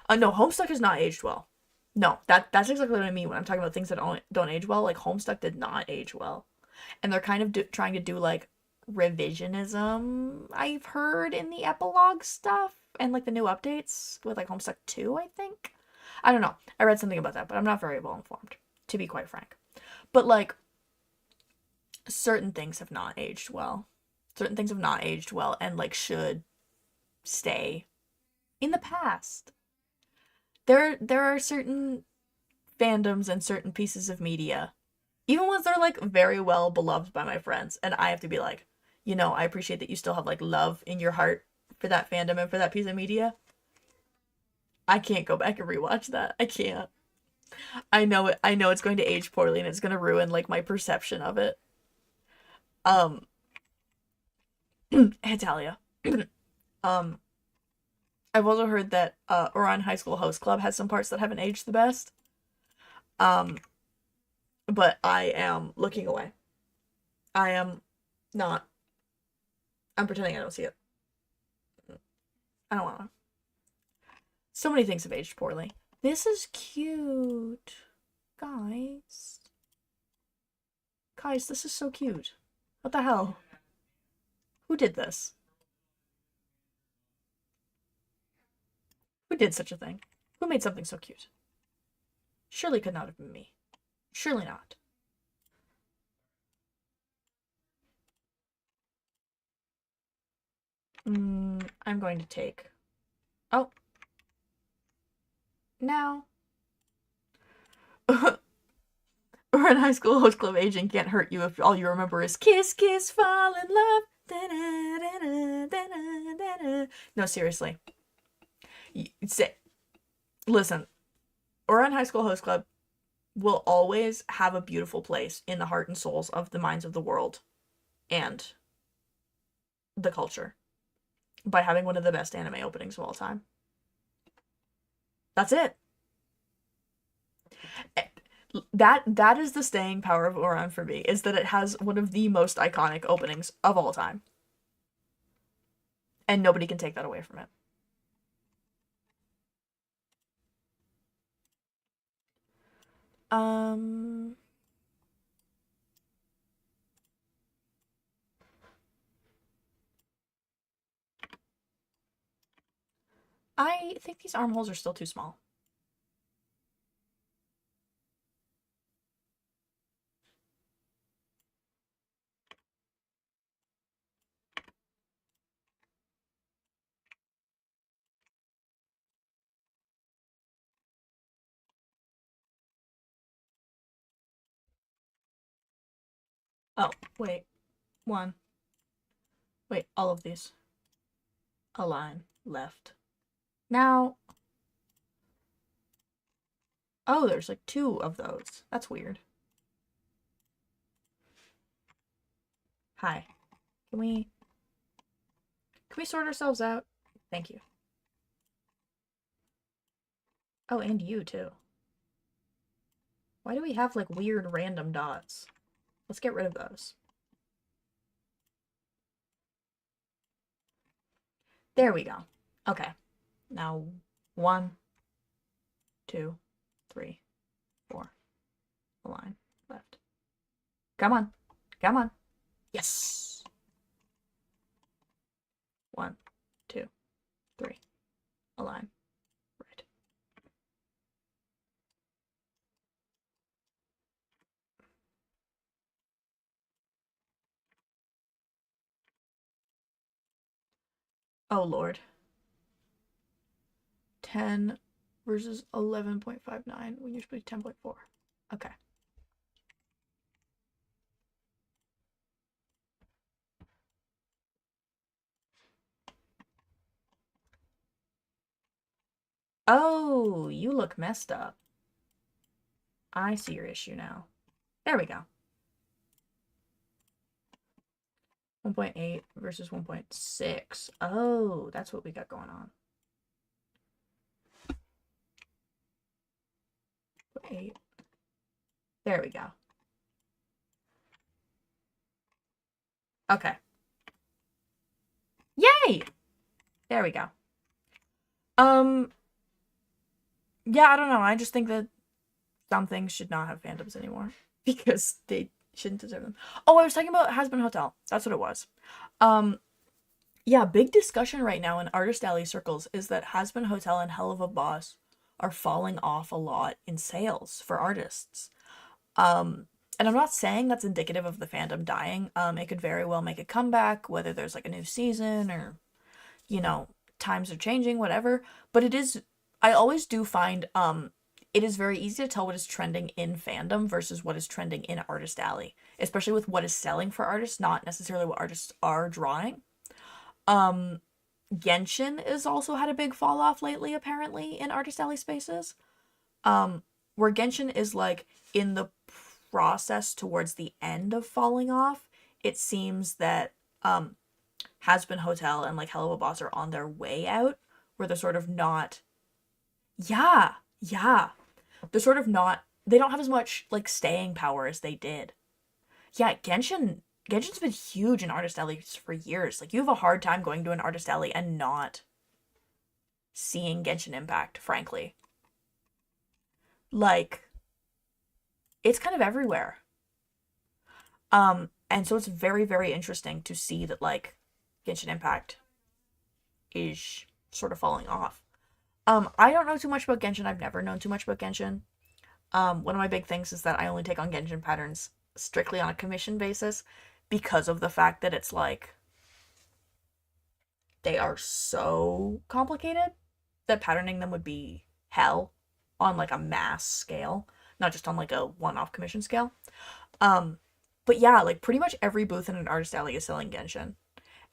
No, Homestuck has not aged well. No, that's exactly what I mean when I'm talking about things that don't age well. Like Homestuck did not age well, and they're kind of trying to do like revisionism. I've heard in the epilogue stuff and like the new updates with like Homestuck 2, I think. I don't know. I read something about that, but I'm not very well informed, to be quite frank. But like certain things have not aged well. Certain things have not aged well and like should stay in the past. There are certain fandoms and certain pieces of media, even ones that are like very well beloved by my friends, and I have to be like, I appreciate that you still have like love in your heart for that fandom and for that piece of media. I can't go back and rewatch that. I can't. I know it. I know it's going to age poorly and it's going to ruin like my perception of it. Um, Italia. um, I've also heard that Orion High School Host Club has some parts that haven't aged the best. Um, but I am looking away. I am not. I'm pretending I don't see it. I don't want to. So many things have aged poorly. This is cute. Guys. Guys, this is so cute. What the hell? Who did this? Who did such a thing? Who made something so cute? Surely could not have been me. Surely not. I'm going to take... Oh. Now. Or in High School Host Club aging can't hurt you if all you remember is kiss, kiss, fall in love. No, seriously. Listen, Orion High School Host Club will always have a beautiful place in the heart and souls of the minds of the world and the culture by having one of the best anime openings of all time. That's it. That is the staying power of Orion for me, is that it has one of the most iconic openings of all time. And nobody can take that away from it. I think these armholes are still too small. Oh, wait. One. Wait, all of these. Align. Left. Now. Oh, there's like 2 of those. That's weird. Hi. Can we sort ourselves out? Thank you. Oh, and you too. Why do we have like weird random dots? Let's get rid of those. There we go. Okay. Now 1, 2, 3, 4. Align. Left. Come on. Come on. Yes. 1, 2, 3. Align. Right. Oh Lord. 10 versus 11.59 when you're supposed to be 10.4. Okay. Oh, you look messed up. I see your issue now. There we go. 1.8 versus 1.6. Oh, that's what we got going on. 8. There we go. Okay. Yay! There we go. Yeah, I don't know. I just think that some things should not have fandoms anymore because they shouldn't deserve them. Oh, I was talking about Has Been Hotel. That's what it was. Yeah, big discussion right now in Artist Alley circles is that Has Been Hotel and Hell of a Boss are falling off a lot in sales for artists. And I'm not saying that's indicative of the fandom dying. It could very well make a comeback, whether there's like a new season or, you know, times are changing, whatever. But it is, I always do find, it is very easy to tell what is trending in fandom versus what is trending in Artist Alley, especially with what is selling for artists, not necessarily what artists are drawing. Genshin has also had a big fall off lately, apparently, in Artist Alley spaces. Where Genshin is like in the process towards the end of falling off, it seems that Has Been Hotel and like Hell of a Boss are on their way out, where they're sort of not. Yeah, yeah. They're sort of not. They don't have as much like staying power as they did. Yeah, Genshin's been huge in Artist Alleys for years. Like, you have a hard time going to an Artist Alley and not seeing Genshin Impact, frankly. Like, it's kind of everywhere. And so it's very, very interesting to see that, like, Genshin Impact is sort of falling off. I don't know too much about Genshin. I've never known too much about Genshin. One of my big things is that I only take on Genshin patterns strictly on a commission basis because of the fact that it's like they are so complicated that patterning them would be hell on like a mass scale, not just on like a one-off commission scale. But yeah, like pretty much every booth in an Artist Alley is selling Genshin.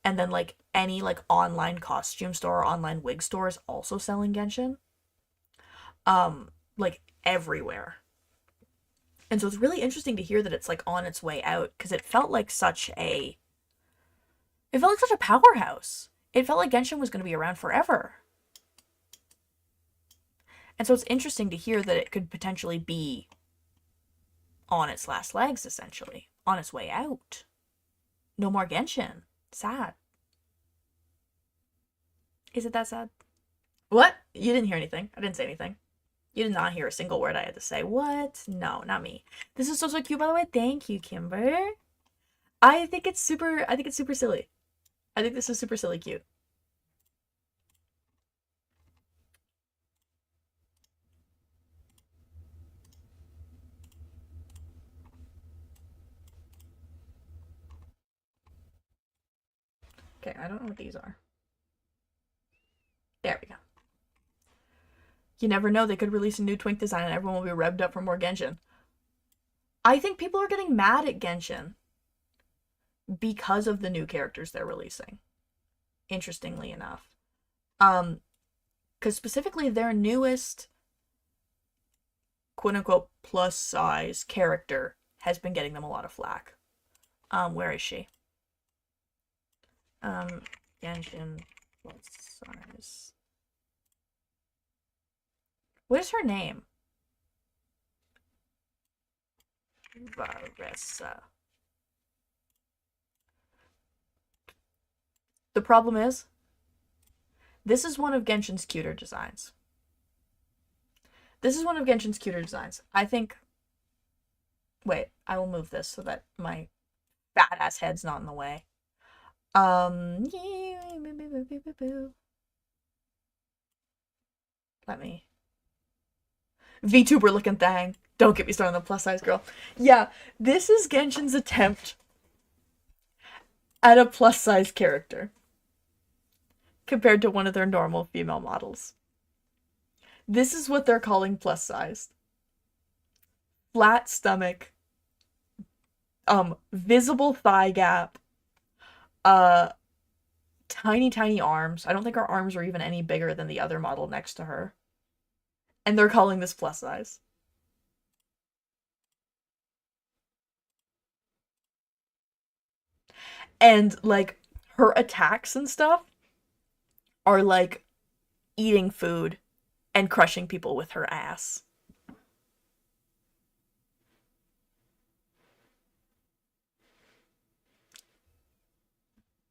And then like any like online costume store or online wig store is also selling Genshin. Like everywhere. And so it's really interesting to hear that it's like on its way out because it felt like such a powerhouse. It felt like Genshin was going to be around forever. And so it's interesting to hear that it could potentially be on its last legs, essentially, on its way out. No more Genshin. Sad. Is it that sad? What? You didn't hear anything. I didn't say anything. You did not hear a single word I had to say. What? No, not me. This is so cute, by the way. Thank you, Kimber. I think it's super silly. I think this is super silly cute. Okay, I don't know what these are. There we go. You never know, they could release a new Twink design and everyone will be revved up for more Genshin. I think people are getting mad at Genshin because of the new characters they're releasing. Interestingly enough. Because specifically their newest quote-unquote plus-size character has been getting them a lot of flack. Where is she? Genshin plus-size. What is her name? Varessa. The problem is, this is one of Genshin's cuter designs. I think... Wait, I will move this so that my fat ass head's not in the way. Let me... VTuber looking thing. Don't get me started on the plus size girl. Yeah, this is Genshin's attempt at a plus size character compared to one of their normal female models. This is what they're calling plus size. Flat stomach, visible thigh gap, tiny arms. I don't think her arms are even any bigger than the other model next to her. And they're calling this plus size. And like her attacks and stuff are like eating food and crushing people with her ass.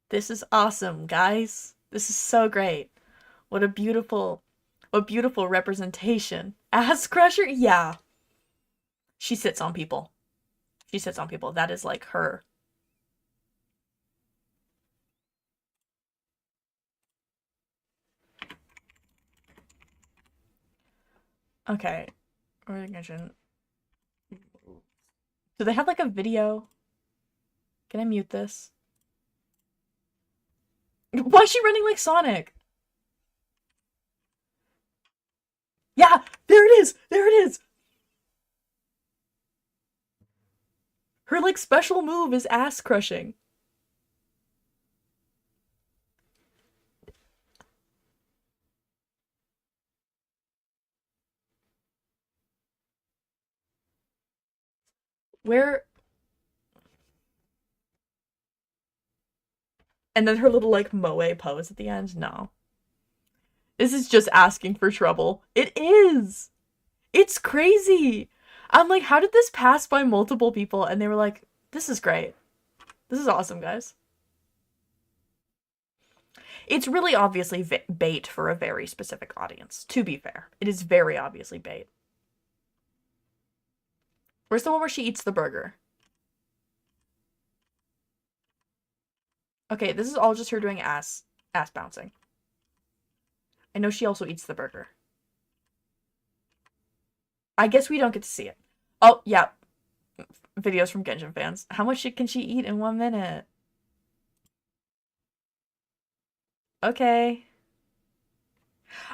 This is awesome, guys. This is so great. What beautiful representation. Ass crusher? Yeah. She sits on people. She sits on people. That is like her. Okay. Recognition. Do they have like a video? Can I mute this? Why is she running like Sonic? Yeah, there it is. There it is. Her like special move is ass crushing. Where and then her little like moe pose at the end. No. This is just asking for trouble. It is. It's crazy. I'm like, how did this pass by multiple people? And they were like, this is great. This is awesome, guys. It's really obviously bait for a very specific audience, to be fair. It is very obviously bait. Where's the one where she eats the burger? Okay, this is all just her doing ass bouncing. I know she also eats the burger. I guess we don't get to see it. Oh, yeah. Videos from Genshin fans. How much can she eat in 1 minute? Okay.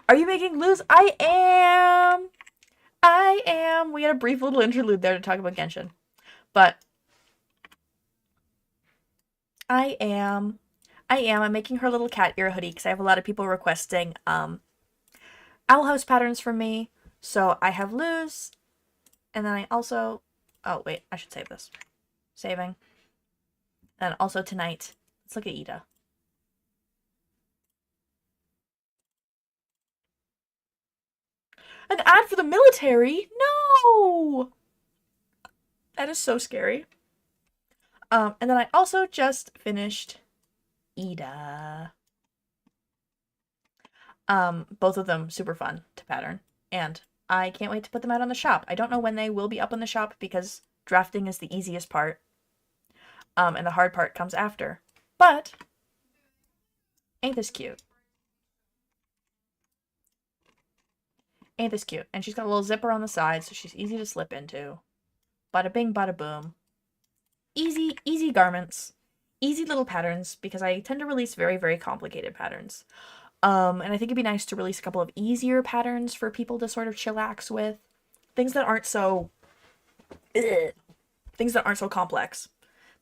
Are you making lose? I am! I am! We had a brief little interlude there to talk about Genshin. But I am. I'm making her little cat ear hoodie because I have a lot of people requesting owl house patterns from me. So I have Luz, and then I also... Oh, wait, I should save this. Saving. And also tonight, let's look at Ida. An ad for the military? No! That is so scary. And then I also just finished Ida. Both of them super fun to pattern. And I can't wait to put them out on the shop. I don't know when they will be up on the shop because drafting is the easiest part. And the hard part comes after. But ain't this cute? Ain't this cute? And she's got a little zipper on the side, so she's easy to slip into. Bada bing, bada boom. Easy garments. Easy little patterns, because I tend to release very, very complicated patterns. And I think it'd be nice to release a couple of easier patterns for people to sort of chillax with. Things that aren't so... Things that aren't so complex.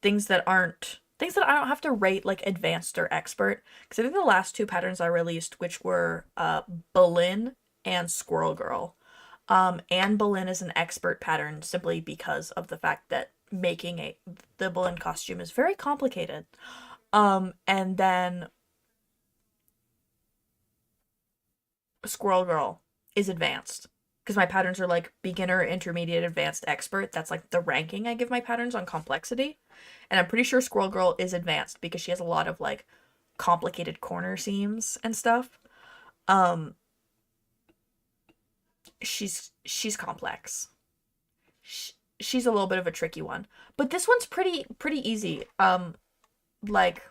Things that I don't have to rate like advanced or expert. Because I think the last 2 patterns I released, which were Bolin and Squirrel Girl. And Bolin is an expert pattern simply because of the fact that making the Bolin costume is very complicated. And then Squirrel Girl is advanced. Because my patterns are like beginner, intermediate, advanced, expert. That's like the ranking I give my patterns on complexity. And I'm pretty sure Squirrel Girl is advanced because she has a lot of like complicated corner seams and stuff. She's complex. She's a little bit of a tricky one. But this one's pretty easy. Like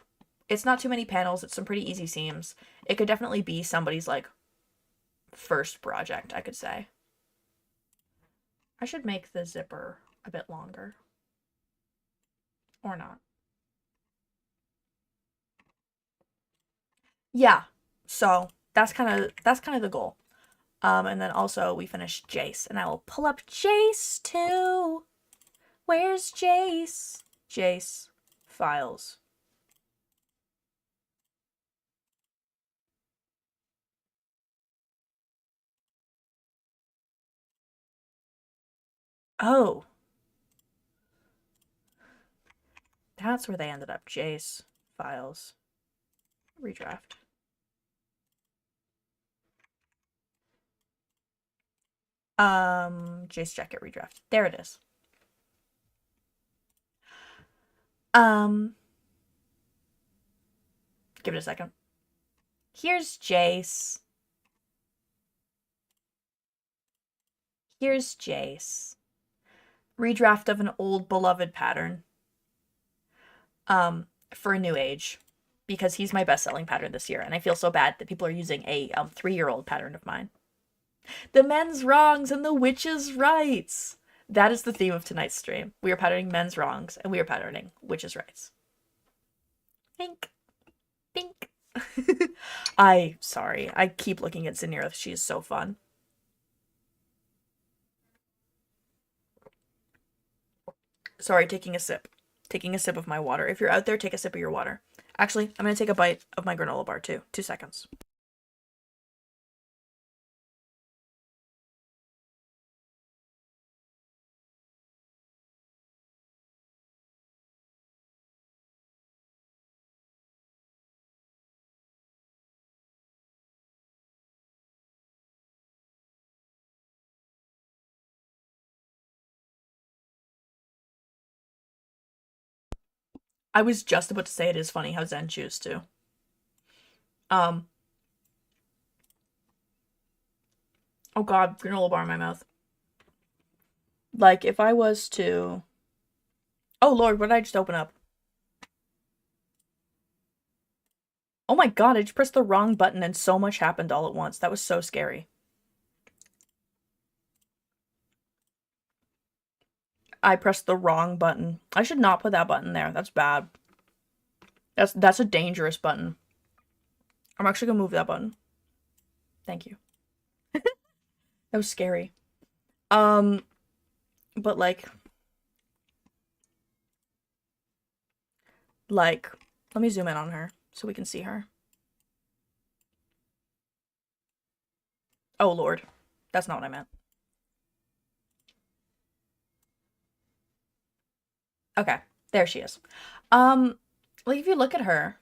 it's not too many panels, it's some pretty easy seams. It could definitely be somebody's like first project, I could say. I should make the zipper a bit longer. Or not. Yeah. So that's kind of the goal. And then also we finished Jace, and I will pull up Jace too. Where's Jace? Jace files. Oh. That's where they ended up, Jace. Files. Redraft. Jace Jacket redraft. There it is. Give it a second. Here's Jace. Here's Jace. Redraft of an old beloved pattern. For a new age. Because he's my best-selling pattern this year, and I feel so bad that people are using a 3-year-old pattern of mine. The men's wrongs and the witches' rights. That is the theme of tonight's stream. We are patterning men's wrongs, and we are patterning witches' rights. Think. Think. Sorry. I keep looking at Zinira. She is so fun. Sorry, taking a sip. Taking a sip of my water. If you're out there, take a sip of your water. Actually, I'm going to take a bite of my granola bar too. 2 seconds. I was just about to say it is funny how Zen chews too. Oh god, granola bar in my mouth. Like, if I was to... Oh lord, what did I just open up? Oh my god, I just pressed the wrong button and so much happened all at once. That was so scary. I pressed the wrong button. I should not put that button there. That's bad. That's a dangerous button. I'm actually gonna move that button. Thank you. That was scary. But like, let me zoom in on her so we can see her. Oh lord. That's not what I meant. Okay, there she is. Like if you look at her,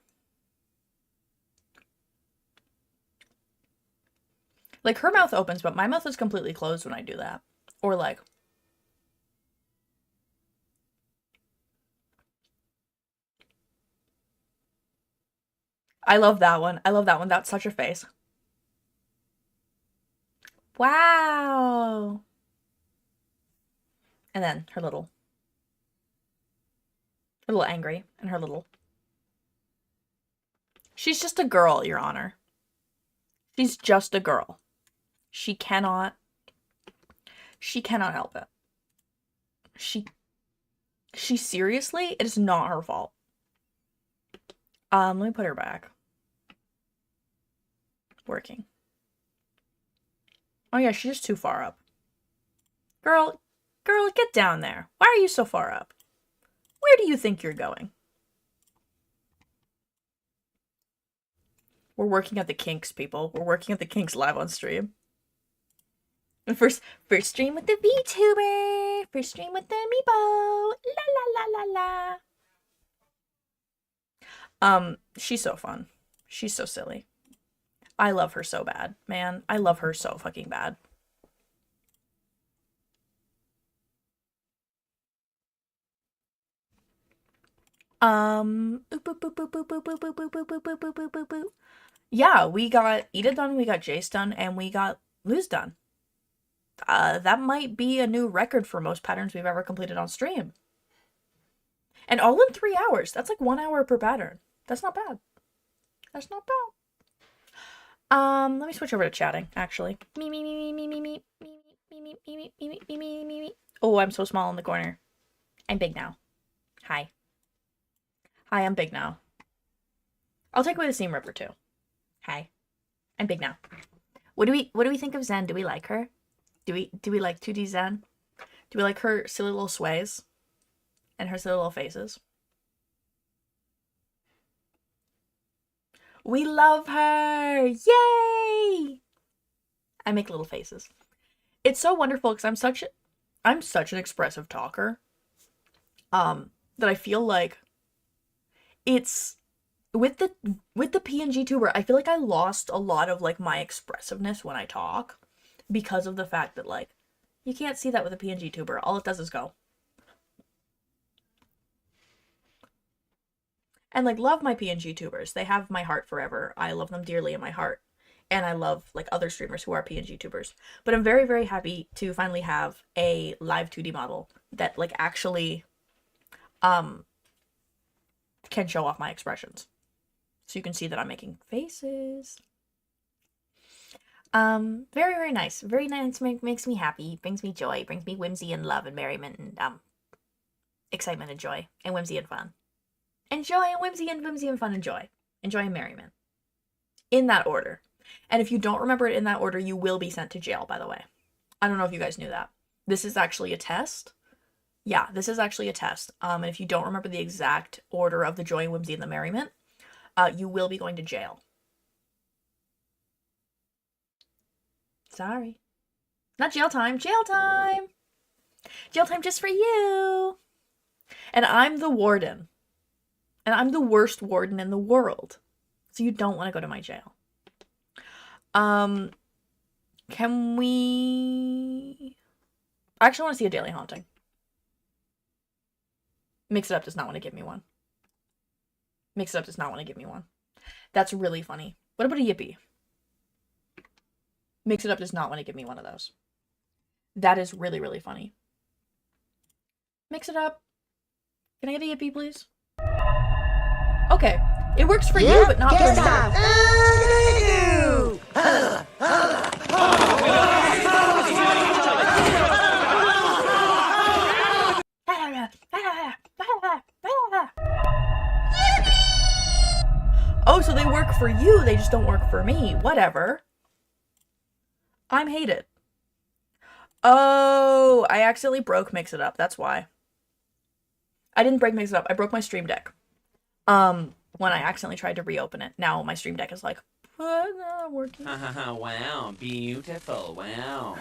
like her mouth opens, but my mouth is completely closed when I do that. Or like, I love that one. I love that one. That's such a face. Wow. And then her little angry and her little. She's just a girl, Your Honor. She's just a girl. She cannot help it. She seriously, it is not her fault. Let me put her back. Working. Oh yeah, she's just too far up. Girl, get down there. Why are you so far up? Where do you think you're going? We're working at the kinks, people. We're working at the kinks live on stream. And first stream with the VTuber. First stream with the Meepo. La la la la la. She's so fun. She's so silly. I love her so bad, man. I love her so fucking bad. Yeah, we got Ida done, we got Jace done, and we got Luz done. That might be a new record for most patterns we've ever completed on stream. And all in 3 hours. That's like 1 hour per pattern. That's not bad. That's not bad. Let me switch over to chatting, actually. Me. Oh, I'm so small in the corner. I'm big now. Hi. Hi, I'm big now. I'll take away the Seam Ripper too. Hi. I'm big now. What do we think of Zen? Do we like her? Do we like 2D Zen? Do we like her silly little sways? And her silly little faces? We love her! Yay! I make little faces. It's so wonderful because I'm such an expressive talker. That I feel like it's with the PNG tuber, I feel like I lost a lot of like my expressiveness when I talk because of the fact that like you can't see that with a PNG tuber. All it does is go. And like love my PNG tubers. They have my heart forever. I love them dearly in my heart. And I love like other streamers who are PNG tubers. But I'm very, very happy to finally have a live 2D model that like actually can show off my expressions. So you can see that I'm making faces. Very, very nice. Very nice. Makes me happy. Brings me joy. Brings me whimsy and love and merriment and excitement and joy and whimsy and fun. And joy and whimsy and fun and joy. And joy and merriment. In that order. And if you don't remember it in that order, you will be sent to jail, by the way. I don't know if you guys knew that. This is actually a test. Yeah, this is actually a test. And if you don't remember the exact order of the joy and whimsy and the merriment, you will be going to jail. Sorry. Not jail time. Jail time! Jail time just for you! And I'm the warden. And I'm the worst warden in the world. So you don't want to go to my jail. Can we... I actually want to see a daily haunting. Mix It Up does not want to give me one. Mix It Up does not want to give me one. That's really funny. What about a yippee? Mix It Up does not want to give me one of those. That is really, really funny. Mix It Up. Can I get a yippee, please? Okay. It works for you, but not for me. Oh, so they work for you, they just don't work for me. Whatever. I'm hated. Oh, I accidentally broke Mix It Up, that's why. I didn't break Mix It Up, I broke my Stream Deck. When I accidentally tried to reopen it. Now my Stream Deck is like, not working.
Wow, beautiful, wow.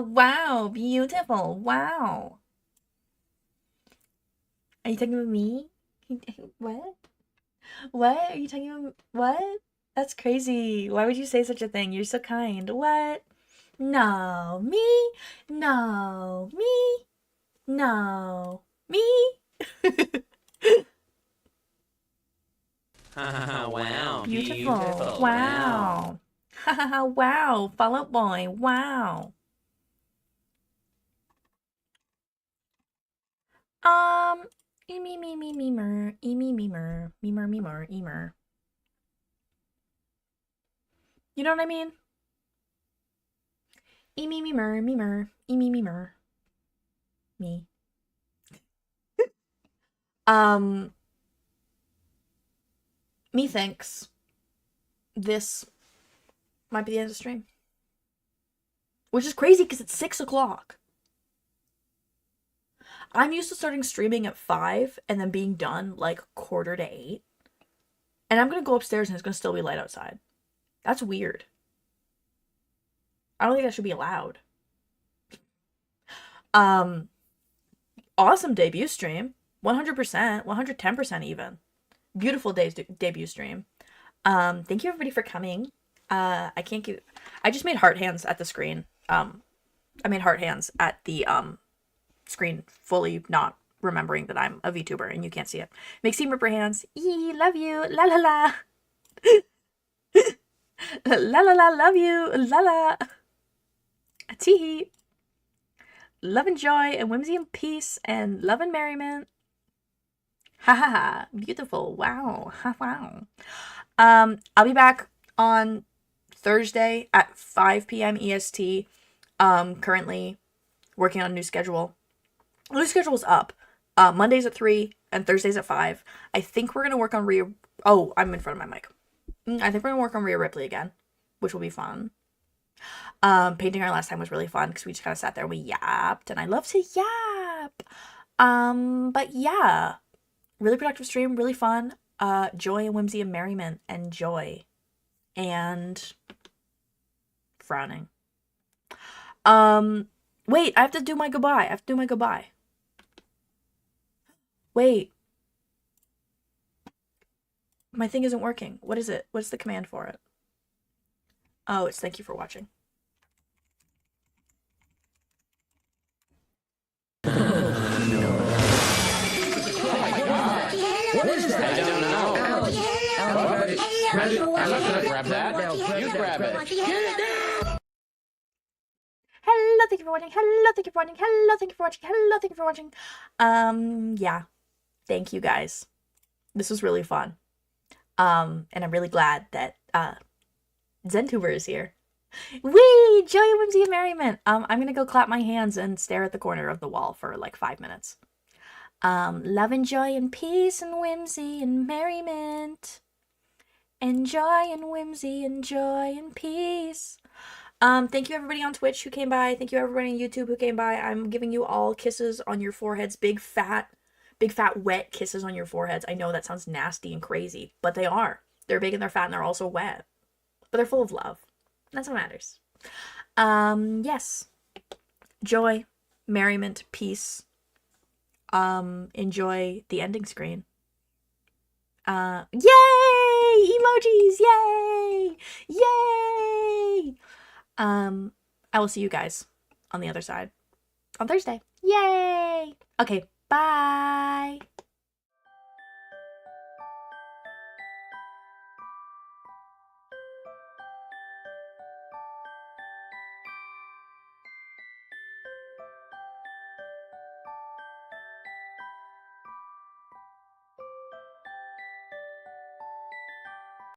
Wow, beautiful, wow. Are you talking about me? What? What? Are you talking about what? That's crazy. Why would you say such a thing? You're so kind. What? No, me? No, me? No, me?
Wow,
Beautiful. Wow. Wow. Fall Out Boy. Wow. Memer. Memer. You know what I mean? Memer. Me. Methinks this might be the end of the stream. Which is crazy because it's 6 o'clock. I'm used to starting streaming at 5 and then being done like 7:45. And I'm going to go upstairs and it's going to still be light outside. That's weird. I don't think that should be allowed. Awesome debut stream. 100%, 110% even. Beautiful debut stream. Thank you everybody for coming. I just made heart hands at the screen. I made heart hands at the screen, fully not remembering that I'm a VTuber and you can't see it. Maxine Ripper hands. Love you. La la la. La la la, love you. La la. Teehee. Love and joy and whimsy and peace and love and merriment. Ha ha ha. Beautiful. Wow. Ha wow. I'll be back on Thursday at 5 p.m. EST. Currently working on a new schedule. The new schedule's up. Mondays at 3 and Thursdays at 5. I think we're gonna work on Rhea. Oh, I'm in front of my mic. I think we're gonna work on Rhea Ripley again, which will be fun. Painting her last time was really fun because we just kind of sat there and we yapped, and I love to yap. But yeah, really productive stream, really fun. Joy and whimsy and merriment and joy and frowning. Wait, I have to do my goodbye. Wait. My thing isn't working. What is it? What's the command for it? Oh, it's thank you for watching.
What is that? I don't know. I'm not gonna grab that. You grab it.
Hello, thank you for watching. Hello, thank you for watching. Hello, thank you for watching. Hello, thank you for watching. Yeah. Thank you guys. This was really fun. And I'm really glad that ZenTuber is here. Whee! Joy, whimsy, and merriment. I'm gonna go clap my hands and stare at the corner of the wall for like 5 minutes. Love and joy and peace and whimsy and merriment. And joy and whimsy and joy and peace. Thank you everybody on Twitch who came by. Thank you everybody on YouTube who came by. I'm giving you all kisses on your foreheads. Big fat, wet kisses on your foreheads. I know that sounds nasty and crazy, but they are. They're big and they're fat and they're also wet. But they're full of love. That's what matters. Yes. Joy, merriment, peace. Enjoy the ending screen. Yay! Emojis! Yay! Yay! I will see you guys on the other side on Thursday. Yay! Okay, bye!